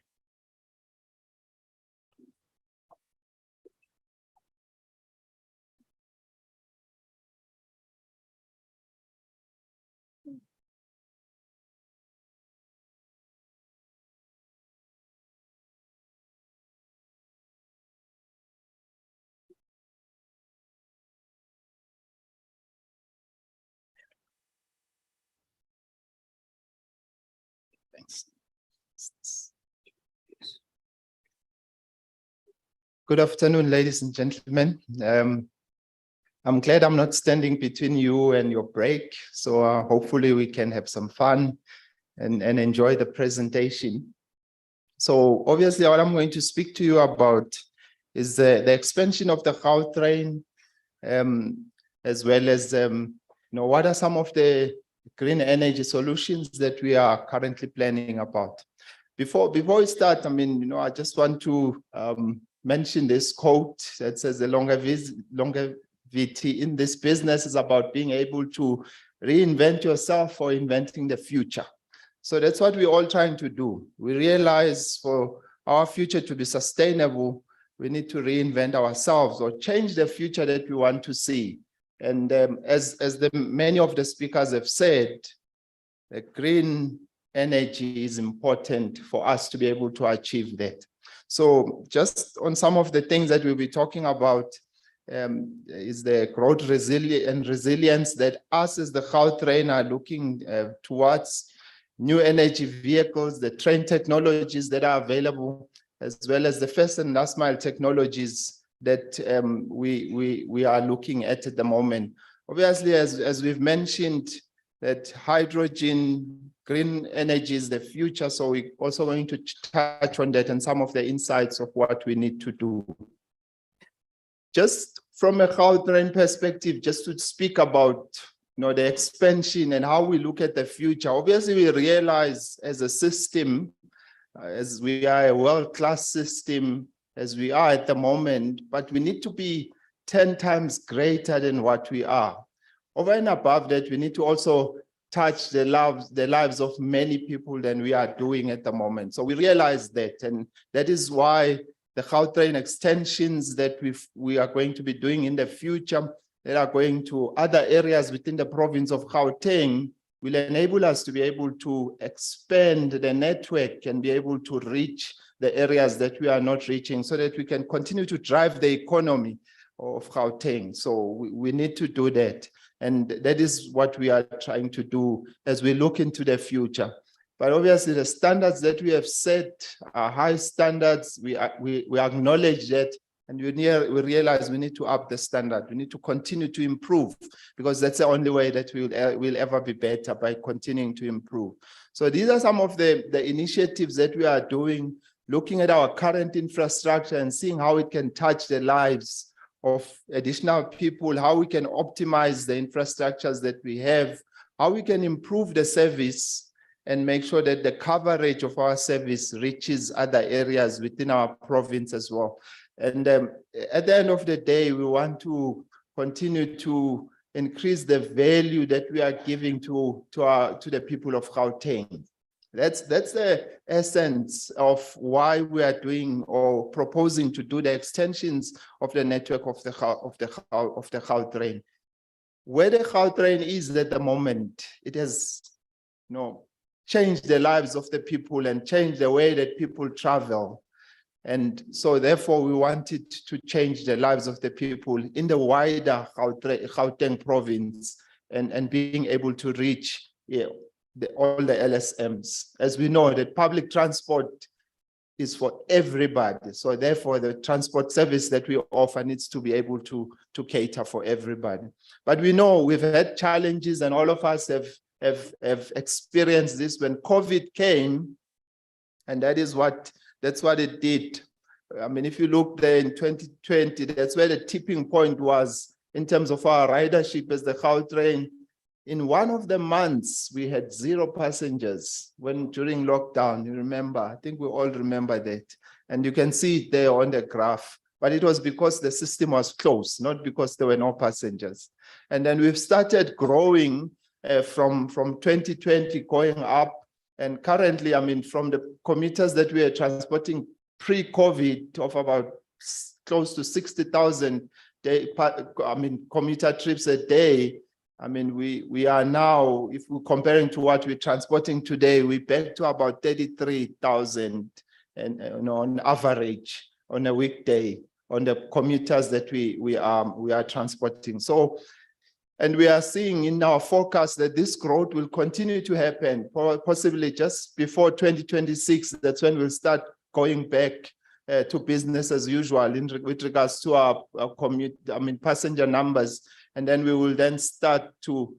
Thanks. Good afternoon, ladies and gentlemen. I'm glad I'm not standing between you and your break, so hopefully we can have some fun and enjoy the presentation. So obviously what I'm going to speak to you about is the expansion of the Gautrain, as well as what are some of the green energy solutions that we are currently planning about. Before we start, I just want to mention this quote that says the longevity in this business is about being able to reinvent yourself or inventing the future. So that's what we're all trying to do. We realize for our future to be sustainable, we need to reinvent ourselves or change the future that we want to see. And as many of the speakers have said, the green energy is important for us to be able to achieve that. So just on some of the things that we'll be talking about is the growth resilience that us as the Gautrain are looking towards, new energy vehicles, the train technologies that are available, as well as the first and last mile technologies that we are looking at the moment. Obviously, as we've mentioned, that hydrogen, green energy is the future. So we're also going to touch on that and some of the insights of what we need to do. Just from a Gautrain perspective, just to speak about the expansion and how we look at the future. Obviously, we realize as a system, as we are a world-class system, as we are at the moment, but we need to be 10 times greater than what we are. Over and above that, we need to also touch the lives of many people than we are doing at the moment. So we realize that, and that is why the Gautrain extensions that we are going to be doing in the future, that are going to other areas within the province of Gauteng, will enable us to be able to expand the network and be able to reach the areas that we are not reaching so that we can continue to drive the economy of Gauteng. So we need to do that. And that is what we are trying to do as we look into the future. But obviously the standards that we have set are high standards. We acknowledge that, and we realize we need to up the standard. We need to continue to improve, because that's the only way that we'll ever be better, by continuing to improve. So these are some of the initiatives that we are doing, looking at our current infrastructure and seeing how it can touch the lives of additional people, how we can optimize the infrastructures that we have, how we can improve the service and make sure that the coverage of our service reaches other areas within our province as well. And at the end of the day, we want to continue to increase the value that we are giving to the people of Gauteng. That's the essence of why we are doing or proposing to do the extensions of the network of the Gautrain. Where the Gautrain is at the moment, it has changed the lives of the people and changed the way that people travel. And so therefore we wanted to change the lives of the people in the wider Gauteng province and being able to reach all the LSMs. As we know, that public transport is for everybody. So therefore the transport service that we offer needs to be able to cater for everybody. But we know we've had challenges, and all of us have experienced this when COVID came, and that's what it did. I mean, if you look there in 2020, that's where the tipping point was in terms of our ridership as the Gautrain. In one of the months, we had 0 passengers during lockdown. You remember? I think we all remember that. And you can see it there on the graph. But it was because the system was closed, not because there were no passengers. And then we've started growing from 2020 going up. And currently, I mean, from the commuters that we are transporting pre-COVID of about close to 60,000 commuter trips a day, I mean, we are now, if we're comparing to what we're transporting today, we're back to about 33,000 and on average on a weekday on the commuters that we are transporting. So, and we are seeing in our forecast that this growth will continue to happen, possibly just before 2026. That's when we'll start going back to business as usual with regards to our passenger numbers. And then we will then start to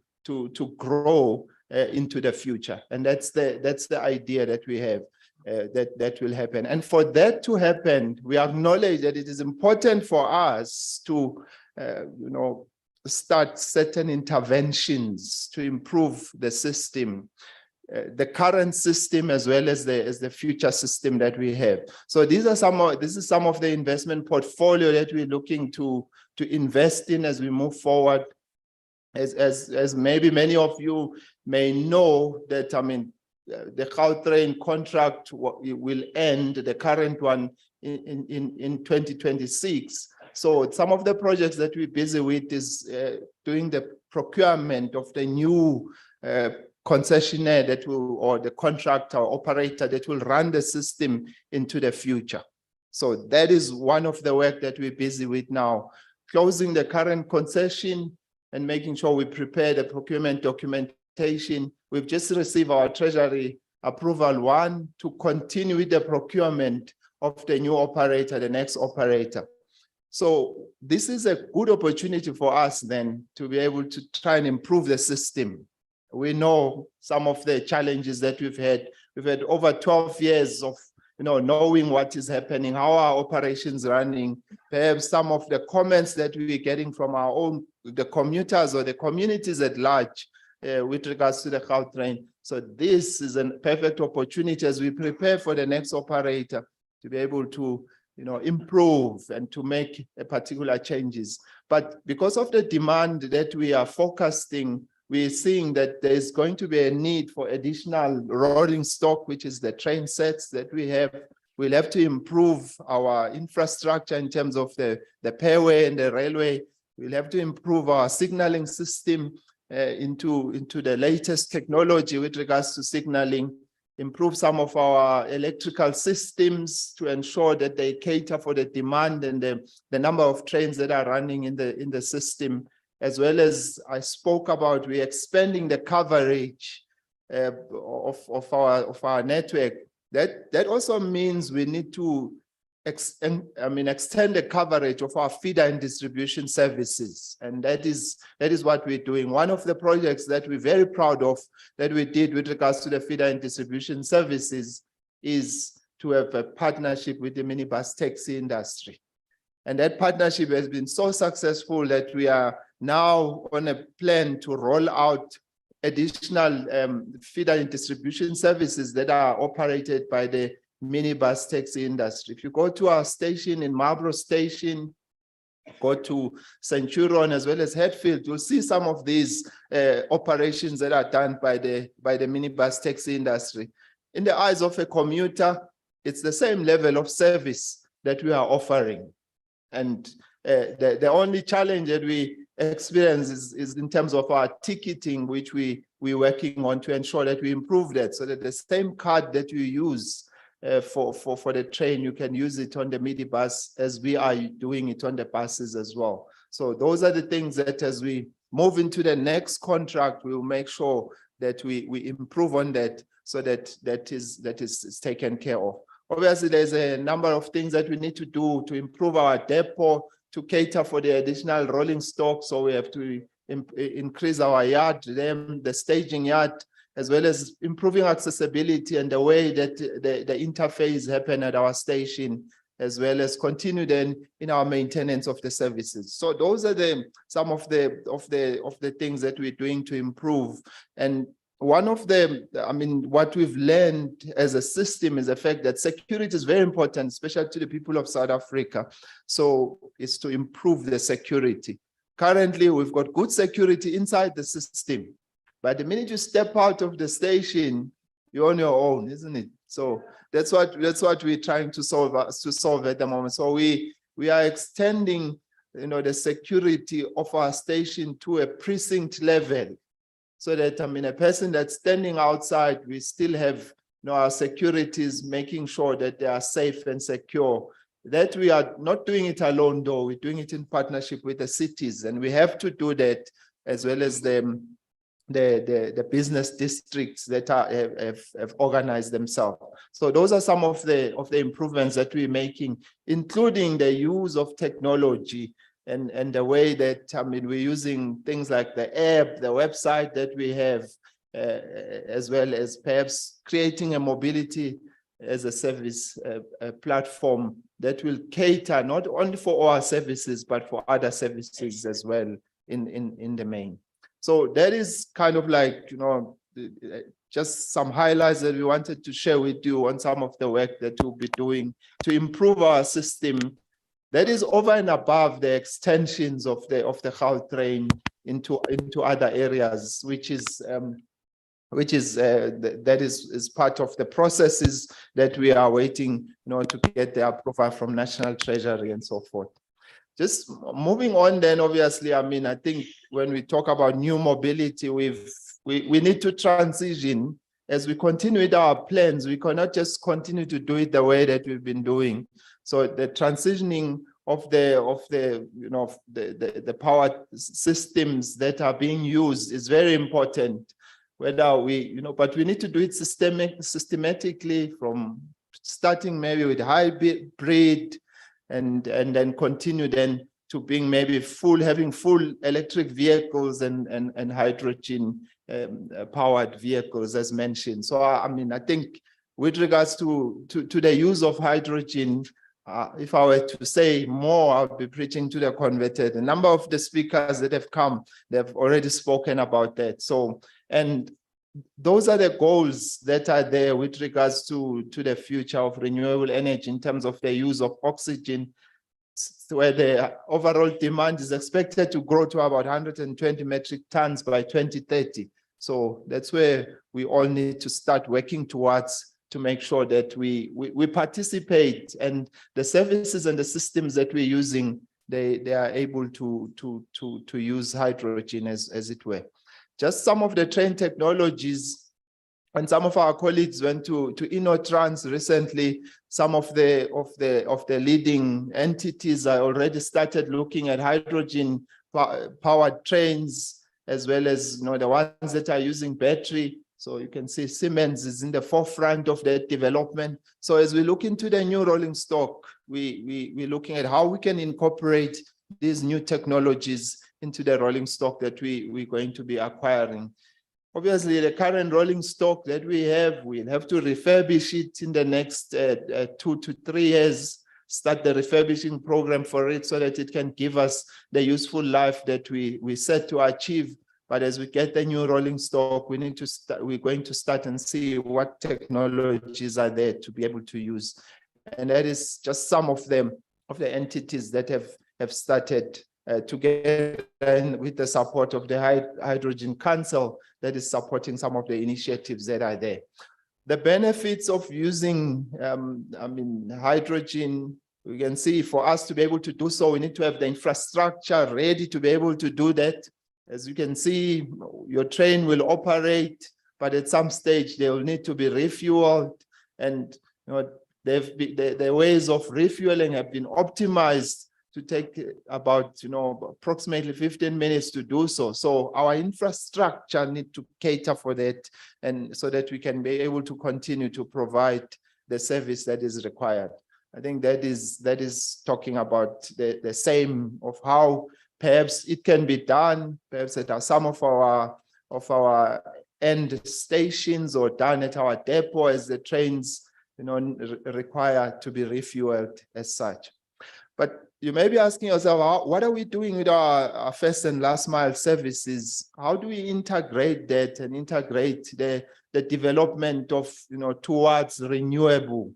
grow into the future. And that's the idea that we have, that will happen. And for that to happen, we acknowledge that it is important for us to, start certain interventions to improve the system, the current system as well as the future system that we have. So this is some of the investment portfolio that we're looking to invest in as we move forward. As maybe many of you may know that, I mean, the Gautrain contract will end, the current one, in 2026. So some of the projects that we're busy with is doing the procurement of the new concessionaire or the contractor or operator that will run the system into the future. So that is one of the work that we're busy with now, closing the current concession and making sure we prepare the procurement documentation. We've just received our Treasury approval one to continue with the procurement of the new operator, the next operator. So this is a good opportunity for us then to be able to try and improve the system. We know some of the challenges that we've had. We've had over 12 years of knowing what is happening, how our operations running, perhaps some of the comments that we're getting from our own, the commuters or the communities at large with regards to the Gautrain. So this is a perfect opportunity as we prepare for the next operator to be able to improve and to make particular changes. But because of the demand that we are forecasting, we're seeing that there's going to be a need for additional rolling stock, which is the train sets that we have. We'll have to improve our infrastructure in terms of the pairway and the railway. We'll have to improve our signaling system into the latest technology with regards to signaling, improve some of our electrical systems to ensure that they cater for the demand and the number of trains that are running in the system. As well as I spoke about, we're expanding the coverage of our network. That also means we need to extend the coverage of our feeder and distribution services, and that is what we're doing. One of the projects that we're very proud of that we did with regards to the feeder and distribution services is to have a partnership with the minibus taxi industry. And that partnership has been so successful that we are now on a plan to roll out additional feeder and distribution services that are operated by the minibus taxi industry. If you go to our station in Marlborough Station, go to Centurion as well as Hatfield, you'll see some of these operations that are done by the minibus taxi industry. In the eyes of a commuter, it's the same level of service that we are offering. And the only challenge that we experience is in terms of our ticketing, which we're working on to ensure that we improve that, so that the same card that you use for the train, you can use it on the minibus as we are doing it on the buses as well. So those are the things that as we move into the next contract, we will make sure that we improve on that, so that is taken care of. Obviously, there's a number of things that we need to do to improve our depot to cater for the additional rolling stock. So we have to increase our yard, the staging yard, as well as improving accessibility and the way that the interface happen at our station, as well as continue then in our maintenance of the services. So those are some of the things that we're doing to improve. And one of what we've learned as a system is the fact that security is very important, especially to the people of South Africa. So it's to improve the security. Currently, we've got good security inside the system, but the minute you step out of the station, you're on your own, isn't it? So that's what we're trying to solve at the moment. So we are extending, the security of our station to a precinct level, so that a person that's standing outside, we still have our securities making sure that they are safe and secure. That we are not doing it alone, though. We're doing it in partnership with the cities, and we have to do that, as well as the business districts that have organized themselves. So those are some of the improvements that we're making, including the use of technology and the way that we're using things like the app, the website that we have, as well as perhaps creating a mobility as a service platform that will cater not only for our services, but for other services as well in the main. So that is kind of like, just some highlights that we wanted to share with you on some of the work that we'll be doing to improve our system. That is over and above the extensions of the Gautrain into other areas, which is part of the processes that we are waiting, to get the approval from National Treasury and so forth. Just moving on, then obviously, I think when we talk about new mobility, we need to transition as we continue with our plans. We cannot just continue to do it the way that we've been doing. So the transitioning of the power systems that are being used is very important. But we need to do it systematically, from starting maybe with hybrid, and then continue then to being maybe having full electric vehicles and hydrogen powered vehicles as mentioned. So I mean, I think with regards to the use of hydrogen, if I were to say more, I'll be preaching to the converted. A number of the speakers that have come, they've already spoken about that. So, and those are the goals that are there with regards to the future of renewable energy in terms of the use of oxygen, where the overall demand is expected to grow to about 120 metric tons by 2030. So that's where we all need to start working towards, to make sure that we participate, and the services and the systems that we're using, they are able to use hydrogen as it were. Just some of the train technologies, and some of our colleagues went to InnoTrans recently. Some of the leading entities are already started looking at hydrogen powered trains, as well as the ones that are using battery. So you can see Siemens is in the forefront of that development. So as we look into the new rolling stock, we're looking at how we can incorporate these new technologies into the rolling stock that we're going to be acquiring. Obviously, the current rolling stock that we'll have to refurbish it in the next 2 to 3 years, start the refurbishing program for it so that it can give us the useful life that we set to achieve. But as we get the new rolling stock, we're going to start and see what technologies are there to be able to use. And that is just some of them, of the entities that have started together with the support of the Hydrogen Council that is supporting some of the initiatives that are there. The benefits of using, hydrogen, we can see for us to be able to do so, we need to have the infrastructure ready to be able to do that. As you can see, your train will operate, but at some stage they will need to be refueled, and the ways of refueling have been optimized to take about approximately 15 minutes to do so. So our infrastructure need to cater for that, and so that we can be able to continue to provide the service that is required. I think that is talking about the same of how perhaps it can be done, perhaps at some of our end stations, or done at our depot as the trains require to be refueled as such. But you may be asking yourself, what are we doing with our first and last mile services? How do we integrate that and integrate the development of towards renewable?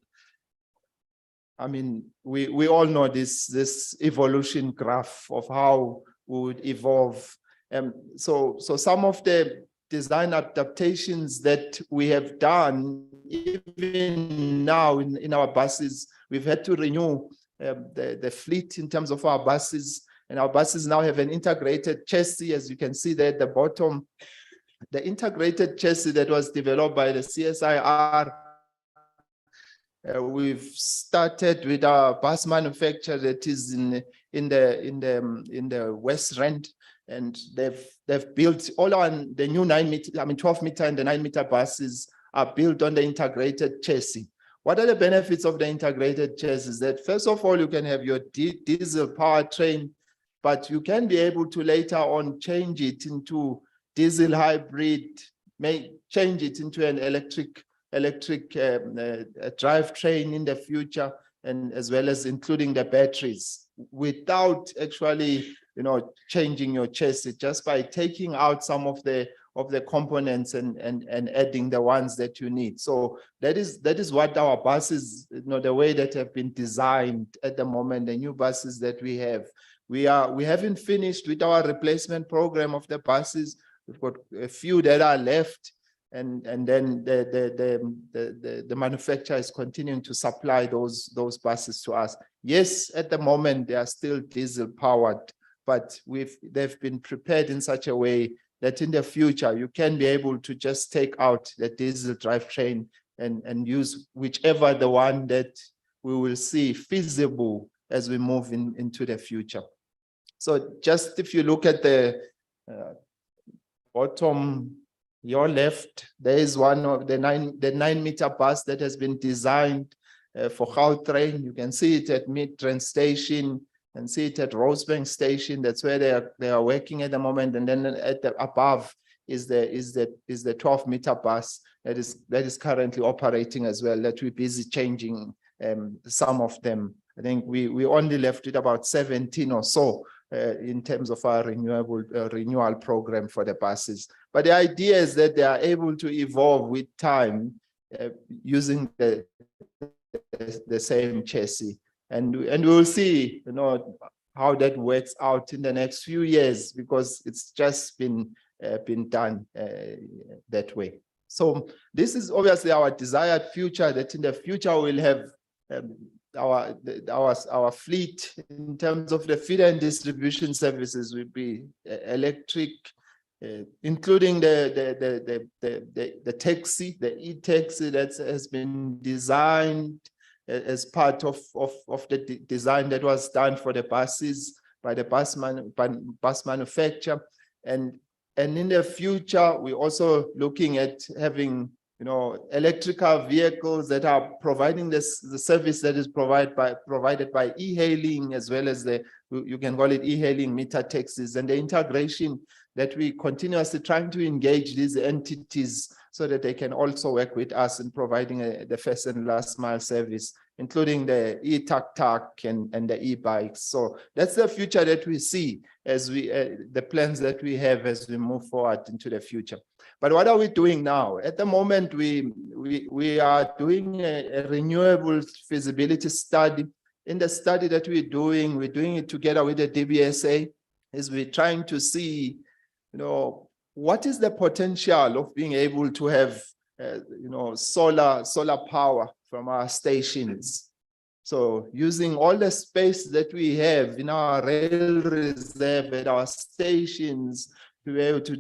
I mean, we all know this evolution graph of how we would evolve. So some of the design adaptations that we have done, even now in our buses, we've had to renew the fleet in terms of our buses, and our buses now have an integrated chassis, as you can see there at the bottom. The integrated chassis that was developed by the CSIR. We've started with our bus manufacturer that is in the West Rand, and they've built all on the new 12 meter and the 9 meter buses are built on the integrated chassis. What are the benefits of the integrated chassis? That first of all, you can have your diesel powertrain, but you can be able to later on change it into diesel hybrid, change it into an electric drivetrain in the future, and as well as including the batteries, without actually changing your chassis, just by taking out some of the components and adding the ones that you need. So that is what our buses, the way that have been designed at the moment, the new buses that we have. We haven't finished with our replacement program of the buses. We've got a few that are left, and then the manufacturer is continuing to supply those buses to us. Yes, at the moment they are still diesel powered, but they've been prepared in such a way that in the future you can be able to just take out the diesel drivetrain and use whichever the one that we will see feasible as we move into the future. So just if you look at the bottom, your left, there is one of the 9 meter bus that has been designed for Gautrain. You can see it at Midrand Station and see it at Rosebank Station. That's where they are working at the moment. And then at the above is the 12-meter bus that is currently operating as well, that we're busy changing some of them. I think we only left it about 17 or so in terms of our renewal program for the buses. But the idea is that they are able to evolve with time using the same chassis. And we'll see, how that works out in the next few years, because it's just been done that way. So this is obviously our desired future, that in the future we'll have our fleet in terms of the feeder and distribution services will be electric, including the taxi, the e-taxi that has been designed as part of the design that was done for the buses by the bus manufacturer. And in the future, we're also looking at having electrical vehicles that are providing the service that is provided by e-hailing, as well as you can call it e-hailing meter taxis, and the integration that we continuously trying to engage these entities so that they can also work with us in providing the first and last mile service, including the e-tuk-tuk and the e-bikes. So that's the future that we see as the plans that we have as we move forward into the future. But what are we doing now? At the moment, we are doing a renewable feasibility study. In the study that we're doing it together with the DBSA, is we're trying to see, what is the potential of being able to have, solar power from our stations. So using all the space that we have in our rail reserve at our stations, to be able to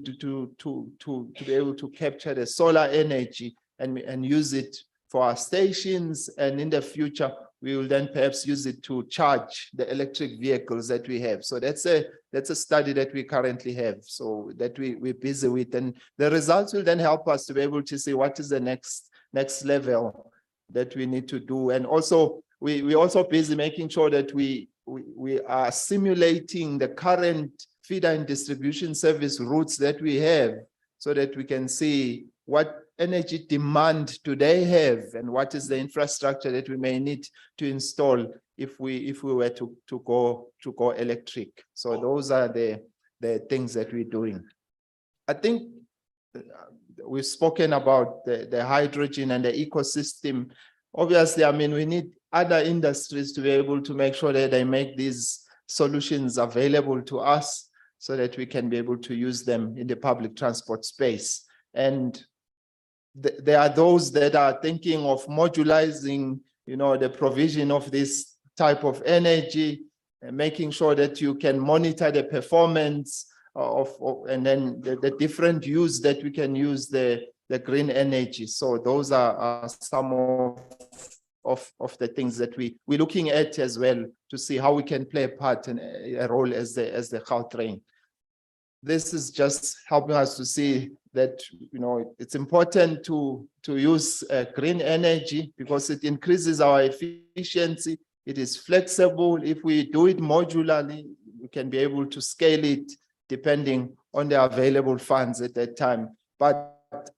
be able to capture the solar energy and use it for our stations, and in the future we will then perhaps use it to charge the electric vehicles that we have. So that's a study that we currently have, so that we're busy with, and the results will then help us to be able to see what is the next level that we need to do. And also we're also busy making sure that we are simulating the current feeder and distribution service routes that we have, so that we can see what energy demand do they have and what is the infrastructure that we may need to install if we were to go electric. So those are the things that we're doing. I think we've spoken about the hydrogen and the ecosystem. Obviously, we need other industries to be able to make sure that they make these solutions available to us, so that we can be able to use them in the public transport space. And there are those that are thinking of modularizing, the provision of this type of energy, and making sure that you can monitor the performance and then the different use that we can use the green energy. So those are some of the things that we're looking at as well, to see how we can play a part and a role as the Gautrain. This is just helping us to see that it's important to use green energy, because it increases our efficiency. It is flexible. If we do it modularly, we can be able to scale it depending on the available funds at that time. But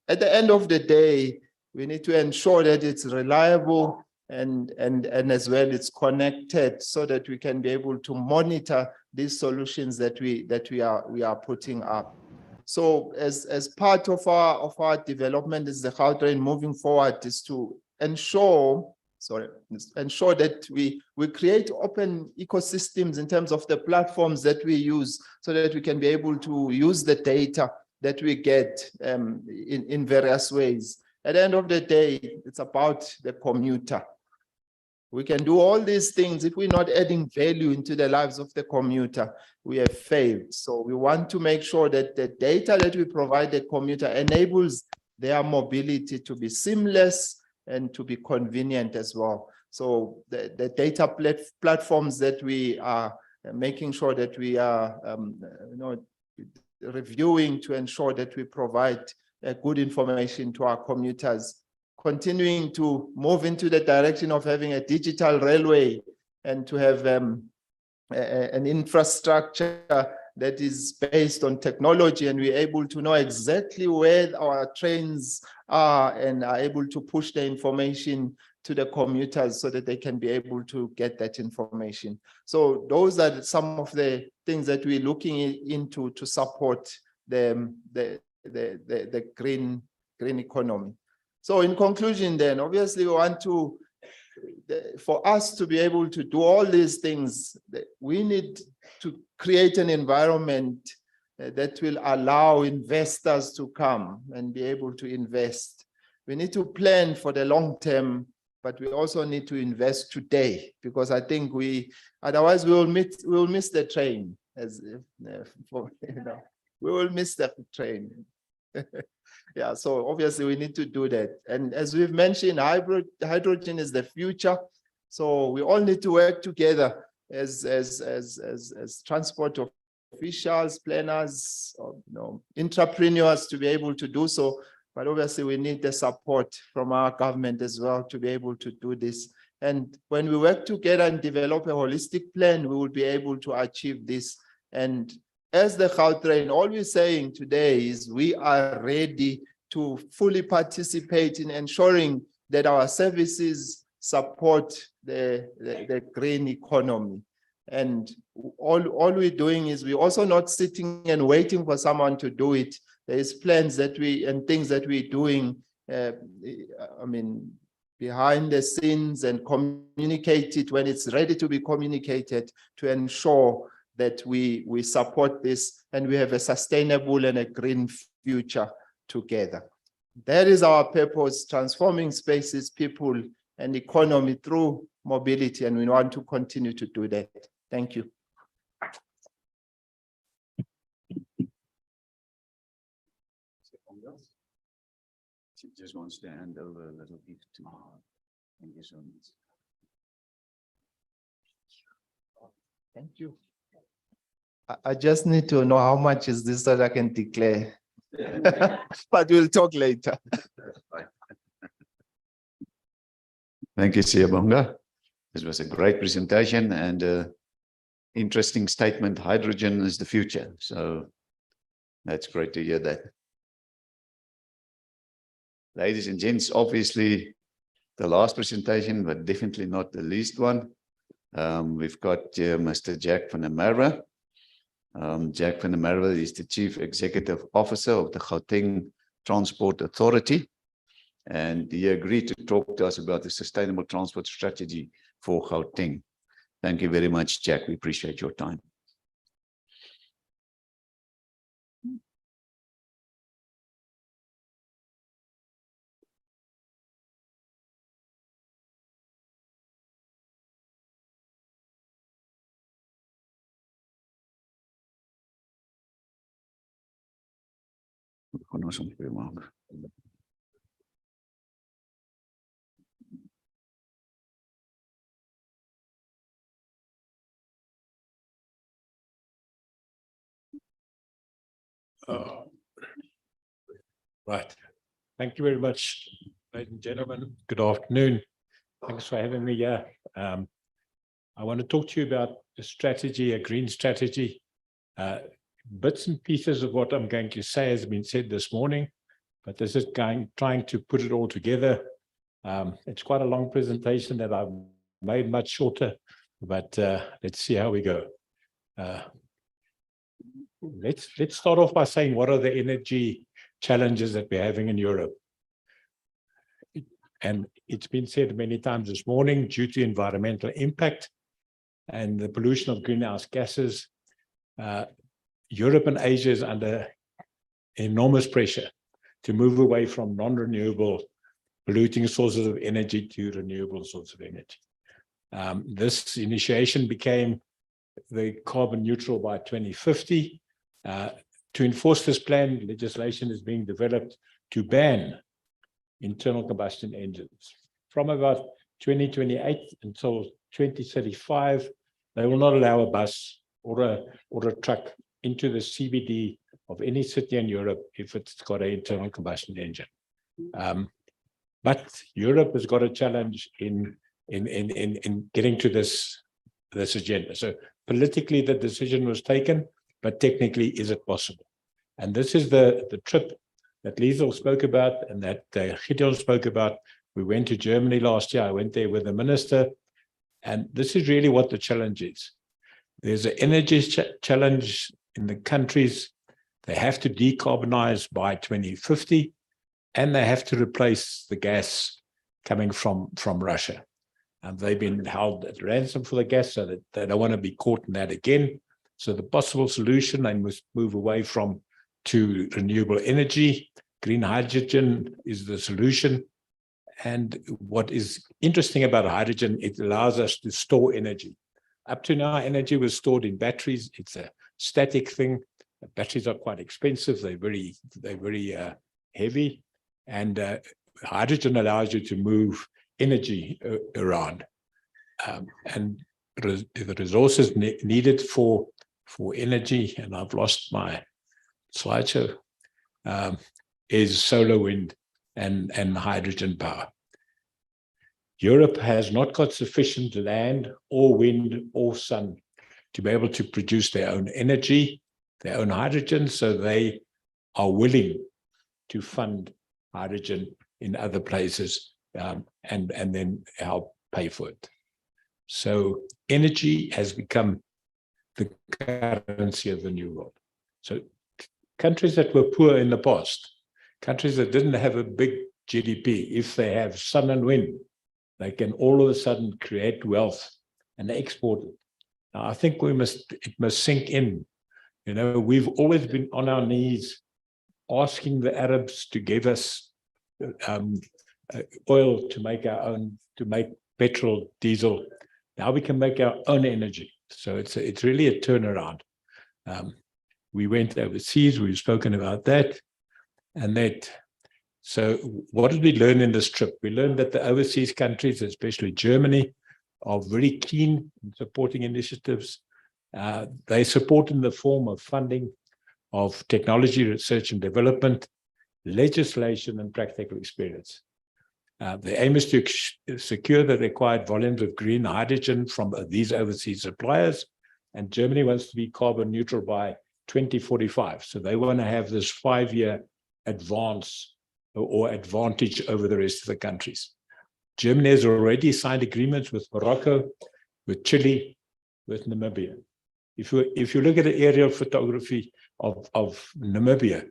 at the end of the day, we need to ensure that it's reliable and as well it's connected, so that we can be able to monitor these solutions that we are putting up. So as part of our development as the Gautrain moving forward, is to ensure that we create open ecosystems in terms of the platforms that we use, so that we can be able to use the data that we get in various ways. At the end of the day, it's about the commuter. We can do all these things. If we're not adding value into the lives of the commuter, we have failed. So we want to make sure that the data that we provide the commuter enables their mobility to be seamless and to be convenient as well. So the data platforms that we are making sure that we are reviewing to ensure that we provide good information to our commuters continuing to move into the direction of having a digital railway and to have an infrastructure that is based on technology, and we're able to know exactly where our trains are and are able to push the information to the commuters so that they can be able to get that information. So those are some of the things that we're looking into to support the green economy. So in conclusion then, obviously we want to, for us to be able to do all these things, we need to create an environment that will allow investors to come and be able to invest. We need to plan for the long term, but we also need to invest today, because I think otherwise we will miss the train. We will miss the train. Yeah, so obviously we need to do that. And as we've mentioned, hydrogen is the future. So we all need to work together as transport officials, planners, entrepreneurs to be able to do so. But obviously we need the support from our government as well to be able to do this. And when we work together and develop a holistic plan, we will be able to achieve this. And as the Gautrain, all we're saying today is we are ready to fully participate in ensuring that our services support the green economy. And all we're doing is we're also not sitting and waiting for someone to do it. There is plans and things that we're doing, behind the scenes, and communicate it when it's ready to be communicated to ensure that we support this and we have a sustainable and a green future together. That is our purpose, transforming spaces, people, and economy through mobility, and we want to continue to do that. Thank you. She just wants to hand over a little bit to her. Thank you so much. Thank you. I just need to know how much is this so that I can declare. But we'll talk later. Thank you, Siyabonga. This was a great presentation and interesting statement. Hydrogen is the future. So that's great to hear that. Ladies and gents, obviously the last presentation, but definitely not the least one. We've got Mr. Jack van der Merwe. Jack van der Merwe is the Chief Executive Officer of the Gauteng Transport Authority, and he agreed to talk to us about the sustainable transport strategy for Gauteng. Thank you very much, Jack. We appreciate your time. Right. Thank you very much, ladies and gentlemen. Good afternoon. Thanks for having me here. I want to talk to you about a strategy, a green strategy. Bits and pieces of what I'm going to say has been said this morning, but this is trying to put it all together. It's quite a long presentation that I've made much shorter, but let's see how we go. Let's start off by saying, what are the energy challenges that we're having in Europe? And it's been said many times this morning, due to environmental impact and the pollution of greenhouse gases, Europe and Asia is under enormous pressure to move away from non-renewable polluting sources of energy to renewable sources of energy. This initiation became the carbon neutral by 2050. To enforce this plan, legislation is being developed to ban internal combustion engines. From about 2028 until 2035, they will not allow a bus or a truck into the CBD of any city in Europe if it's got an internal combustion engine. But Europe has got a challenge in getting to this agenda. So politically, the decision was taken, but technically, is it possible? And this is the trip that Liesl spoke about and that Gideon spoke about. We went to Germany last year. I went there with the minister. And this is really what the challenge is. There's an energy challenge in the countries. They have to decarbonize by 2050, and they have to replace the gas coming from Russia. And they've been held at ransom for the gas, so that they don't want to be caught in that again. So the possible solution, they must move away to renewable energy. Green hydrogen is the solution. And what is interesting about hydrogen, it allows us to store energy. Up to now, energy was stored in batteries. It's a static thing. Batteries are quite expensive. They're very heavy. And hydrogen allows you to move energy around. And the resources needed for energy, and I've lost my slideshow, is solar, wind, and hydrogen power. Europe has not got sufficient land or wind or sun to be able to produce their own energy, their own hydrogen, so they are willing to fund hydrogen in other places and then help pay for it. So energy has become the currency of the new world. So countries that were poor in the past, countries that didn't have a big GDP, if they have sun and wind, they can all of a sudden create wealth and export it. Now, I think it must sink in. You know, we've always been on our knees asking the Arabs to give us oil to make our own, to make petrol, diesel. Now we can make our own energy. So it's really a turnaround. We went overseas, we've spoken about that. And that, so what did we learn in this trip? We learned that the overseas countries, especially Germany, are very keen in supporting initiatives. They support in the form of funding, of technology, research and development, legislation and practical experience. The aim is to secure the required volumes of green hydrogen from these overseas suppliers, and Germany wants to be carbon neutral by 2045. So they want to have this 5-year advance or advantage over the rest of the countries. Germany has already signed agreements with Morocco, with Chile, with Namibia. If you look at the aerial photography of Namibia,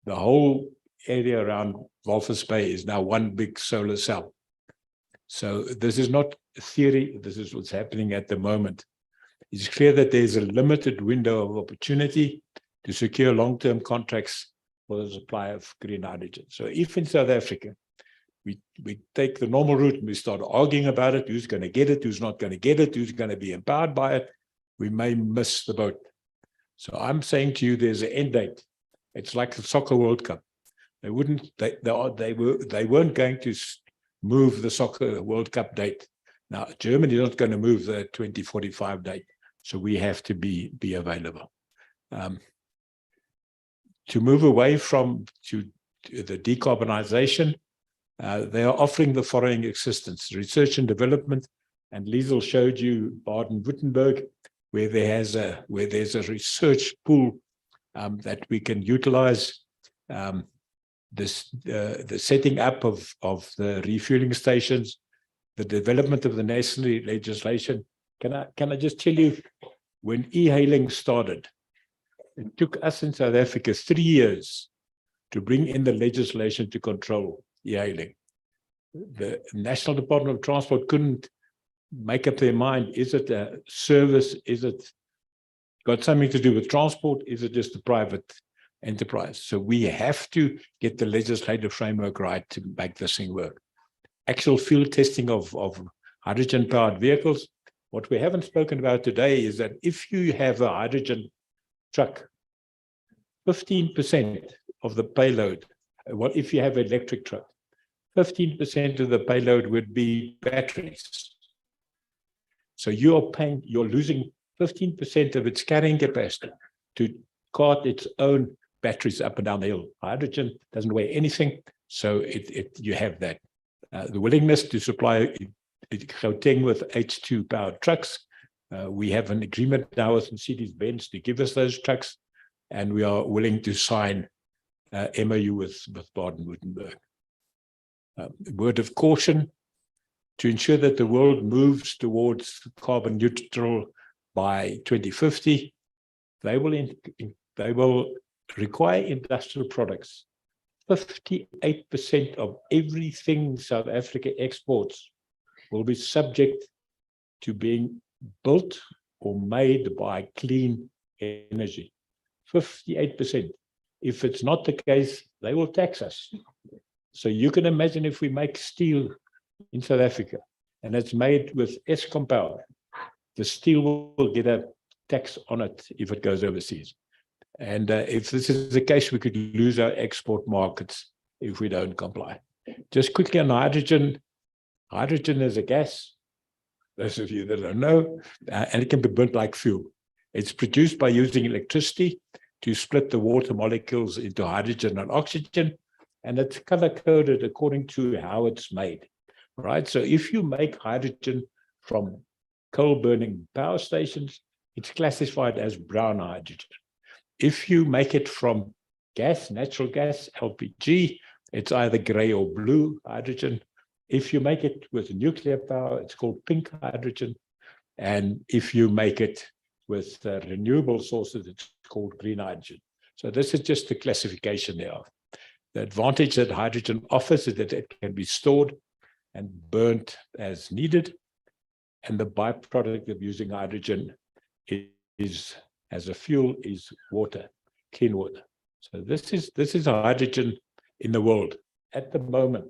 the whole area around Walvis Bay is now one big solar cell. So this is not theory, this is what's happening at the moment. It's clear that there's a limited window of opportunity to secure long-term contracts for the supply of green hydrogen. So if in South Africa, we take the normal route and we start arguing about it, who's going to get it, who's not going to get it, who's going to be empowered by it, we may miss the boat. So I'm saying to you, there's an end date. It's like the Soccer World Cup. They weren't going to move the Soccer World Cup date. Now, Germany is not going to move the 2045 date. So we have to be available. To move away to the decarbonization, they are offering the following assistance: research and development. And Liesl showed you Baden-Württemberg, where there's a research pool that we can utilize. The setting up of the refueling stations, the development of the necessary legislation. Can I just tell you, when e-hailing started, it took us in South Africa 3 years to bring in the legislation to control e-hailing. The National Department of Transport couldn't make up their mind. Is it a service? Is it got something to do with transport? Is it just a private enterprise? So we have to get the legislative framework right to make this thing work. Actual field testing of hydrogen-powered vehicles. What we haven't spoken about today is that if you have a hydrogen truck, 15% of the payload, what if you have an electric truck, 15% of the payload would be batteries. So you're losing 15% of its carrying capacity to cart its own batteries up and down the hill. Hydrogen doesn't weigh anything, so you have that. The willingness to supply Gauteng with H2 powered trucks. We have an agreement now with Mercedes-Benz to give us those trucks, and we are willing to sign MOU with Baden-Württemberg. Word of caution: to ensure that the world moves towards carbon neutral by 2050, they will require industrial products. 58% of everything South Africa exports will be subject to being built or made by clean energy. 58%. If it's not the case, they will tax us. So you can imagine if we make steel in South Africa and it's made with Eskom power, the steel will get a tax on it if it goes overseas. And if this is the case, we could lose our export markets if we don't comply. Just quickly on hydrogen. Hydrogen is a gas, those of you that don't know, and it can be burnt like fuel. It's produced by using electricity to split the water molecules into hydrogen and oxygen, and it's color-coded according to how it's made, right? So if you make hydrogen from coal-burning power stations, it's classified as brown hydrogen. If you make it from gas, natural gas, LPG, it's either gray or blue hydrogen. If you make it with nuclear power, it's called pink hydrogen. And if you make it with renewable sources, it's called green hydrogen. So this is just the classification thereof. The advantage that hydrogen offers is that it can be stored and burnt as needed. And the byproduct of using hydrogen is as a fuel is water, clean water. So this is hydrogen in the world. At the moment,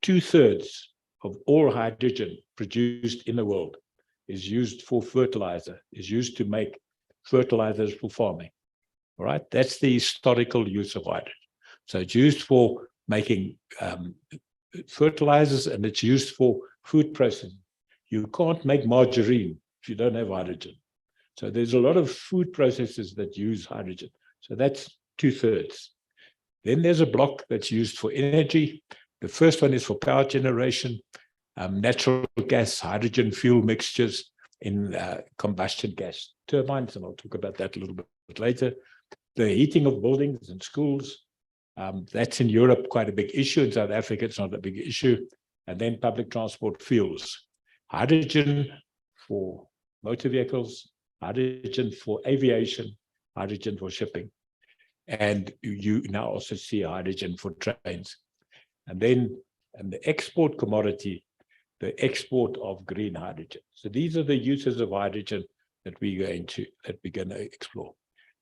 2/3 of all hydrogen produced in the world is used for fertilizer, is used to make fertilizers for farming. All right, that's the historical use of hydrogen. So it's used for making fertilizers, and it's used for food processing. You can't make margarine if you don't have hydrogen. So there's a lot of food processes that use hydrogen. So that's 2/3. Then there's a block that's used for energy. The first one is for power generation, natural gas, hydrogen fuel mixtures in combustion gas turbines, and I'll talk about that a little bit later. The heating of buildings and schools, that's in Europe quite a big issue. In South Africa, it's not a big issue. And then public transport fuels. Hydrogen for motor vehicles, hydrogen for aviation, hydrogen for shipping. And you now also see hydrogen for trains. And then the export commodity, the export of green hydrogen. So these are the uses of hydrogen that we're going to explore.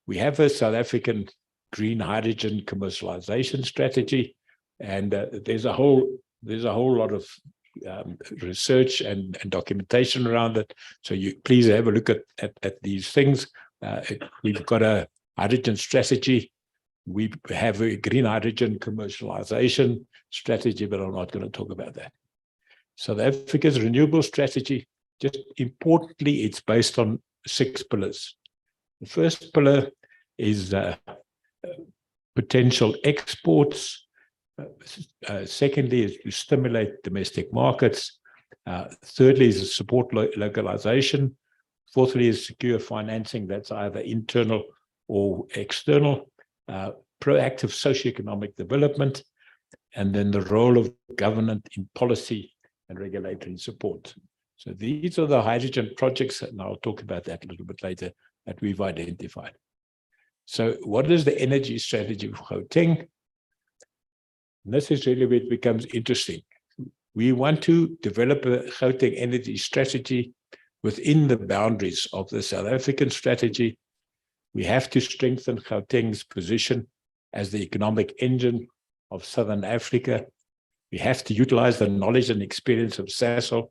We have a South African green hydrogen commercialization strategy, and there's a whole lot of research and documentation around it. So you please have a look at these things. We've got a hydrogen strategy. We have a green hydrogen commercialization strategy, but I'm not going to talk about that. South Africa's renewable strategy, just importantly, it's based on 6 pillars. The first pillar is potential exports. Secondly is to stimulate domestic markets. Thirdly is to support localization. Fourthly is secure financing that's either internal or external. Proactive socioeconomic development, and then the role of government in policy and regulatory support. So these are the hydrogen projects, and I'll talk about that a little bit later, that we've identified. So what is the energy strategy for Gauteng? And this is really where it becomes interesting. We want to develop a Gauteng energy strategy within the boundaries of the South African strategy. We have to strengthen Gauteng's position as the economic engine of Southern Africa. We have to utilize the knowledge and experience of Sasol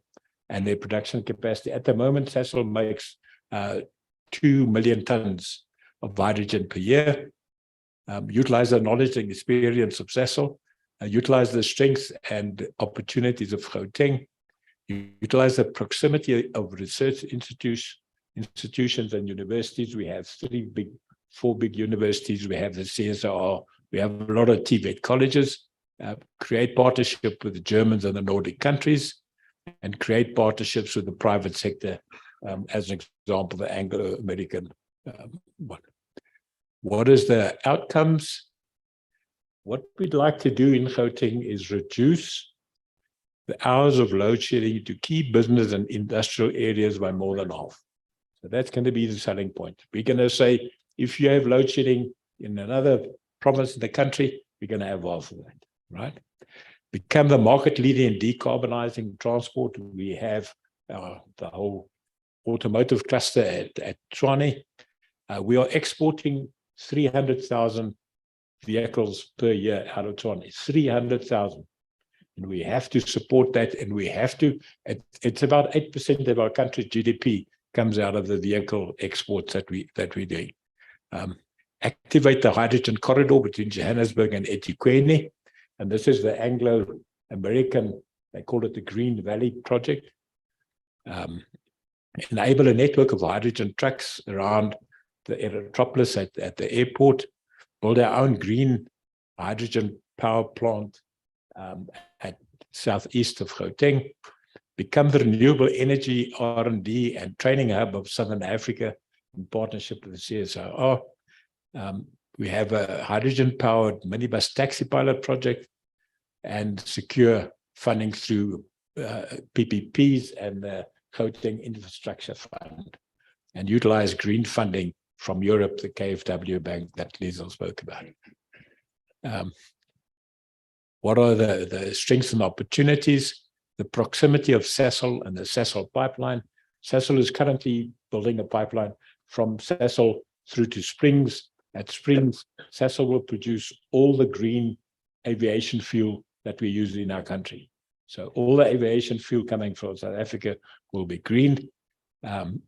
and their production capacity. At the moment, Sasol makes 2 million tons of hydrogen per year. Utilize the knowledge and experience of Sasol, utilize the strengths and opportunities of Gauteng, utilize the proximity of research institutions and universities. We have 4 big universities. We have the CSIR. We have a lot of TVET colleges. create partnership with the Germans and the Nordic countries, and create partnerships with the private sector, as an example, the Anglo-American one. What is the outcomes? What we'd like to do in Gauteng is reduce the hours of load shedding to key business and industrial areas by more than half. So that's going to be the selling point. We're going to say, if you have load shedding in another province in the country, we're going to have half of that, right? Become the market leader in decarbonizing transport. We have the whole automotive cluster at Tshwane. We are exporting 300,000 vehicles per year out of Tshwane, 300,000. And we have to support that, and we have to, it's about 8% of our country's GDP comes out of the vehicle exports that we're doing. Activate the hydrogen corridor between Johannesburg and eThekwini. And this is the Anglo-American, they call it the Green Valley Project. Enable a network of hydrogen trucks around the metropolis at the airport. Build our own green hydrogen power plant at southeast of Gauteng. Become the renewable energy R&D and training hub of Southern Africa in partnership with the CSIR. We have a hydrogen-powered minibus taxi pilot project and secure funding through PPPs and the Gauteng Infrastructure Fund, and utilize green funding from Europe, the KfW Bank that Liesl spoke about. What are the strengths and opportunities? The proximity of Sasol and the Sasol pipeline. Sasol is currently building a pipeline from Sasol through to Springs. At Springs, Sasol will produce all the green aviation fuel that we use in our country. So all the aviation fuel coming from South Africa will be green. The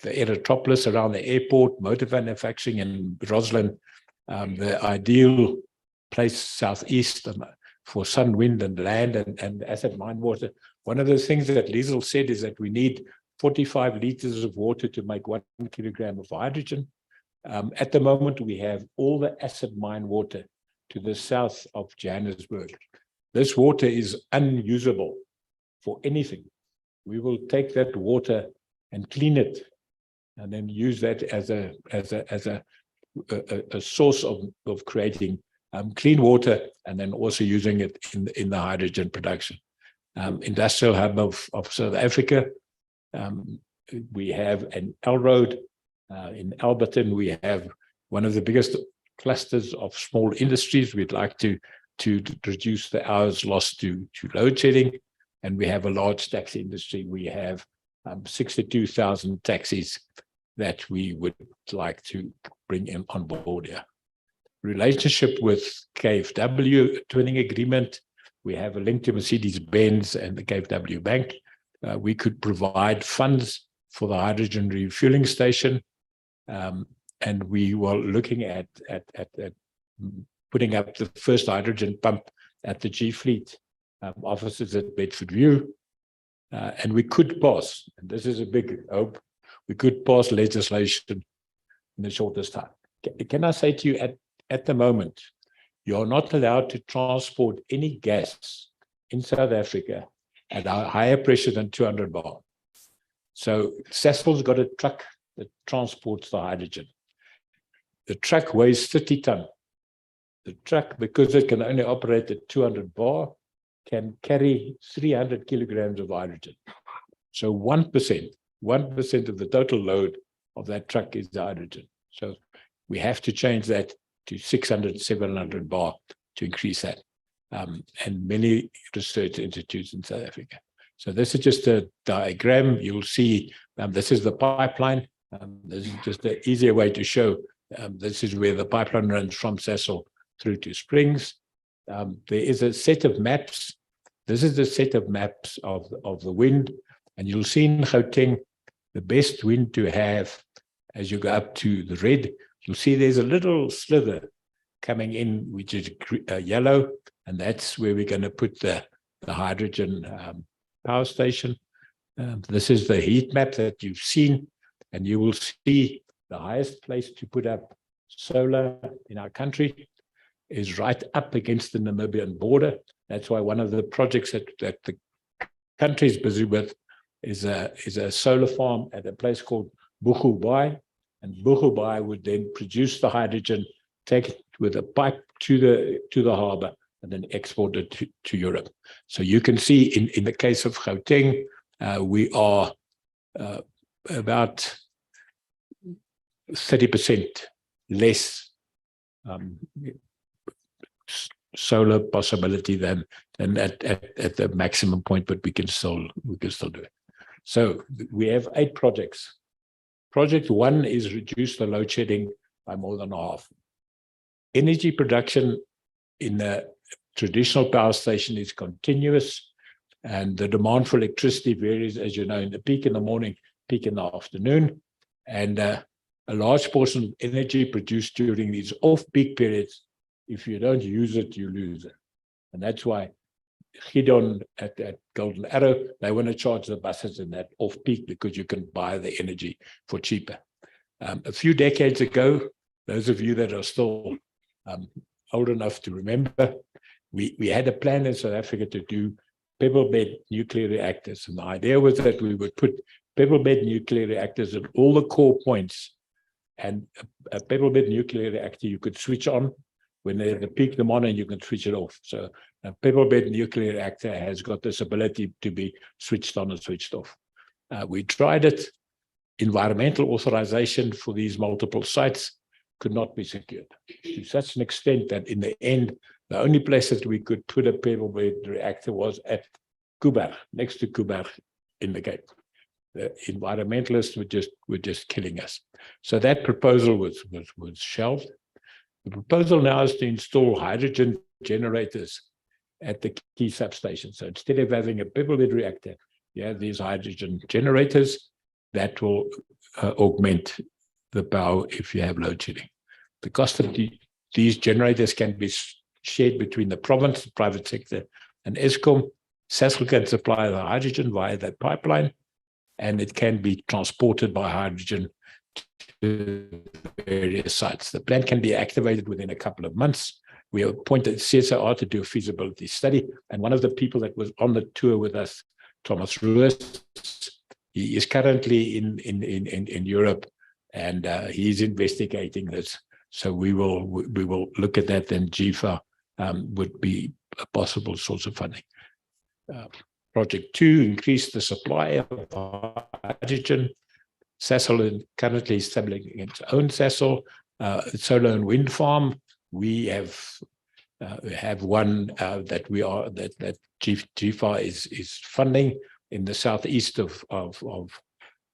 Eretropolis around the airport, motor manufacturing in Roslyn, the ideal place southeast for sun, wind, and land and acid mine water. One of the things that Liesl said is that we need 45 liters of water to make 1 kilogram of hydrogen. At the moment, we have all the acid mine water to the south of Johannesburg. This water is unusable for anything. We will take that water and clean it, and then use that as a source of creating clean water, and then also using it in the hydrogen production. Industrial hub of South Africa. We have an Elroad in Alberton. We have one of the biggest clusters of small industries. We'd like to reduce the hours lost to load shedding, and we have a large taxi industry. We have 62,000 taxis that we would like to bring in on board here. Relationship with KfW, twinning agreement. We have a link to Mercedes-Benz and the KfW Bank. We could provide funds for the hydrogen refueling station. And we were looking at putting up the first hydrogen pump at the G Fleet offices at Bedford View. And we could pass, and this is a big hope, we could pass legislation in the shortest time. Can I say to you, at the moment, you are not allowed to transport any gas in South Africa at a higher pressure than 200 bar. So Sasol's got a truck that transports the hydrogen. The truck weighs 30 ton. The truck, because it can only operate at 200 bar, can carry 300 kilograms of hydrogen. So 1% of the total load of that truck is the hydrogen. So we have to change that to 600, 700 bar to increase that. And many research institutes in South Africa. So this is just a diagram. You'll see this is the pipeline. This is just an easier way to show. This is where the pipeline runs from Sasol through to Springs. There is a set of maps. This is the set of maps of the wind. And you'll see in Gauteng, the best wind to have as you go up to the red. You'll see there's a little slither coming in, which is yellow. And that's where we're going to put the hydrogen power station. This is the heat map that you've seen. And you will see the highest place to put up solar in our country is right up against the Namibian border. That's why one of the projects that the country is busy with is a solar farm at a place called Boegoebaai. And Boegoebaai would then produce the hydrogen, take it with a pipe to the harbor, and then export it to Europe. So you can see in the case of Gauteng, we are about 30% less solar possibility than at the maximum point, but we can still do it. So we have 8 projects. Project 1 is reduce the load shedding by more than half. Energy production in the traditional power station is continuous, and the demand for electricity varies, as you know, in the peak in the morning, peak in the afternoon. And a large portion of energy produced during these off-peak periods, if you don't use it, you lose it. And that's why Gideon at Golden Arrow, they want to charge the buses in that off-peak because you can buy the energy for cheaper. A few decades ago, those of you that are still old enough to remember, we had a plan in South Africa to do pebble bed nuclear reactors. And the idea was that we would put pebble bed nuclear reactors at all the core points. And a pebble bed nuclear reactor you could switch on when there's a peak demand, and you can switch it off. So a pebble bed nuclear reactor has got this ability to be switched on and switched off. We tried it. Environmental authorization for these multiple sites could not be secured to such an extent that in the end, the only place that we could put a pebble bed reactor was at Kuiberg, next to Kuiberg in the Cape. The environmentalists were just killing us. So that proposal was shelved. The proposal now is to install hydrogen generators at the key substations. So instead of having a pebble bed reactor, you have these hydrogen generators that will augment the power if you have load shedding. The cost of these generators can be shared between the province, the private sector, and Eskom. Sasol can supply the hydrogen via that pipeline, and it can be transported by hydrogen to various sites. The plant can be activated within a couple of months. We appointed CSIR to do a feasibility study, and one of the people that was on the tour with us, Thomas Ruiz, he is currently in Europe, and he's investigating this. So we will look at that, and GFA would be a possible source of funding. Project 2, increase the supply of hydrogen. Sasol is currently establishing its own Sasol solar and wind farm. We have one that GFA is funding in the southeast of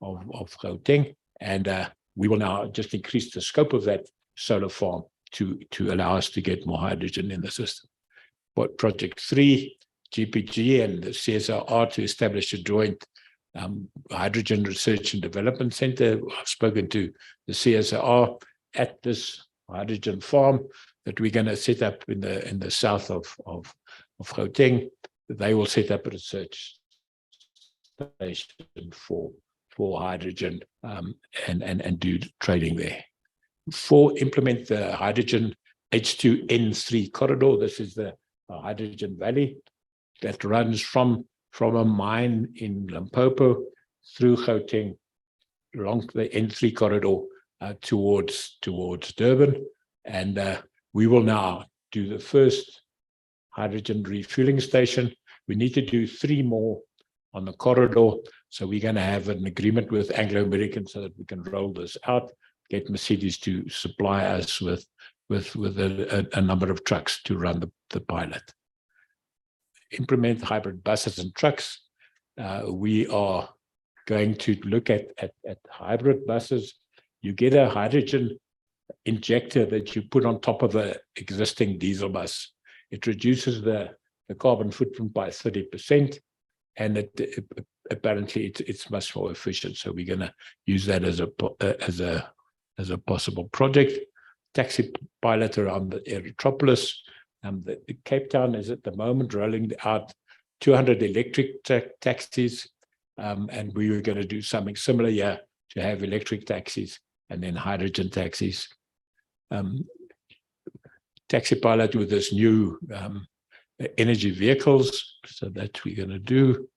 Gauteng, and we will now just increase the scope of that solar farm to allow us to get more hydrogen in the system. But Project 3, GPG and the CSIR to establish a joint hydrogen research and development center. I've spoken to the CSIR at this hydrogen farm that we're going to set up in the south of Gauteng. They will set up a research station for hydrogen and do trading there. 4, implement the hydrogen H2N3 corridor. This is the hydrogen valley that runs from a mine in Limpopo through Gauteng along the N3 corridor towards Durban. And we will now do the first hydrogen refueling station. We need to do 3 more on the corridor. So we're going to have an agreement with Anglo American so that we can roll this out, get Mercedes to supply us with a number of trucks to run the pilot. Implement hybrid buses and trucks. We are going to look at hybrid buses. You get a hydrogen injector that you put on top of an existing diesel bus. It reduces the carbon footprint by 30%, and apparently it's much more efficient. So we're going to use that as a possible project. Taxi pilot around the Erytropolis. The Cape Town is at the moment rolling out 200 electric taxis, and we were going to do something similar here to have electric taxis and then hydrogen taxis. taxi pilot with this new energy vehicles. So that we're going to do.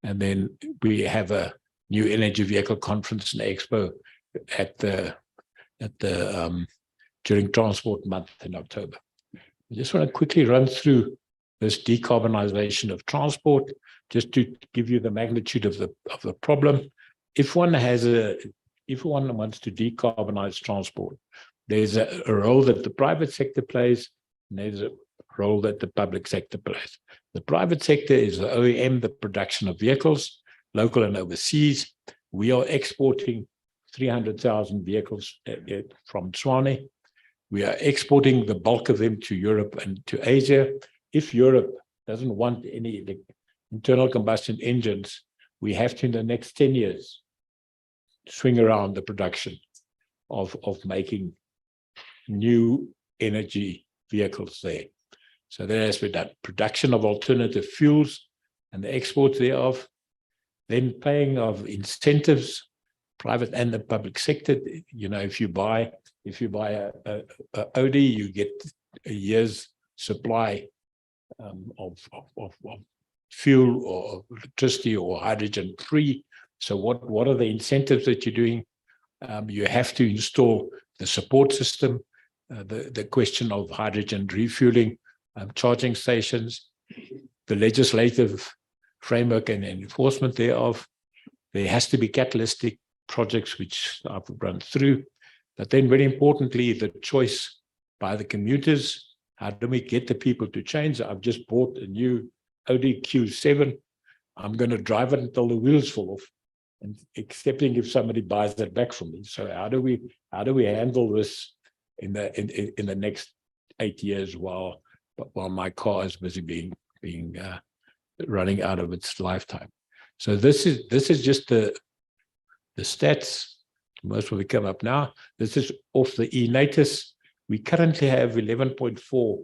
And then we have a new energy vehicle conference and expo at the during Transport Month in October. I just want to quickly run through this decarbonization of transport, just to give you the magnitude of the problem. If one wants to decarbonize transport, there's a role that the private sector plays, and there's a role that the public sector plays. The private sector is the OEM, the production of vehicles, local and overseas. We are exporting 300,000 vehicles from Tshwane. We are exporting the bulk of them to Europe and to Asia. If Europe doesn't want any internal combustion engines, we have to, in the next 10 years, swing around the production of making new energy vehicles there. So that has been done. Production of alternative fuels and the export thereof, then paying of incentives, private and the public sector. You know, if you buy a Audi, you get a year's supply of fuel or electricity or hydrogen free. So what are the incentives that you're doing? You have to install the support system, the question of hydrogen refueling, charging stations, the legislative framework and enforcement thereof. There has to be catalytic projects which I've run through. But then very importantly, the choice by the commuters. How do we get the people to change? I've just bought a new Audi Q7. I'm going to drive it until the wheels fall off, and excepting if somebody buys that back from me. So how do we handle this in the next 8 years while my car is busy being running out of its lifetime? So this is just the stats. Most will come up now. This is off the eNatus. We currently have 11.4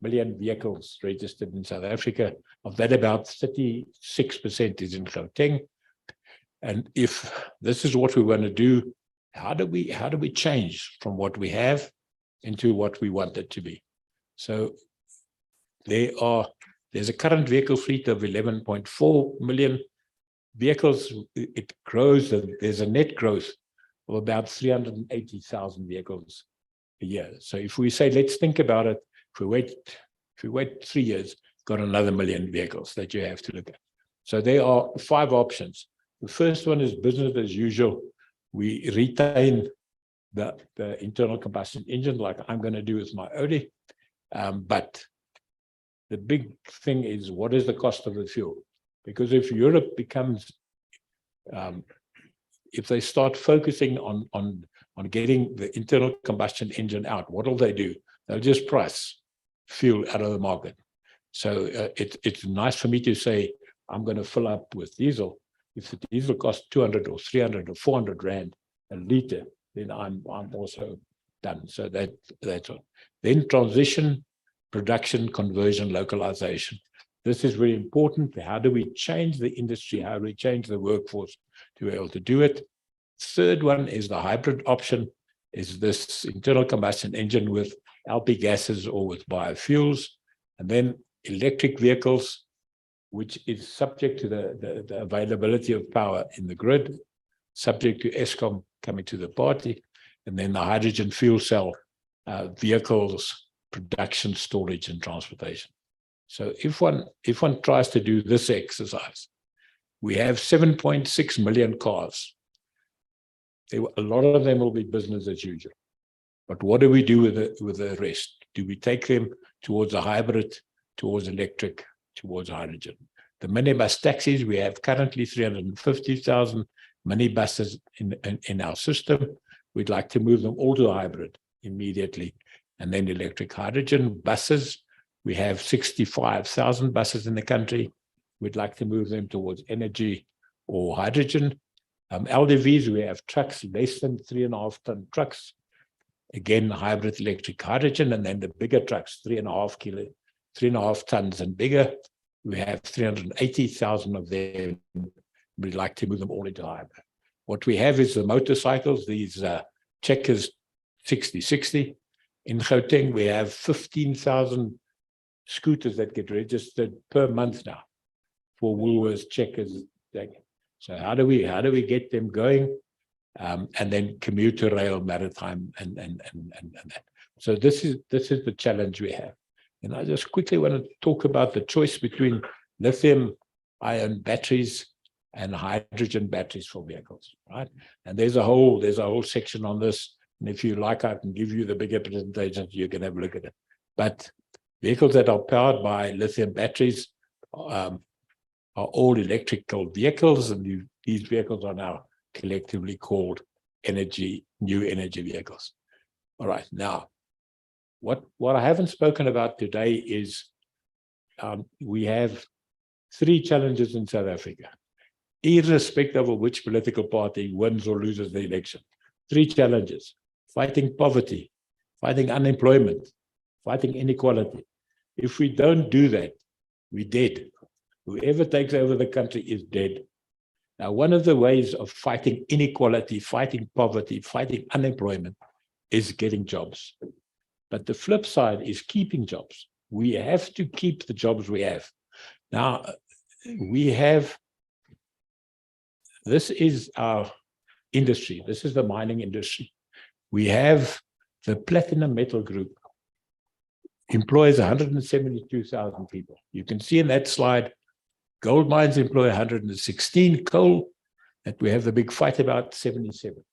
million vehicles registered in South Africa. Of that, about 36% is in Gauteng. And if this is what we want to do, how do we change from what we have into what we want it to be? So there's a current vehicle fleet of 11.4 million vehicles. It grows. There's a net growth of about 380,000 vehicles a year. So if we say, let's think about it, if we wait 3 years, got another million vehicles that you have to look at. So there are 5 options. The first one is business as usual. We retain the internal combustion engine, like I'm going to do with my Audi. But the big thing is, what is the cost of the fuel? Because if Europe becomes, if they start focusing on getting the internal combustion engine out, what will they do? They'll just price fuel out of the market. So it's nice for me to say, I'm going to fill up with diesel. If the diesel costs 200 or 300 or 400 rand a liter, then I'm also done. So that's all. Then transition, production, conversion, localization. This is very important. How do we change the industry? How do we change the workforce to be able to do it? Third one is the hybrid option, is this internal combustion engine with LP gases or with biofuels. And then electric vehicles, which is subject to the availability of power in the grid, subject to Eskom coming to the party, and then the hydrogen fuel cell vehicles, production, storage, and transportation. So if one tries to do this exercise, we have 7.6 million cars. A lot of them will be business as usual. But what do we do with the rest? Do we take them towards a hybrid, towards electric, towards hydrogen? The minibus taxis, we have currently 350,000 minibuses in our system. We'd like to move them all to hybrid immediately. And then electric hydrogen buses, we have 65,000 buses in the country. We'd like to move them towards energy or hydrogen. LDVs, we have trucks less than 3.5 ton trucks. Again, hybrid, electric, hydrogen, and then the bigger trucks, 3.5 tons and bigger. We have 380,000 of them. We'd like to move them all into hybrid. What we have is the motorcycles, these Checkers 6060. In Gauteng, we have 15,000 scooters that get registered per month now for Woolworths, Checkers. So how do we get them going? And then commuter rail, maritime, and that. So this is the challenge we have. And I just quickly want to talk about the choice between lithium-ion batteries and hydrogen batteries for vehicles, right? And there's a whole section on this. And if you like, I can give you the bigger presentation so you can have a look at it. But vehicles that are powered by lithium batteries are all electrical vehicles, and these vehicles are now collectively called new energy vehicles. All right, now, what I haven't spoken about today is we have 3 challenges in South Africa, irrespective of which political party wins or loses the election. 3 challenges: fighting poverty, fighting unemployment, fighting inequality. If we don't do that, we're dead. Whoever takes over the country is dead. Now, one of the ways of fighting inequality, fighting poverty, fighting unemployment is getting jobs. But the flip side is keeping jobs. We have to keep the jobs we have. Now, this is our industry. This is the mining industry. We have the Platinum Metal Group employs 172,000 people. You can see in that slide, gold mines employ 116, coal, that we have the big fight about 77.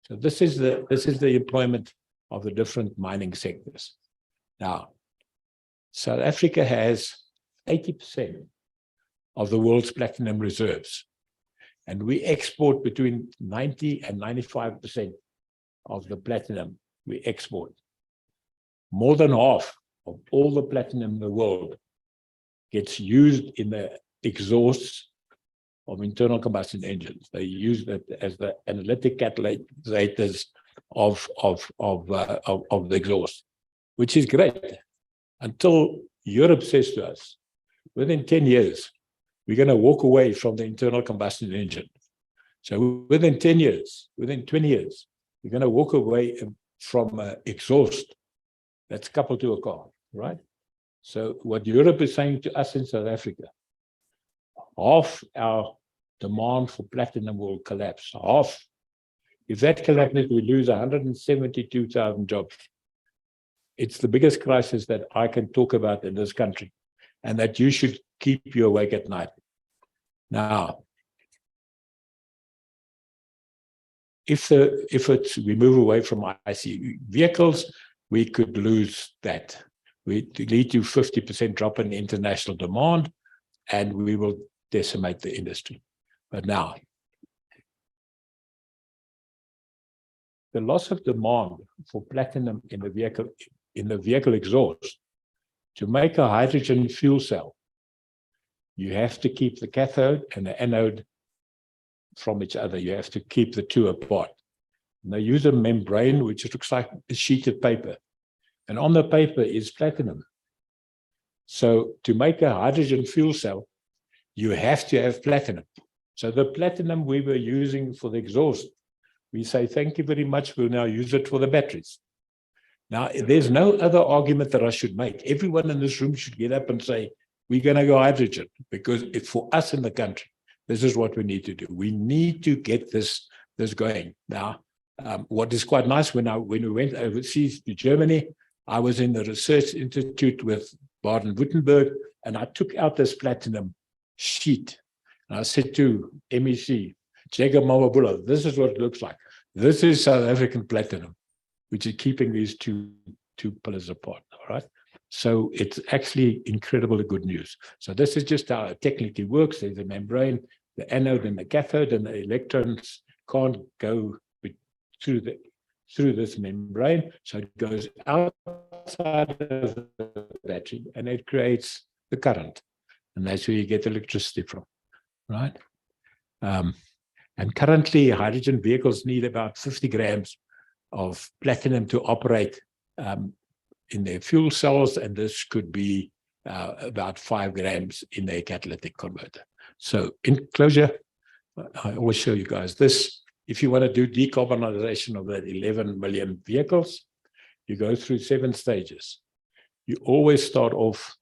So this is the employment of the different mining sectors. Now, South Africa has 80% of the world's platinum reserves, and we export between 90 and 95% of the platinum we export. More than half of all the platinum in the world gets used in the exhausts of internal combustion engines. They use that as the analytic catalyzers of the exhaust, which is great, until Europe says to us, within 10 years, we're going to walk away from the internal combustion engine. So within 10 years, within 20 years, we're going to walk away from exhaust that's coupled to a car, right? So what Europe is saying to us in South Africa, half our demand for platinum will collapse, half. If that collapses, we lose 172,000 jobs. It's the biggest crisis that I can talk about in this country, and that you should keep you awake at night. Now, if we move away from ICE vehicles, we could lose that. We lead to 50% drop in international demand, and we will decimate the industry. But now, the loss of demand for platinum in the vehicle exhaust, to make a hydrogen fuel cell, you have to keep the cathode and the anode from each other. You have to keep the two apart. And they use a membrane which looks like a sheet of paper. And on the paper is platinum. So to make a hydrogen fuel cell, you have to have platinum. So the platinum we were using for the exhaust, we say, thank you very much, we'll now use it for the batteries. Now, there's no other argument that I should make. Everyone in this room should get up and say, we're going to go hydrogen, because it's for us in the country. This is what we need to do. We need to get this going. Now, what is quite nice, when we went overseas to Germany, I was in the research institute with Baden-Württemberg, and I took out this platinum sheet. And I said to MEC, Jacob Mawabula, this is what it looks like. This is South African platinum, which is keeping these two pillars apart, all right? So it's actually incredibly good news. So this is just how it technically works. There's a membrane, the anode and the cathode, and the electrons can't go through this membrane. So it goes outside of the battery, and it creates the current. And that's where you get electricity from, right? And currently, hydrogen vehicles need about 50 grams of platinum to operate in their fuel cells, and this could be about 5 grams in their catalytic converter. So in closure, I always show you guys this. If you want to do decarbonization of that 11 million vehicles, you go through 7 stages. You always start off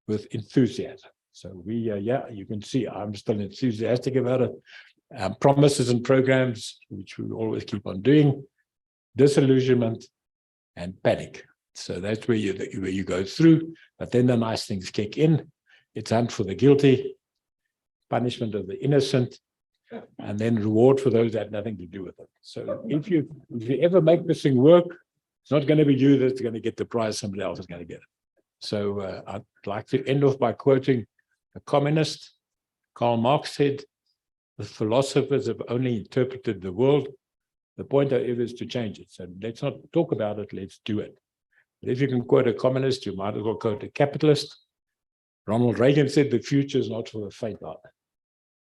with enthusiasm. So yeah, you can see I'm still enthusiastic about it. Promises and programs, which we always keep on doing, disillusionment and panic. So that's where you go through, but then the nice things kick in. It's hunt for the guilty, punishment of the innocent, and then reward for those that had nothing to do with it. So if you ever make this thing work, it's not going to be you that's going to get the prize, somebody else is going to get it. So I'd like to end off by quoting a communist. Karl Marx said, the philosophers have only interpreted the world. The point, however, is to change it. So let's not talk about it, let's do it. But if you can quote a communist, you might as well quote a capitalist. Ronald Reagan said, the future is not for the faint-hearted.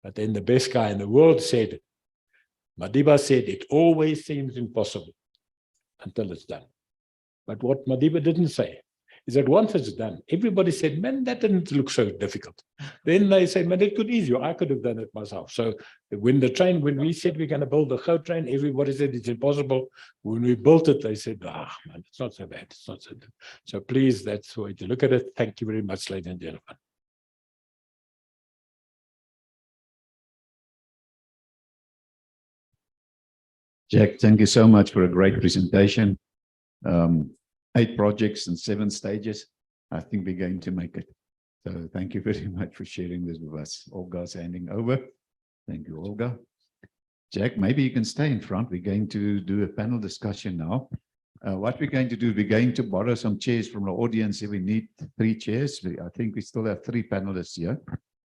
But then the best guy in the world said, Madiba said, it always seems impossible until it's done. But what Madiba didn't say is that once it's done, everybody said, man, that didn't look so difficult. Then they say, man, it could easy. I could have done it myself. So when we said we're going to build the GO train, everybody said it's impossible. When we built it, they said, man, it's not so bad. It's not so bad. So please, that's the way to look at it. Thank you very much, ladies and gentlemen. Jack, thank you so much for a great presentation. 8 projects and 7 stages. I think we're going to make it. So thank you very much for sharing this with us. Olga's handing over. Thank you, Olga. Jack, maybe you can stay in front. We're going to do a panel discussion now. What we're going to do, we're going to borrow some chairs from the audience. If we need 3 chairs, I think we still have 3 panelists here.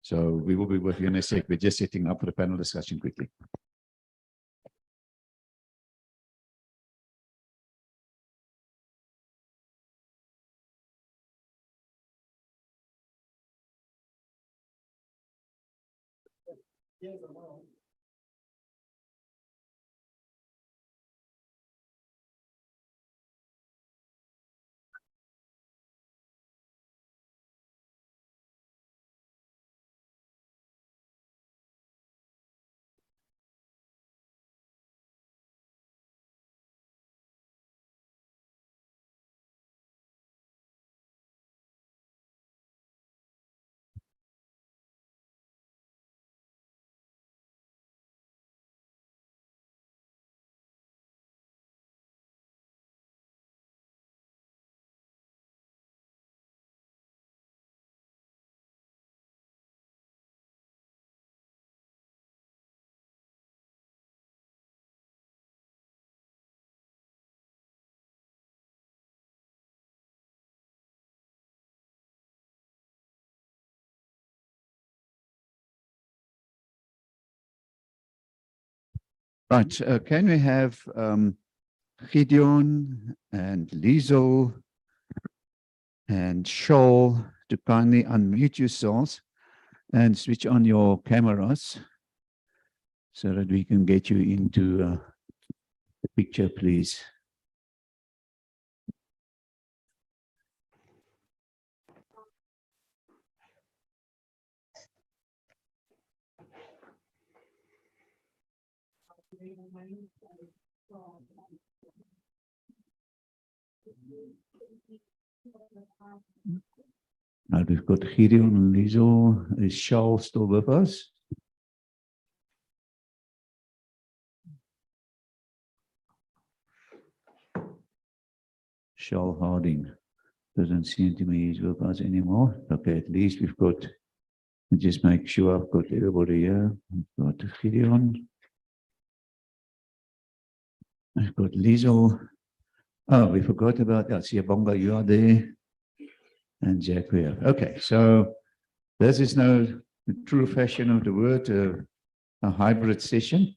So we will be with you in a sec. We're just setting up for the panel discussion quickly. Right, can we have Gideon and Liesel and Shaul to kindly unmute yourselves and switch on your cameras so that we can get you into the picture, please. Now we've got Gideon and Liesel. Is Shaul still with us? Shaul Harding doesn't seem to me he's with us anymore. Okay, at least we've got, just make sure I've got everybody here. We've got Gideon. I've got Liesel. Oh, we forgot about Siyabonga, you are there. And Jack we have. Okay, so this is now the true fashion of the word, a hybrid session.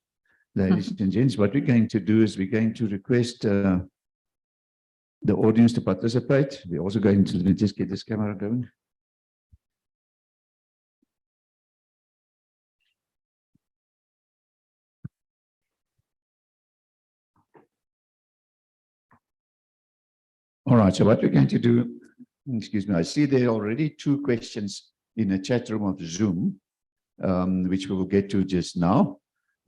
Ladies and gents, what we're going to do is we're going to request the audience to participate. We're also going to, let me just get this camera going. All right, so what we're going to do, excuse me, I see there are already 2 questions in the chat room of Zoom, which we will get to just now.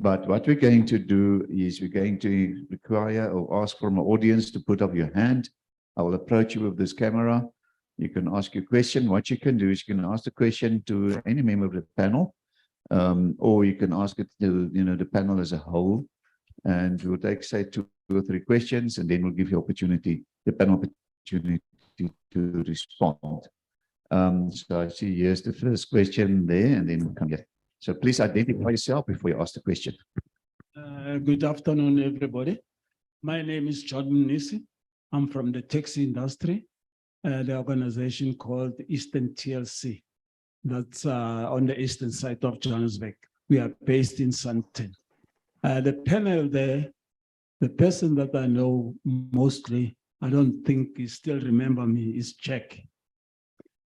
But what we're going to do is we're going to require or ask from our audience to put up your hand. I will approach you with this camera. You can ask your question. What you can do is you can ask the question to any member of the panel, or you can ask it to the panel as a whole. And we'll take, say, 2 or 3 questions, and then we'll give you the panel opportunity to respond. So I see here's the first question there, and then we'll come here. So please identify yourself before you ask the question. Good afternoon, everybody. My name is Jordan Nisi. I'm from the taxi industry, the organization called Eastern TLC. That's on the eastern side of Johannesburg. We are based in Sandton. The panel there, the person that I know mostly, I don't think he still remember me, is Jack.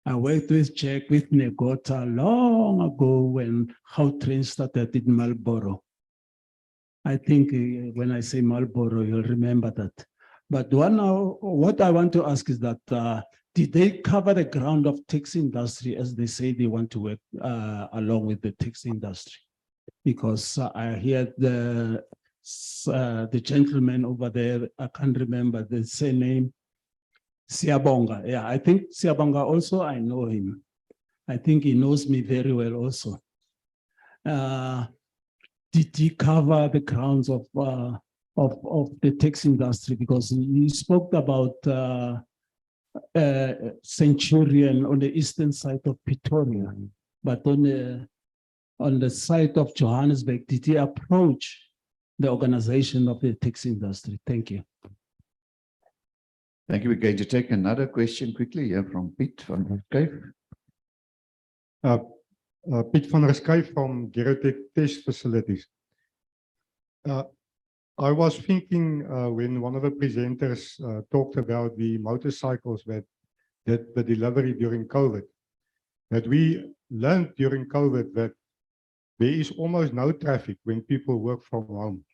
I worked with Jack, with Negota long ago when Gautrain started in Marlborough. I think when I say Marlborough, you'll remember that. But what I want to ask is that, did they cover the ground of taxi industry as they say they want to work along with the taxi industry? Because I hear the gentleman over there, I can't remember the surname, Siabonga. Yeah, I think Siabonga also, I know him. I think he knows me very well also. Did he cover the grounds of the taxi industry? Because he spoke about Centurion on the eastern side of Pretoria, but on the side of Johannesburg, did he approach the organization of the taxi industry? Thank you. Thank you. We're going to take another question quickly here from Piet van Reskuyf. Piet van Reskuyf from Gerotech Test Facilities. I was thinking when one of the presenters talked about the motorcycles that did the delivery during COVID, that we learned during COVID that there is almost no traffic when people work from home.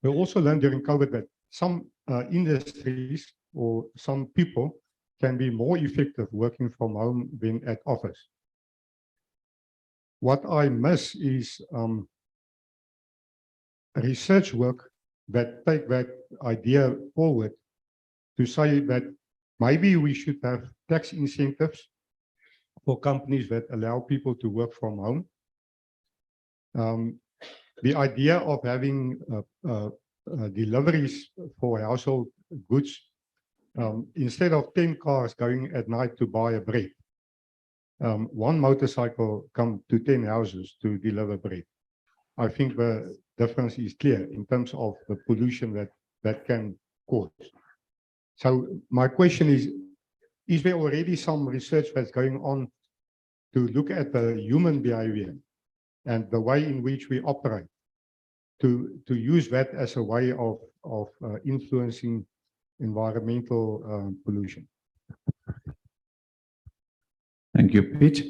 We also learned during COVID that some industries or some people can be more effective working from home than at office. What I miss is research work that take that idea forward to say that maybe we should have tax incentives for companies that allow people to work from home. The idea of having deliveries for household goods, instead of 10 cars going at night to buy a bread, one motorcycle come to 10 houses to deliver bread. I think the difference is clear in terms of the pollution that can cause. So my question is there already some research that's going on to look at the human behavior and the way in which we operate, to use that as a way of influencing environmental pollution? Thank you, Piet.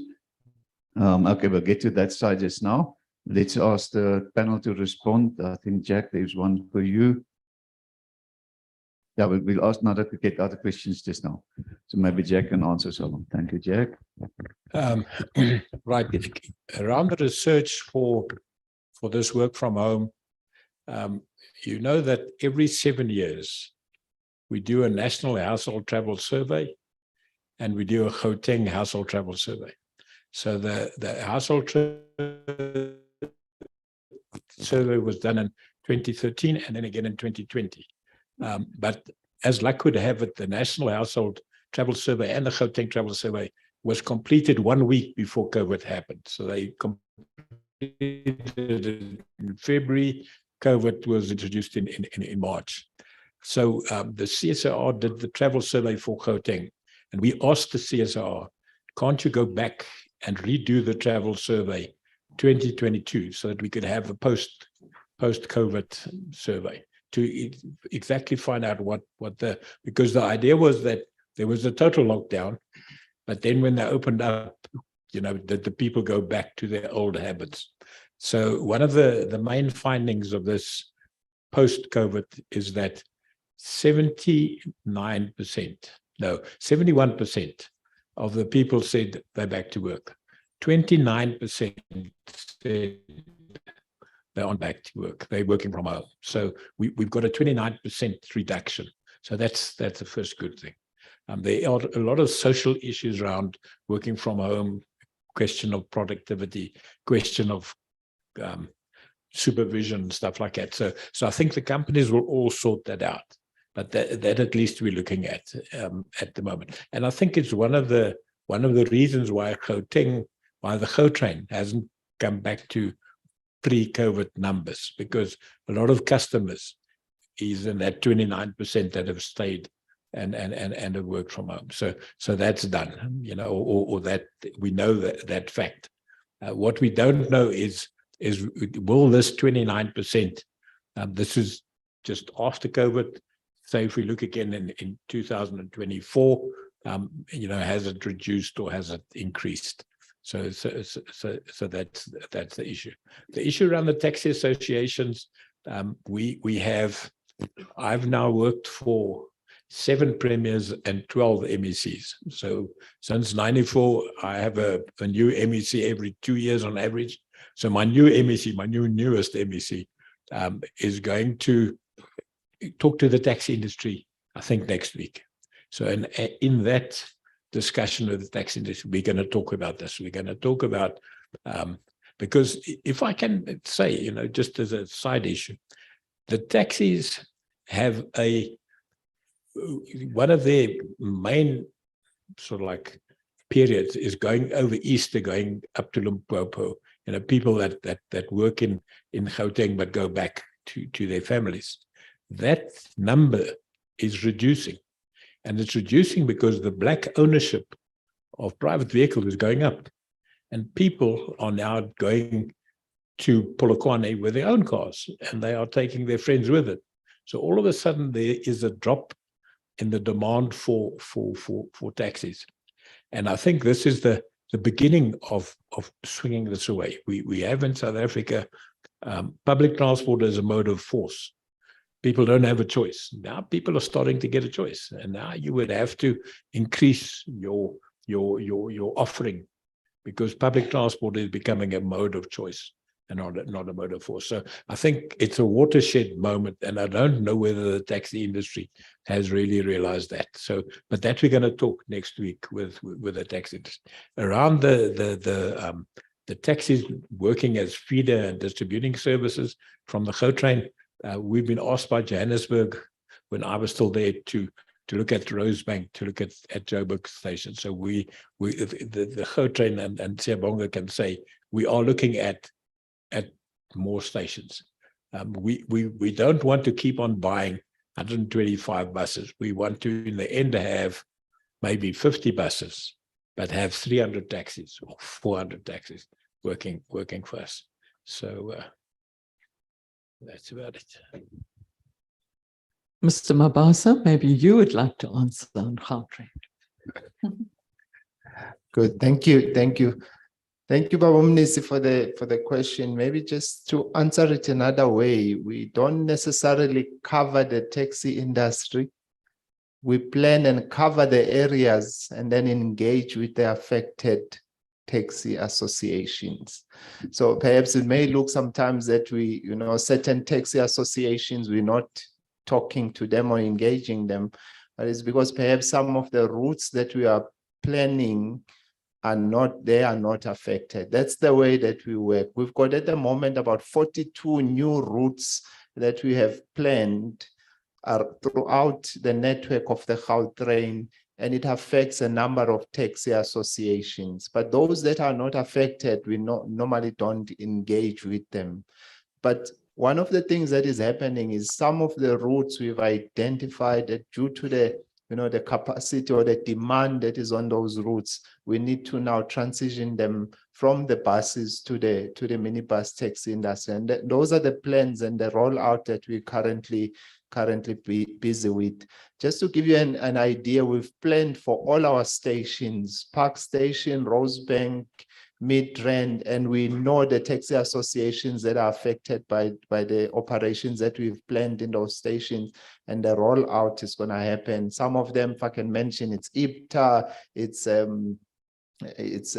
Okay, we'll get to that side just now. Let's ask the panel to respond. I think, Jack, there's one for you. Yeah, we'll ask now that we get other questions just now. So maybe Jack can answer some. Thank you, Jack. Right. Around the research for this work from home, you know that every 7 years, we do a national household travel survey and we do a Gauteng household travel survey. So the household survey was done in 2013 and then again in 2020. But as luck would have it, the National Household Travel Survey and the Gauteng Travel Survey was completed 1 week before COVID happened. So they completed in February. COVID was introduced in March. So the CSIR did the travel survey for Gauteng, and we asked the CSIR, can't you go back and redo the travel survey 2022 so that we could have a post-COVID survey to exactly find out because the idea was that there was a total lockdown, but then when they opened up, that the people go back to their old habits. So one of the main findings of this post-COVID is that 71% of the people said they're back to work. 29% said they're on back to work. They're working from home. So we've got a 29% reduction. So that's the first good thing. There are a lot of social issues around working from home, question of productivity, question of supervision, stuff like that. So I think the companies will all sort that out. But that at least we're looking at the moment. And I think it's one of the reasons why the Gautrain hasn't come back to pre-COVID numbers, because a lot of customers is in that 29% that have stayed and have worked from home. So that's done, you know, or that we know that fact. What we don't know is will this 29%, this is just after COVID, say if we look again in 2024, you know, has it reduced or has it increased? So that's the issue. The issue around the taxi associations, I've now worked for 7 premiers and 12 MECs. So since 94, I have a new MEC every 2 years on average. So my new MEC, my newest MEC, is going to talk to the taxi industry, I think, next week. So in that discussion with the taxi industry, we're going to talk about this. We're going to talk about, because if I can say, you know, just as a side issue, the taxis have one of their main sort of like periods is going over Easter, going up to Limpopo. You know, people that work in Gauteng but go back to their families. That number is reducing. And it's reducing because the black ownership of private vehicles is going up. And people are now going to Polokwane with their own cars, and they are taking their friends with it. So all of a sudden there is a drop in the demand for taxis. And I think this is the beginning of swinging this away. We have in South Africa, public transport as a mode of force. People don't have a choice. Now people are starting to get a choice. And now you would have to increase your offering, because public transport is becoming a mode of choice and not a mode of force. So I think it's a watershed moment, and I don't know whether the taxi industry has really realized that. So, but that we're going to talk next week with the taxi industry around the taxis working as feeder and distributing services from the Gautrain. We've been asked by Johannesburg, when I was still there, to look at Rosebank, to look at Joburg station. So the Gautrain and Siyabonga can say we are looking at more stations. We don't want to keep on buying 125 buses. We want to, in the end, have maybe 50 buses, but have 300 taxis or 400 taxis working for us. So that's about it. Mr. Mabasa, maybe you would like to answer on Gautrain. Good, thank you. Thank you, Baba Mnisi, for the question. Maybe just to answer it another way, we don't necessarily cover the taxi industry. We plan and cover the areas and then engage with the affected taxi associations. So perhaps it may look sometimes that we, you know, certain taxi associations, we're not talking to them or engaging them, but it's because perhaps some of the routes that we are planning are not affected. That's the way that we work. We've got at the moment about 42 new routes that we have planned throughout the network of the Gautrain, and it affects a number of taxi associations. But those that are not affected, we normally don't engage with them. But one of the things that is happening is some of the routes we've identified that due to the capacity or the demand that is on those routes, we need to now transition them from the buses to the minibus taxi industry. And those are the plans and the rollout that we currently busy with. Just to give you an idea, we've planned for all our stations, Park Station, Rosebank, Midrand, and we know the taxi associations that are affected by the operations that we've planned in those stations, and the rollout is going to happen. Some of them, if I can mention, it's IPTA, it's it's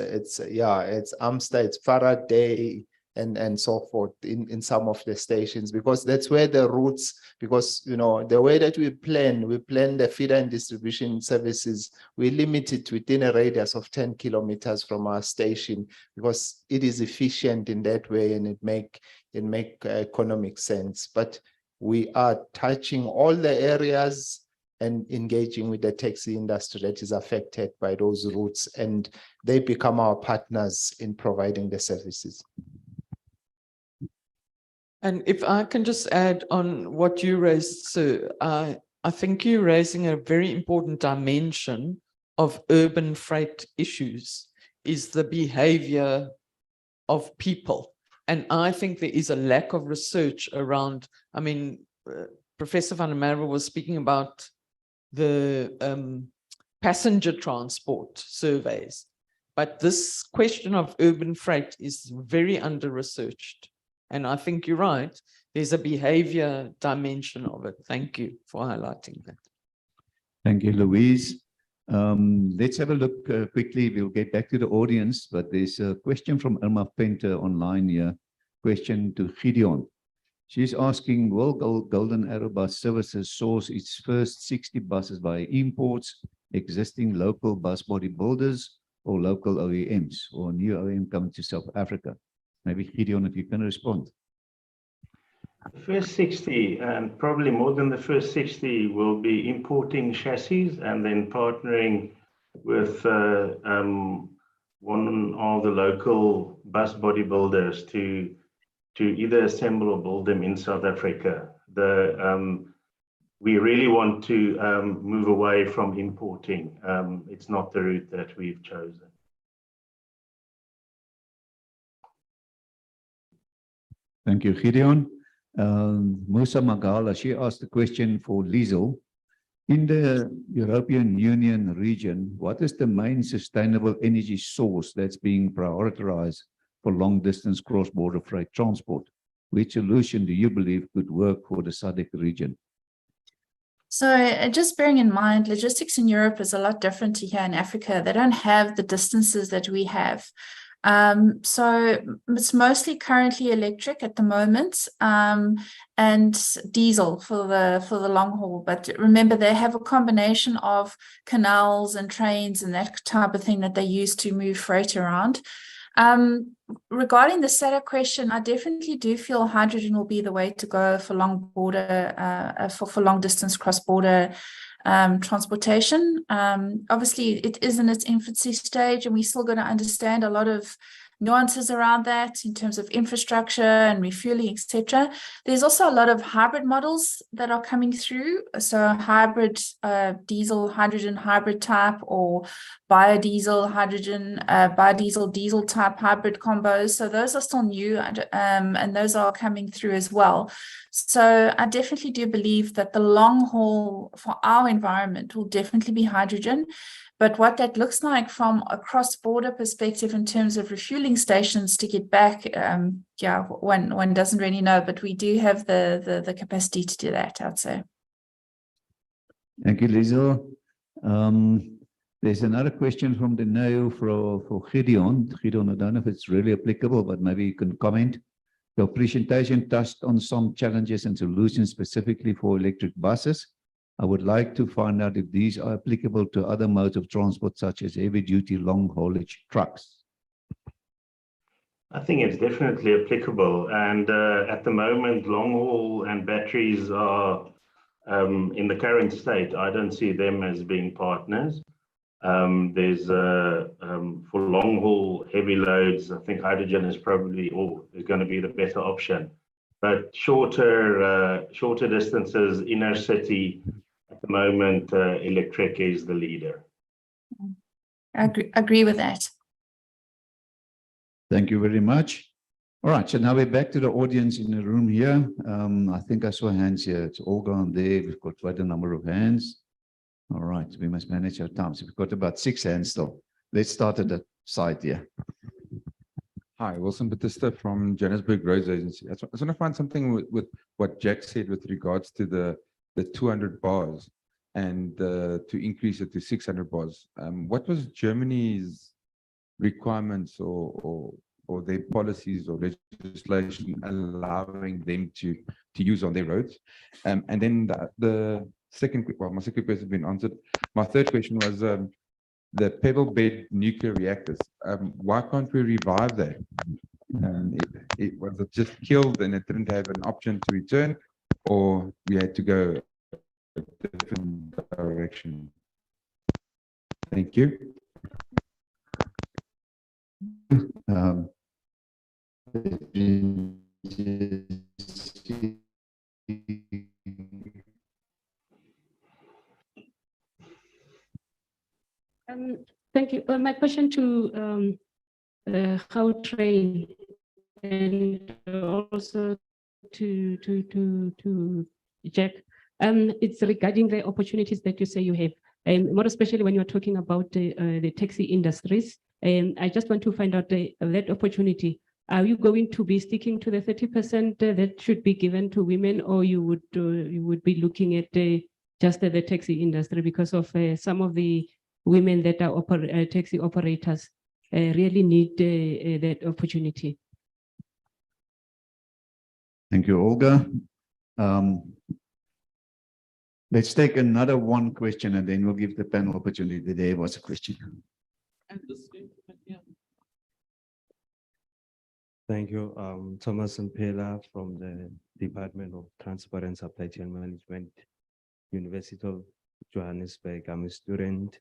Amster, it's Faraday, and so forth in some of the stations, because that's where the routes, because the way that we plan the feeder and distribution services, we limit it within a radius of 10 kilometers from our station, because it is efficient in that way, and it make economic sense. But we are touching all the areas and engaging with the taxi industry that is affected by those routes, and they become our partners in providing the services. And if I can just add on what you raised, sir, I think you're raising a very important dimension of urban freight issues, is the behavior of people. And I think there is a lack of research around, I mean, Professor van der Merwe was speaking about the passenger transport surveys, but this question of urban freight is very under-researched. And I think you're right, there's a behavior dimension of it. Thank you for highlighting that. Thank you, Louise. Let's have a look quickly. We'll get back to the audience, but there's a question from Irma Penter online here. Question to Gideon. She's asking, will Golden Arrow Bus Services source its first 60 buses by imports, existing local bus body builders, or local OEMs, or new OEM coming to South Africa? Maybe Gideon, if you can respond. The first 60, and probably more than the first 60, will be importing chassis and then partnering with one of the local bus body builders to either assemble or build them in South Africa. We really want to move away from importing. It's not the route that we've chosen. Thank you, Gideon. Musa Magala, she asked a question for Liesl. In the European Union region, what is the main sustainable energy source that's being prioritized for long-distance cross-border freight transport? Which solution do you believe could work for the SADC region? So just bearing in mind, logistics in Europe is a lot different to here in Africa. They don't have the distances that we have. So it's mostly currently electric at the moment, and diesel for the long haul. But remember, they have a combination of canals and trains and that type of thing that they use to move freight around. Regarding the SADC question, I definitely do feel hydrogen will be the way to go for long distance cross-border transportation. Obviously, it is in its infancy stage, and we're still going to understand a lot of nuances around that in terms of infrastructure and refueling, etc. There's also a lot of hybrid models that are coming through. So hybrid diesel, hydrogen hybrid type, or biodiesel, hydrogen, biodiesel, diesel type hybrid combos. So those are still new, and those are coming through as well. So I definitely do believe that the long haul for our environment will definitely be hydrogen. But what that looks like from a cross-border perspective in terms of refueling stations to get back, one doesn't really know, but we do have the capacity to do that, I'd say. Thank you, Liesl. There's another question from the NAO for Gideon. Gideon, I don't know if it's really applicable, but maybe you can comment. Your presentation touched on some challenges and solutions specifically for electric buses. I would like to find out if these are applicable to other modes of transport, such as heavy-duty long-haulage trucks. I think it's definitely applicable. And at the moment, long-haul and batteries are in the current state. I don't see them as being partners. There's for long-haul heavy loads, I think hydrogen is probably is going to be the better option. But shorter distances, inner city, at the moment, electric is the leader. I agree with that. Thank you very much. All right, so now we're back to the audience in the room here. I think I saw hands here. It's all gone there. We've got quite a number of hands. All right, we must manage our time. So we've got about 6 hands still. Let's start at the side here. Hi, Wilson Batista from Johannesburg Roads Agency. I just want to find something with what Jack said with regards to the 200 bars and to increase it to 600 bars. What was Germany's requirements or their policies or legislation allowing them to use on their roads? And then the second, well, my second question has been answered. My third question was the pebble bed nuclear reactors. Why can't we revive that? It was it just killed and it didn't have an option to return, or we had to go a different direction? Thank you. Thank you. My question to Gautrain and also to Jack. It's regarding the opportunities that you say you have, and more especially when you're talking about the taxi industries. And I just want to find out that opportunity. Are you going to be sticking to the 30% that should be given to women, or you would be looking at just the taxi industry, because of some of the women that are taxi operators really need that opportunity? Thank you, Olga. Let's take another one question and then we'll give the panel opportunity. There was a question. Thank you. Thomas Mpela from the Department of Transport and Supply Chain Management, University of Johannesburg. I'm a student.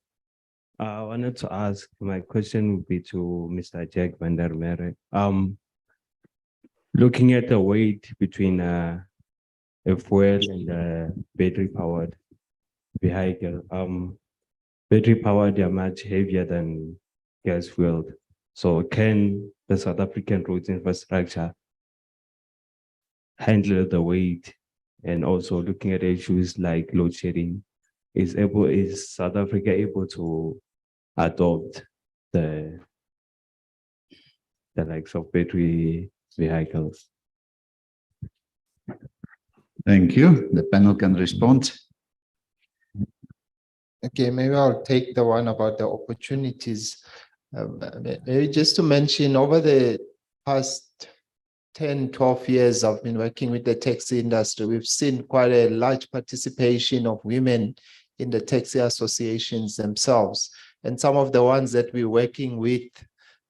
I wanted to ask, my question would be to Mr. Jack van der Merwe. Looking at the weight between a fuel and a battery-powered vehicle, battery-powered are much heavier than gas-fueled. So can the South African roads infrastructure handle the weight? And also looking at issues like load shedding, is South Africa able to adopt the likes of battery vehicles? Thank you. The panel can respond. Okay, maybe I'll take the one about the opportunities. Maybe just to mention, over the past 10, 12 years, I've been working with the taxi industry. We've seen quite a large participation of women in the taxi associations themselves. And some of the ones that we're working with,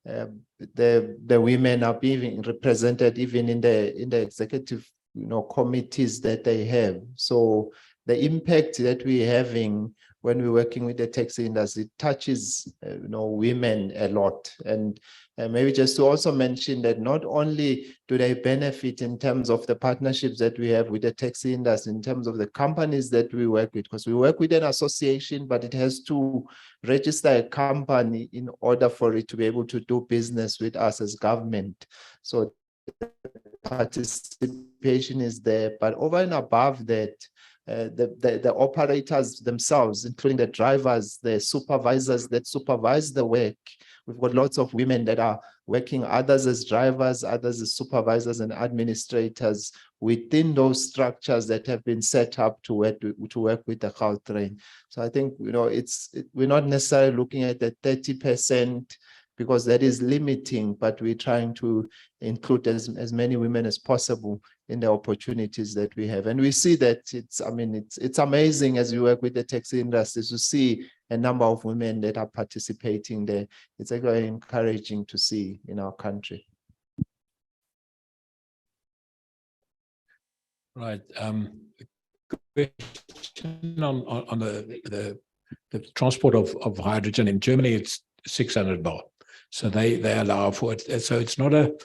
the women are being represented even in the executive committees that they have. So the impact that we're having when we're working with the taxi industry touches women a lot. And maybe just to also mention that not only do they benefit in terms of the partnerships that we have with the taxi industry, in terms of the companies that we work with, because we work with an association, but it has to register a company in order for it to be able to do business with us as government. So participation is there, but over and above that, the operators themselves, including the drivers, the supervisors that supervise the work. We've got lots of women that are working, others as drivers, others as supervisors and administrators within those structures that have been set up to work with the Gautrain. So I think we're not necessarily looking at the 30%, because that is limiting, but we're trying to include as many women as possible in the opportunities that we have. And we see that it's amazing as we work with the taxi industry to see a number of women that are participating there. It's very encouraging to see in our country. Right. Question on the transport of hydrogen in Germany, it's 600 bar. So they allow for it. So it's not a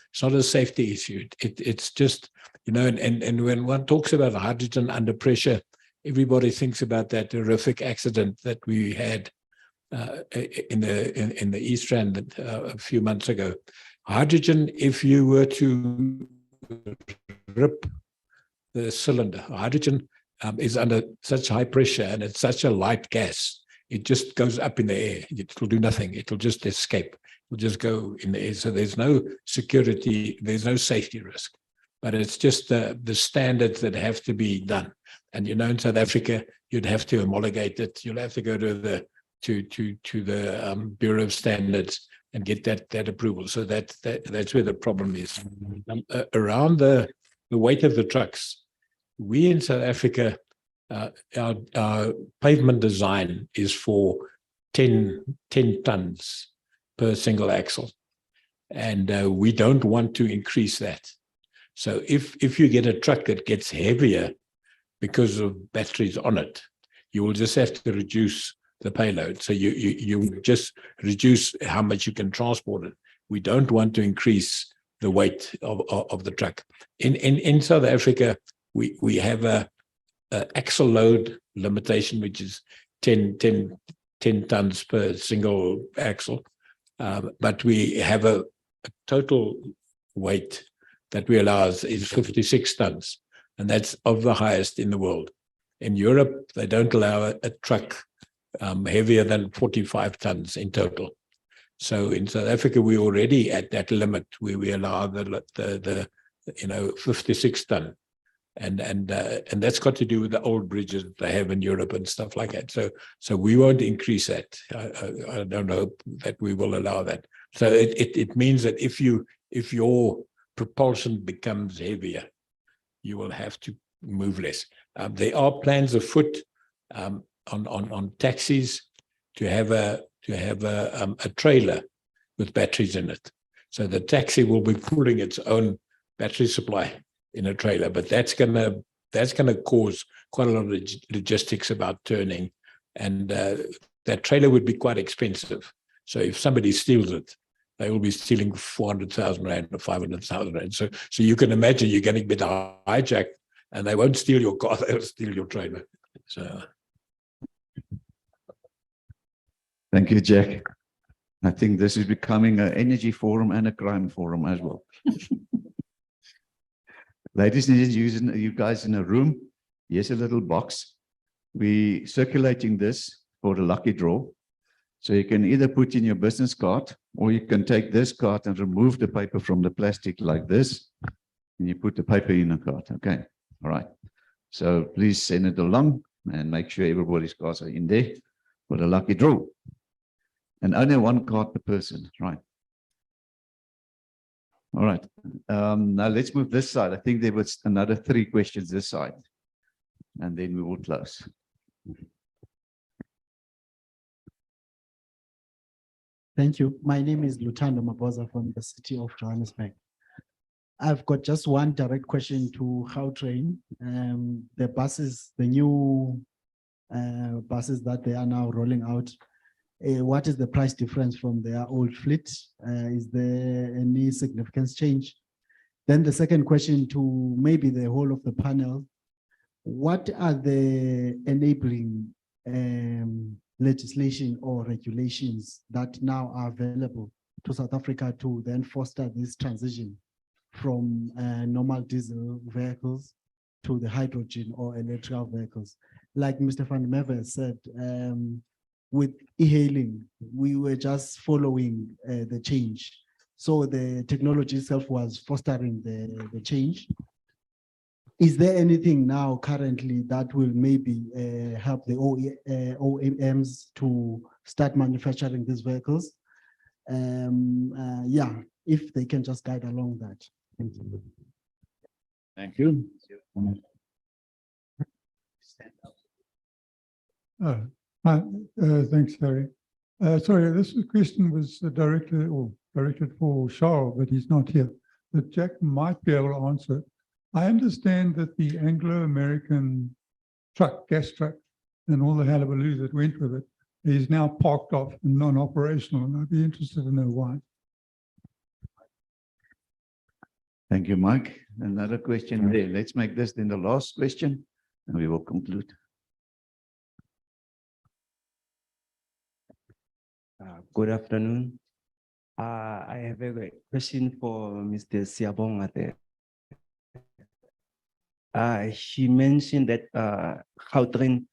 safety issue. It's just, and when one talks about hydrogen under pressure, everybody thinks about that horrific accident that we had in the East Rand a few months ago. Hydrogen, if you were to rip the cylinder, hydrogen is under such high pressure and it's such a light gas. It just goes up in the air. It will do nothing. It will just escape. It will just go in the air. So there's no security, there's no safety risk. But it's just the standards that have to be done. And in South Africa, you'd have to homologate it. You'll have to go to the Bureau of Standards. and get that approval. So that's where the problem is. Around the weight of the trucks, we in South Africa, our pavement design is for 10 tons per single axle. And we don't want to increase that. So if you get a truck that gets heavier because of batteries on it, you will just have to reduce the payload. So you just reduce how much you can transport it. We don't want to increase the weight of the truck. In South Africa, we have a axle load limitation, which is 10 tons per single axle. But we have a total weight that we allow is 56 tons, and that's of the highest in the world. In Europe, they don't allow a truck heavier than 45 tons in total. So in South Africa, we're already at that limit where we allow the 56 ton, and that's got to do with the old bridges they have in Europe and stuff like that. So we won't increase that. I don't hope that we will allow that. So it means that if your propulsion becomes heavier, you will have to move less. There are plans afoot on taxis to have a trailer with batteries in it. So the taxi will be pulling its own battery supply in a trailer, but that's gonna cause quite a lot of logistics about turning, and that trailer would be quite expensive. So if somebody steals it, they will be stealing 400,000 rand or 500,000 rand. So you can imagine you're going to get hijacked, and they won't steal your car; they'll steal your trailer. So. Thank you, Jack. I think this is becoming an energy forum and a crime forum as well. Ladies and gentlemen, you guys in a room, here's a little box. We're circulating this for a lucky draw. So you can either put in your business card, or you can take this card and remove the paper from the plastic like this, and you put the paper in the card. Okay, all right. So please send it along and make sure everybody's cards are in there for the lucky draw. And only one card per person, right? All right. Now let's move this side. I think there was another 3 questions this side, and then we will close. Thank you. My name is Lutando Maboza from the city of Johannesburg. I've got just one direct question to Gautrain. The buses, the new buses that they are now rolling out, what is the price difference from their old fleet? Is there any significant change? Then the second question to maybe the whole of the panel, what are the enabling legislation or regulations that now are available to South Africa to then foster this transition from normal diesel vehicles to the hydrogen or electrical vehicles? Like Mr. Van Merwe said, with e-hailing, we were just following the change. So the technology itself was fostering the change. Is there anything now currently that will maybe help the OEMs to start manufacturing these vehicles? Yeah, if they can just guide along that. Thank you. Thank you. Thanks, Harry. Sorry, this question was directed for Charles, but he's not here. But Jack might be able to answer. I understand that the Anglo-American gas truck, and all the hullabaloo that went with it, is now parked off and non-operational, and I'd be interested to know why. Thank you, Mike. Another question there. Let's make this then the last question, and we will conclude. Good afternoon. I have a question for Mr. Siabongate. She mentioned that Gautrain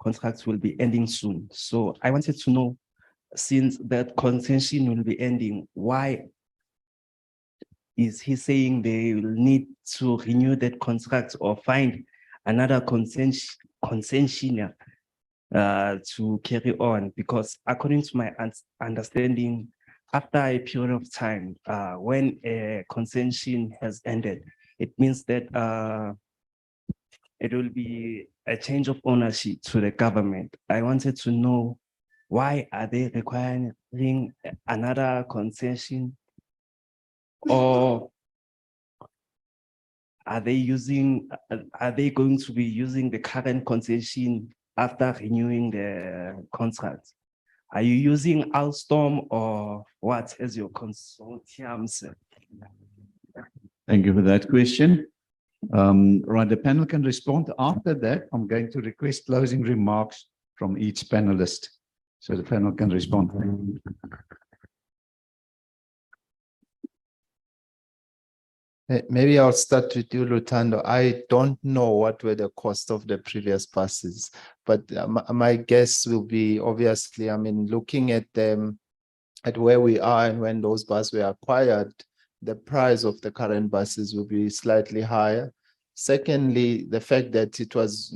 contracts will be ending soon. So I wanted to know, since that concession will be ending, why is he saying they will need to renew that contract or find another concessionaire to carry on? Because according to my understanding, after a period of time, when a concession has ended, it means that it will be a change of ownership to the government. I wanted to know, why are they requiring another concession, or are they going to be using the current concession after renewing the contract? Are you using Alstom or what as your consortium? Thank you for that question. Right, the panel can respond. After that, I'm going to request closing remarks from each panelist, so the panel can respond. Maybe I'll start with you, Lutando. I don't know what were the cost of the previous buses, but my guess will be, obviously, I mean, looking at them, at where we are and when those buses were acquired, the price of the current buses will be slightly higher. Secondly, the fact that it was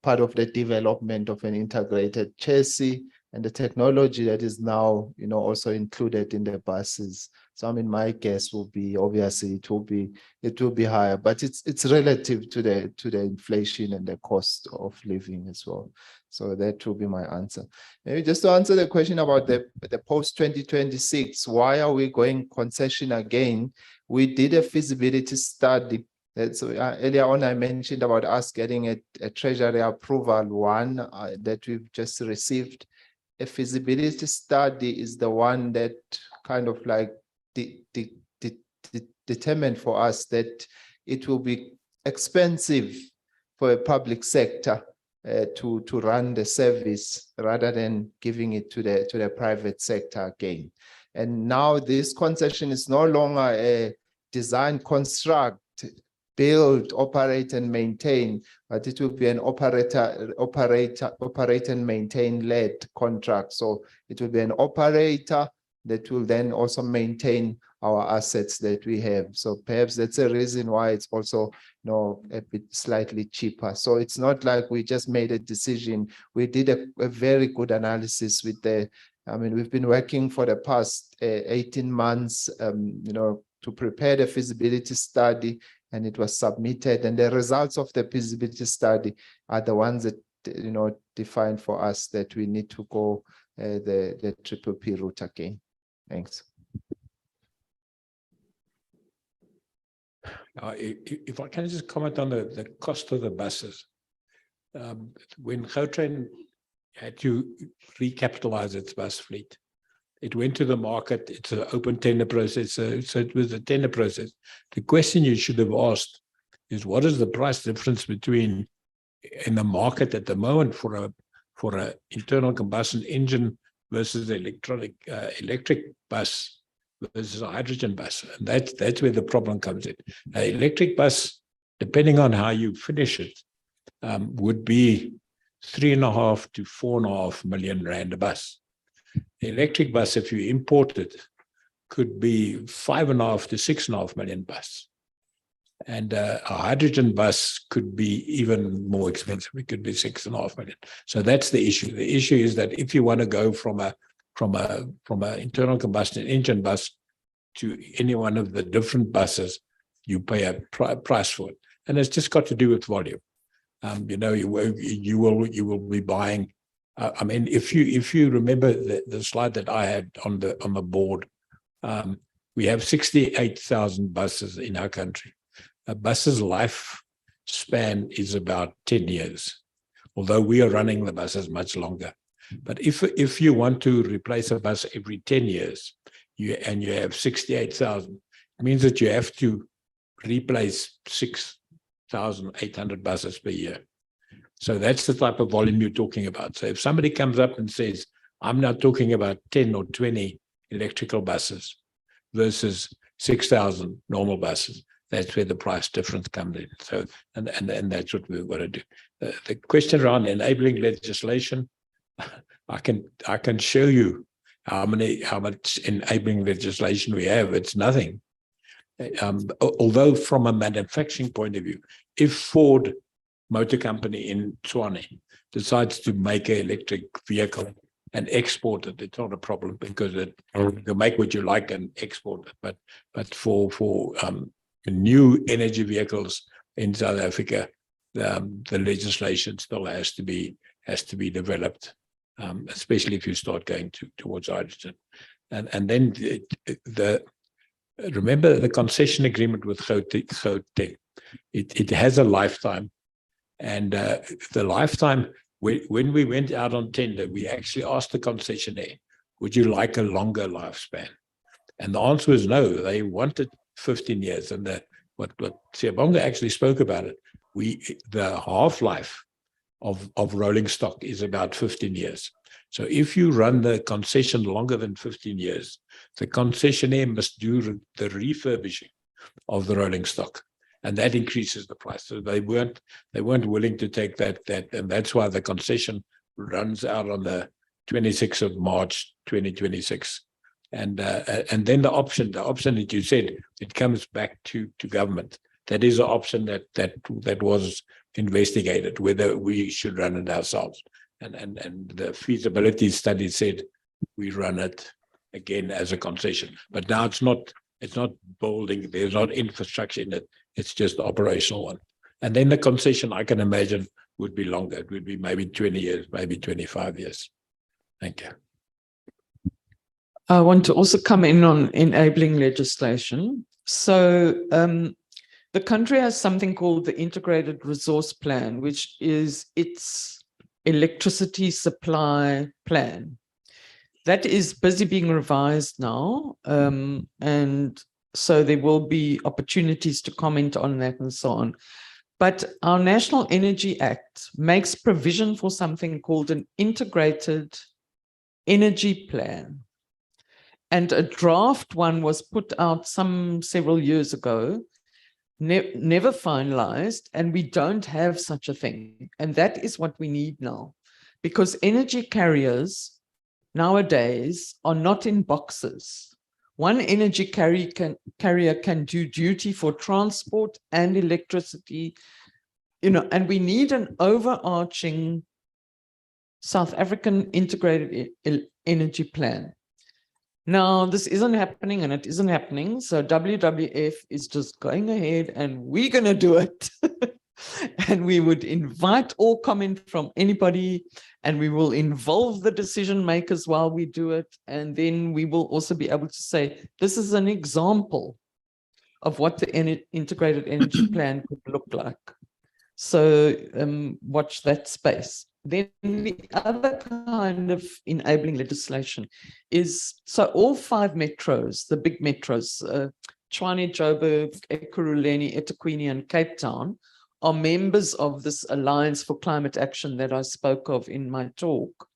part of the development of an integrated chassis and the technology that is now also included in the buses. So I mean, my guess will be, obviously it will be higher, but it's relative to the inflation and the cost of living as well. So that will be my answer. Maybe just to answer the question about the post 2026, why are we going concession again? We did a feasibility study. So earlier on, I mentioned about us getting a treasury approval one that we've just received. A feasibility study is the one that kind of like determined for us that it will be expensive for a public sector to run the service rather than giving it to the private sector again. And now this concession is no longer a design, construct, build, operate, and maintain, but it will be an operate and maintain led contract. So it will be an operator that will then also maintain our assets that we have. So perhaps that's a reason why it's also a bit slightly cheaper. So it's not like we just made a decision. We did a very good analysis with we've been working for the past 18 months, to prepare the feasibility study, and it was submitted. And the results of the feasibility study are the ones that, define for us that we need to go the PPP route again. Thanks. If I can just comment on the cost of the buses. When Gautrain had to recapitalize its bus fleet, it went to the market. It's an open tender process. So it was a tender process. The question you should have asked is, what is the price difference between in the market at the moment for a internal combustion engine versus electric bus versus a hydrogen bus? And that's where the problem comes in. An electric bus, depending on how you finish it, would be 3.5 to 4.5 million rand a bus. The electric bus, if you import it, could be 5.5 to 6.5 million bus. And a hydrogen bus could be even more expensive. It could be 6.5 million. So that's the issue. The issue is that if you want to go from a internal combustion engine bus to any one of the different buses, you pay a price for it, and it's just got to do with volume. You will be buying. If you remember the slide that I had on the board, we have 68,000 buses in our country. A bus's lifespan is about 10 years, although we are running the buses much longer. But if you want to replace a bus every 10 years, you have 68,000, it means that you have to replace 6,800 buses per year. So that's the type of volume you're talking about. So if somebody comes up and says, I'm not talking about 10 or 20 electrical buses versus 6,000 normal buses, that's where the price difference comes in. So, and that's what we've got to do. The question around enabling legislation, I can show you how much enabling legislation we have. It's nothing. Although from a manufacturing point of view, if Ford Motor Company in Tshwane decides to make an electric vehicle and export it. It's not a problem because you make what you like and export it. But for new energy vehicles in South Africa, the legislation still has to be developed, especially if you start going towards hydrogen. And then remember the concession agreement with Gauteng. It has a lifetime, and the lifetime. When we went out on tender, we actually asked the concessionaire, "Would you like a longer lifespan?" And the answer was no. They wanted 15 years, and what Siyabonga actually spoke about it. The half-life of rolling stock is about 15 years. So if you run the concession longer than 15 years, the concessionaire must do the refurbishing of the rolling stock, and that increases the price. So they weren't willing to take that, and that's why the concession runs out on the 26th of March 2026. And then the option that you said, it comes back to government. That is an option that was investigated, whether we should run it ourselves. And the feasibility study said we run it again as a concession. But now it's not building, there's not infrastructure in it, it's just the operational one. And then the concession, I can imagine, would be longer. It would be maybe 20 years, maybe 25 years. Thank you. I want to also come in on enabling legislation. So the country has something called the Integrated Resource Plan, which is its electricity supply plan. That is busy being revised now. And so there will be opportunities to comment on that and so on. But our National Energy Act makes provision for something called an integrated energy plan. And a draft one was put out several years ago, never finalized, and we don't have such a thing. And that is what we need now, because energy carriers nowadays are not in boxes. One energy carrier can do duty for transport and electricity, and we need an overarching South African integrated energy plan. Now, this isn't happening, and it isn't happening. So WWF is just going ahead, and we're going to do it. And we would invite all comment from anybody, and we will involve the decision makers while we do it. And then we will also be able to say, this is an example of what the integrated energy plan could look like. So watch that space. Then the other kind of enabling legislation is, so all 5 metros, the big metros, Tshwane, Joburg, Ekurhuleni, eThekwini, and Cape Town, are members of this Alliance for Climate Action that I spoke of in my talk.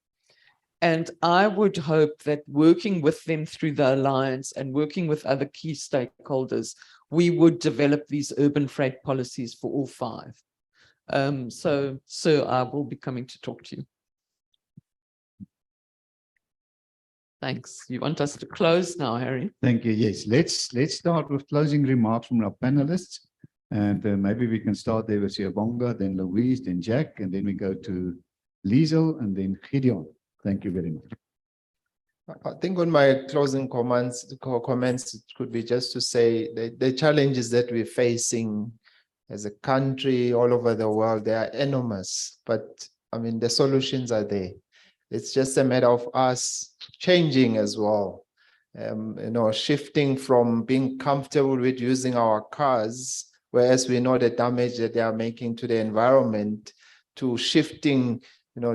And I would hope that working with them through the Alliance and working with other key stakeholders, we would develop these urban freight policies for all 5. So I will be coming to talk to you. Thanks. You want us to close now, Harry? Thank you. Yes, let's start with closing remarks from our panelists. And maybe we can start there with Siyabonga, then Louise, then Jack, and then we go to Liesel and then Gideon. Thank you very much. I think on my closing comments, it could be just to say the challenges that we're facing as a country all over the world, they are enormous, but I mean, the solutions are there. It's just a matter of us changing as well. Shifting from being comfortable with using our cars, whereas we know the damage that they are making to the environment, to shifting,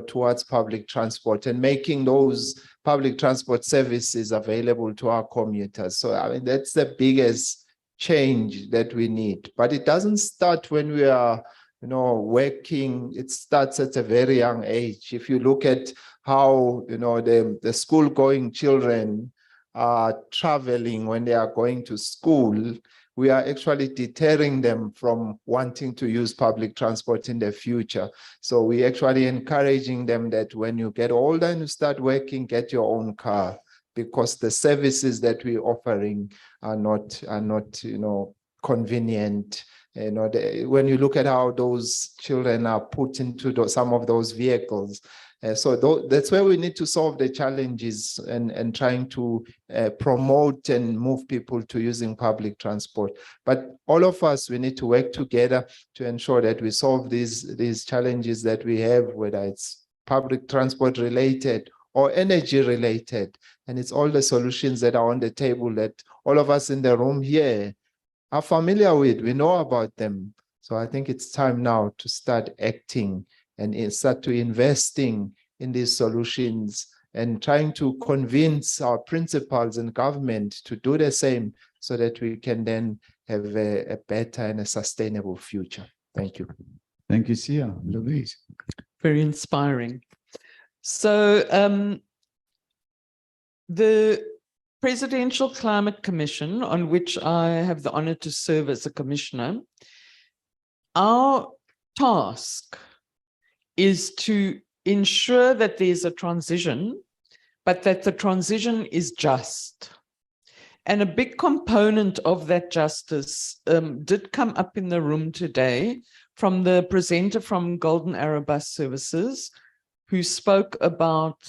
towards public transport and making those public transport services available to our commuters. So, I mean, that's the biggest change that we need. But it doesn't start when we are, working. It starts at a very young age. If you look at how, the school-going children are traveling when they are going to school, we are actually deterring them from wanting to use public transport in the future. So we actually encouraging them that when you get older and you start working, get your own car, because the services that we're offering are not convenient. You know, when you look at how those children are put into some of those vehicles. So that's where we need to solve the challenges and trying to promote and move people to using public transport. But all of us, we need to work together to ensure that we solve these challenges that we have, whether it's public transport related or energy related. And it's all the solutions that are on the table that all of us in the room here are familiar with. We know about them. So I think it's time now to start acting and start to investing in these solutions and trying to convince our principals and government to do the same so that we can then have a better and a sustainable future. Thank you. Thank you, Sia. Louise. Very inspiring. So the Presidential Climate Commission, on which I have the honor to serve as a commissioner, our task is to ensure that there's a transition, but that the transition is just. And a big component of that justice did come up in the room today from the presenter from Golden Arrow Bus Services, who spoke about,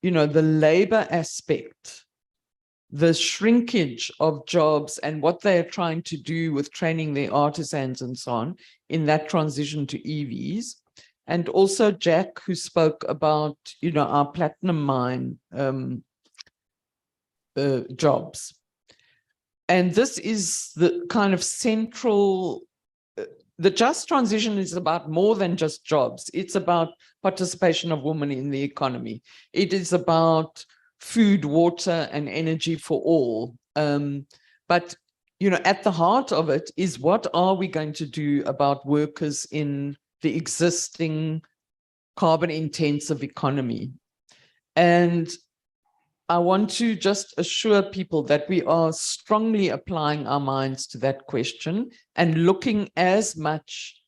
you know, the labor aspect, the shrinkage of jobs and what they are trying to do with training their artisans and so on in that transition to EVs. And also Jack, who spoke about, you know, our platinum mine jobs. And this is the kind of central, the just transition is about more than just jobs. It's about participation of women in the economy. It is about food, water, and energy for all. But, you know, at the heart of it is, what are we going to do about workers in the existing carbon-intensive economy? And I want to just assure people that we are strongly applying our minds to that question and looking as much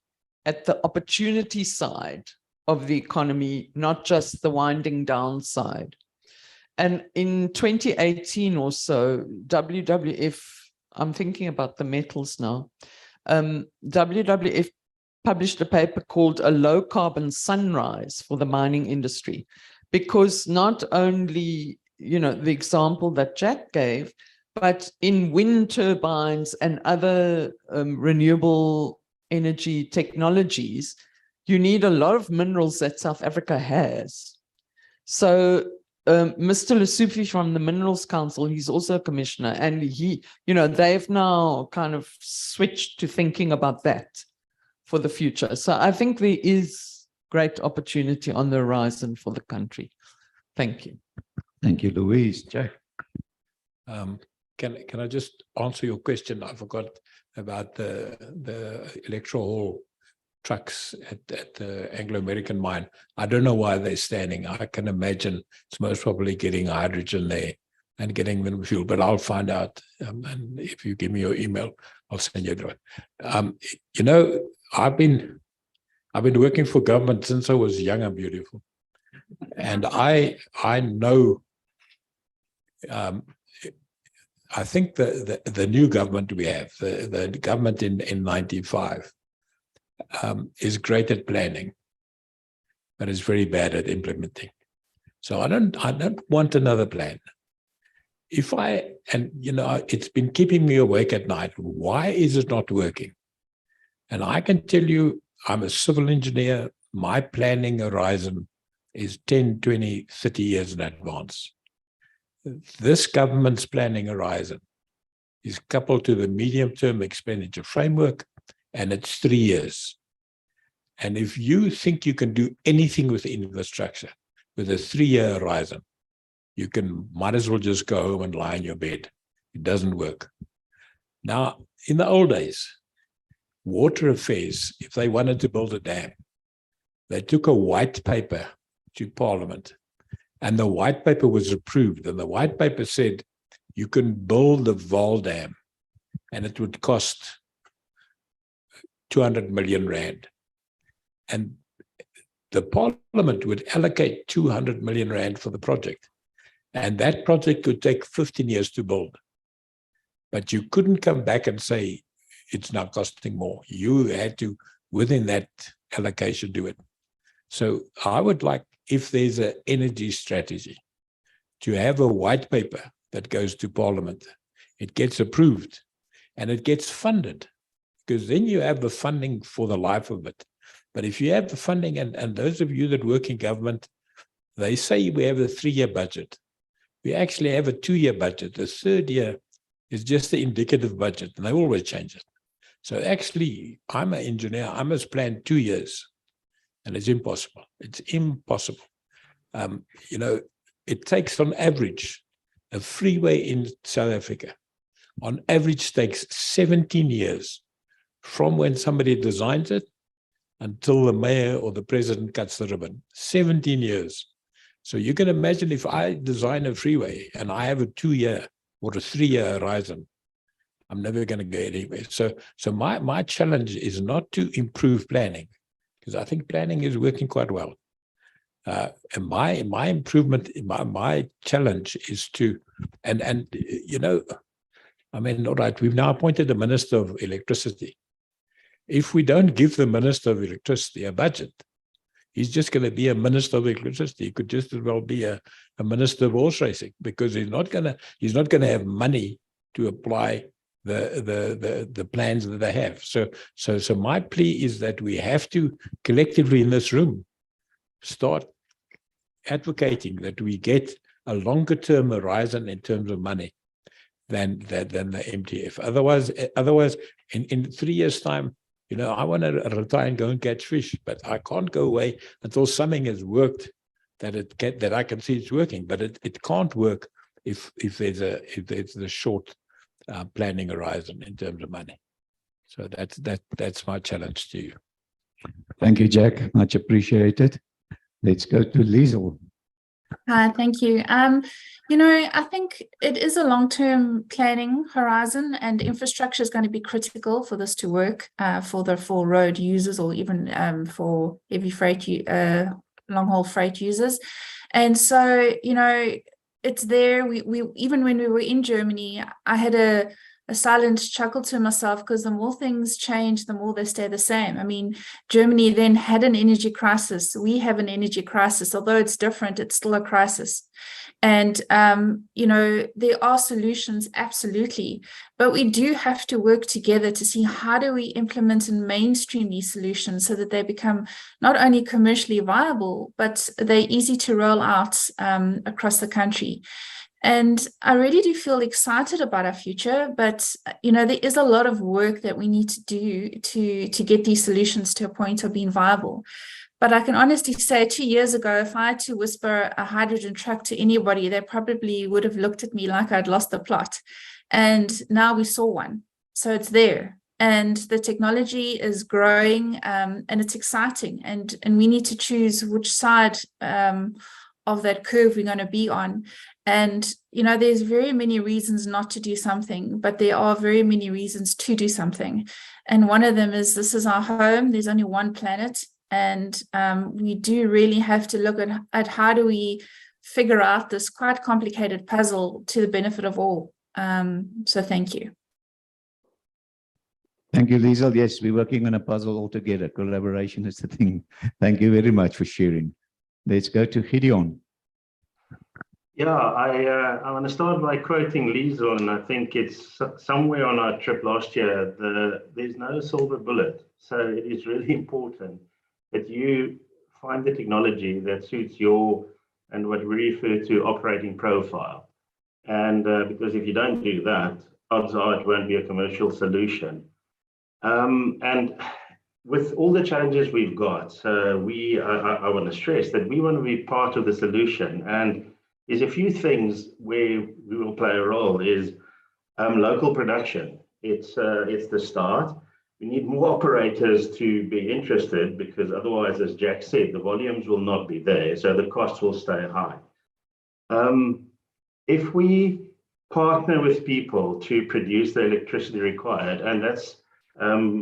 at the opportunity side of the economy, not just the winding down side. And in 2018 or so, WWF, I'm thinking about the metals now, WWF published a paper called A Low Carbon Sunrise for the Mining Industry, because not only, you know, the example that Jack gave, but in wind turbines and other renewable energy technologies, you need a lot of minerals that South Africa has. So Mr. Lesufi from the Minerals Council, he's also a commissioner, and he, you know, they've now kind of switched to thinking about that for the future. So I think there is great opportunity on the horizon for the country. Thank you. Thank you, Louise. Jack. Can I just answer your question? I forgot about the electoral hall trucks at the Anglo-American mine. I don't know why they're standing. I can imagine it's most probably getting hydrogen there and getting them fuel, but I'll find out. And if you give me your email, I'll send you it. You know, I've been working for government since I was young and beautiful, and I know. I think the new government we have, the government in 95, is great at planning, but is very bad at implementing. So I don't want another plan. And you know, it's been keeping me awake at night. Why is it not working? And I can tell you, I'm a civil engineer. My planning horizon is 10, 20, 30 years in advance. This government's planning horizon is coupled to the medium-term expenditure framework, and it's 3 years. And if you think you can do anything with infrastructure with a 3-year horizon, you might as well just go home and lie in your bed. It doesn't work. Now, in the old days, Water Affairs, if they wanted to build a dam, they took a white paper to Parliament, and the white paper was approved. And the white paper said, you can build the Vaal Dam, and it would cost 200 million rand. And the Parliament would allocate 200 million rand for the project. And that project could take 15 years to build. But you couldn't come back and say, it's now costing more. You had to, within that allocation, do it. So I would like, if there's an energy strategy, to have a white paper that goes to Parliament. It gets approved and it gets funded, because then you have the funding for the life of it. But if you have the funding, and those of you that work in government, they say we have a 3-year budget. We actually have a 2-year budget. The 3rd year is just the indicative budget, and they always change it. So actually, I'm an engineer. I must plan 2 years, and it's impossible. It's impossible. You know, it takes on average, a freeway in South Africa, on average takes 17 years from when somebody designs it until the mayor or the president cuts the ribbon. 17 years. So you can imagine if I design a freeway and I have a 2-year or a 3-year horizon, I'm never going to go anywhere. So my challenge is not to improve planning, because I think planning is working quite well. And my improvement, my challenge is to, and you know, I mean, all right, we've now appointed a Minister of Electricity. If we don't give the Minister of Electricity a budget, he's just going to be a Minister of Electricity. He could just as well be a Minister of Horse Racing, because he's not going to have money to apply the plans that they have. So my plea is that we have to collectively in this room start advocating that we get a longer term horizon in terms of money than the MTF. Otherwise, in 3 years' time, you know, I want to retire and go and catch fish, but I can't go away until something has worked that I can see it's working. But it can't work if there's a short planning horizon in terms of money. So that's my challenge to you. Thank you, Jack. Much appreciated. Let's go to Liesel. Thank you. You know, I think it is a long-term planning horizon, and infrastructure is going to be critical for this to work for road users, or even for heavy freight, long-haul freight users. And so, you know, it's there. We even when we were in Germany, I had a silent chuckle to myself, because the more things change, the more they stay the same. I mean, Germany then had an energy crisis. We have an energy crisis. Although it's different, it's still a crisis. And, you know, there are solutions, absolutely. But we do have to work together to see how do we implement and mainstream these solutions so that they become not only commercially viable, but they're easy to roll out across the country. And I really do feel excited about our future, but, you know, there is a lot of work that we need to do to get these solutions to a point of being viable. But I can honestly say 2 years ago, if I had to whisper a hydrogen truck to anybody, they probably would have looked at me like I'd lost the plot. And now we saw one. So it's there. And the technology is growing, and it's exciting. And we need to choose which side of that curve we're going to be on. And, you know, there's very many reasons not to do something, but there are very many reasons to do something. And one of them is this is our home. There's only one planet. And we do really have to look at how do we figure out this quite complicated puzzle to the benefit of all. So thank you. Thank you, Liesel. Yes, we're working on a puzzle all together. Collaboration is the thing. Thank you very much for sharing. Let's go to Gideon. Yeah, I want to start by quoting Liesel, and I think it's somewhere on our trip last year, there's no silver bullet. So it is really important that you find the technology that suits your, and what we refer to, operating profile. And because if you don't do that, odds are it won't be a commercial solution. And with all the challenges we've got, I want to stress that we want to be part of the solution. And there's a few things where we will play a role is local production. It's the start. We need more operators to be interested, because otherwise, as Jack said, the volumes will not be there, so the costs will stay high. If we partner with people to produce the electricity required, and that's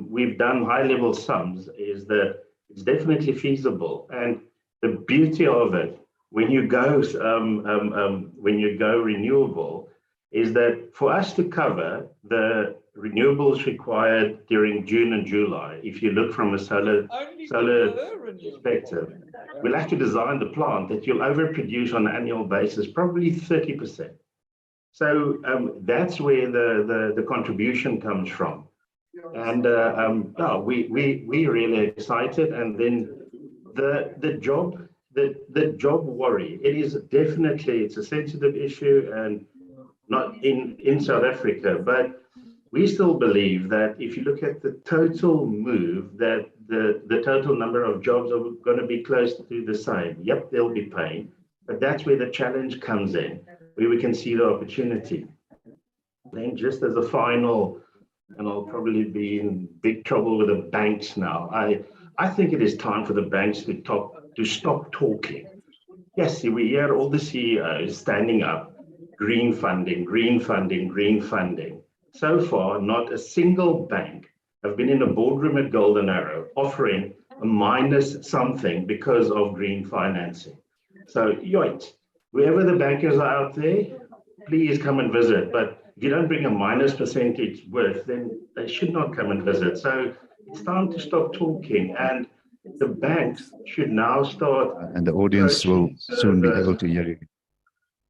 we've done high-level sums, is that it's definitely feasible. And the beauty of it, when you go renewable, is that for us to cover the renewables required during June and July, if you look from a solar perspective, we'll have to design the plant that you'll overproduce on an annual basis, probably 30%. So that's where the contribution comes from. And we're really excited. And then the job worry, it's a sensitive issue and not in South Africa, but we still believe that if you look at the total move, that the total number of jobs are going to be close to the same. Yep, there'll be pain, but that's where the challenge comes in, where we can see the opportunity. Then just as a final, and I'll probably be in big trouble with the banks now, I think it is time for the banks to stop talking. Yes, we hear all the CEOs standing up, green funding, green funding, green funding. So far, not a single bank have been in a boardroom at Golden Arrow offering a minus something because of green financing. So, yoit, wherever the bankers are out there, please come and visit. But if you don't bring a minus percentage worth, then they should not come and visit. So it's time to stop talking, and the banks should now start. And the audience will soon be able to hear you.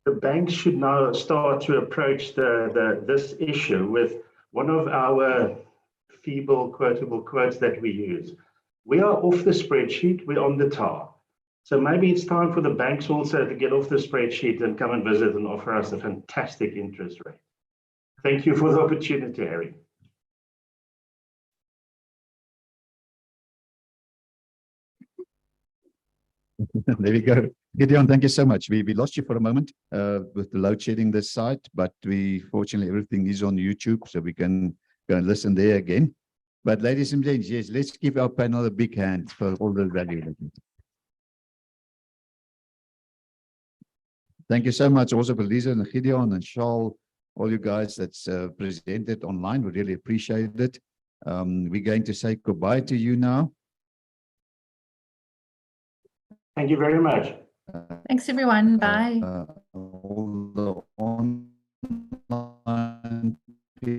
The banks should now start to approach this issue with one of our feeble quotable quotes that we use. We are off the spreadsheet, we're on the tar. So maybe it's time for the banks also to get off the spreadsheet and come and visit and offer us a fantastic interest rate. Thank you for the opportunity, Harry. There we go. Gideon, thank you so much. We lost you for a moment with the load shedding this site, but fortunately everything is on YouTube, so we can go and listen there again. But ladies and gents, yes, let's give our panel a big hand for all the value. Thank you so much also for Lisa and Gideon and Charles, all you guys that's presented online. We really appreciate it. We're going to say goodbye to you now. Thank you very much. Thanks, everyone. Bye. All the online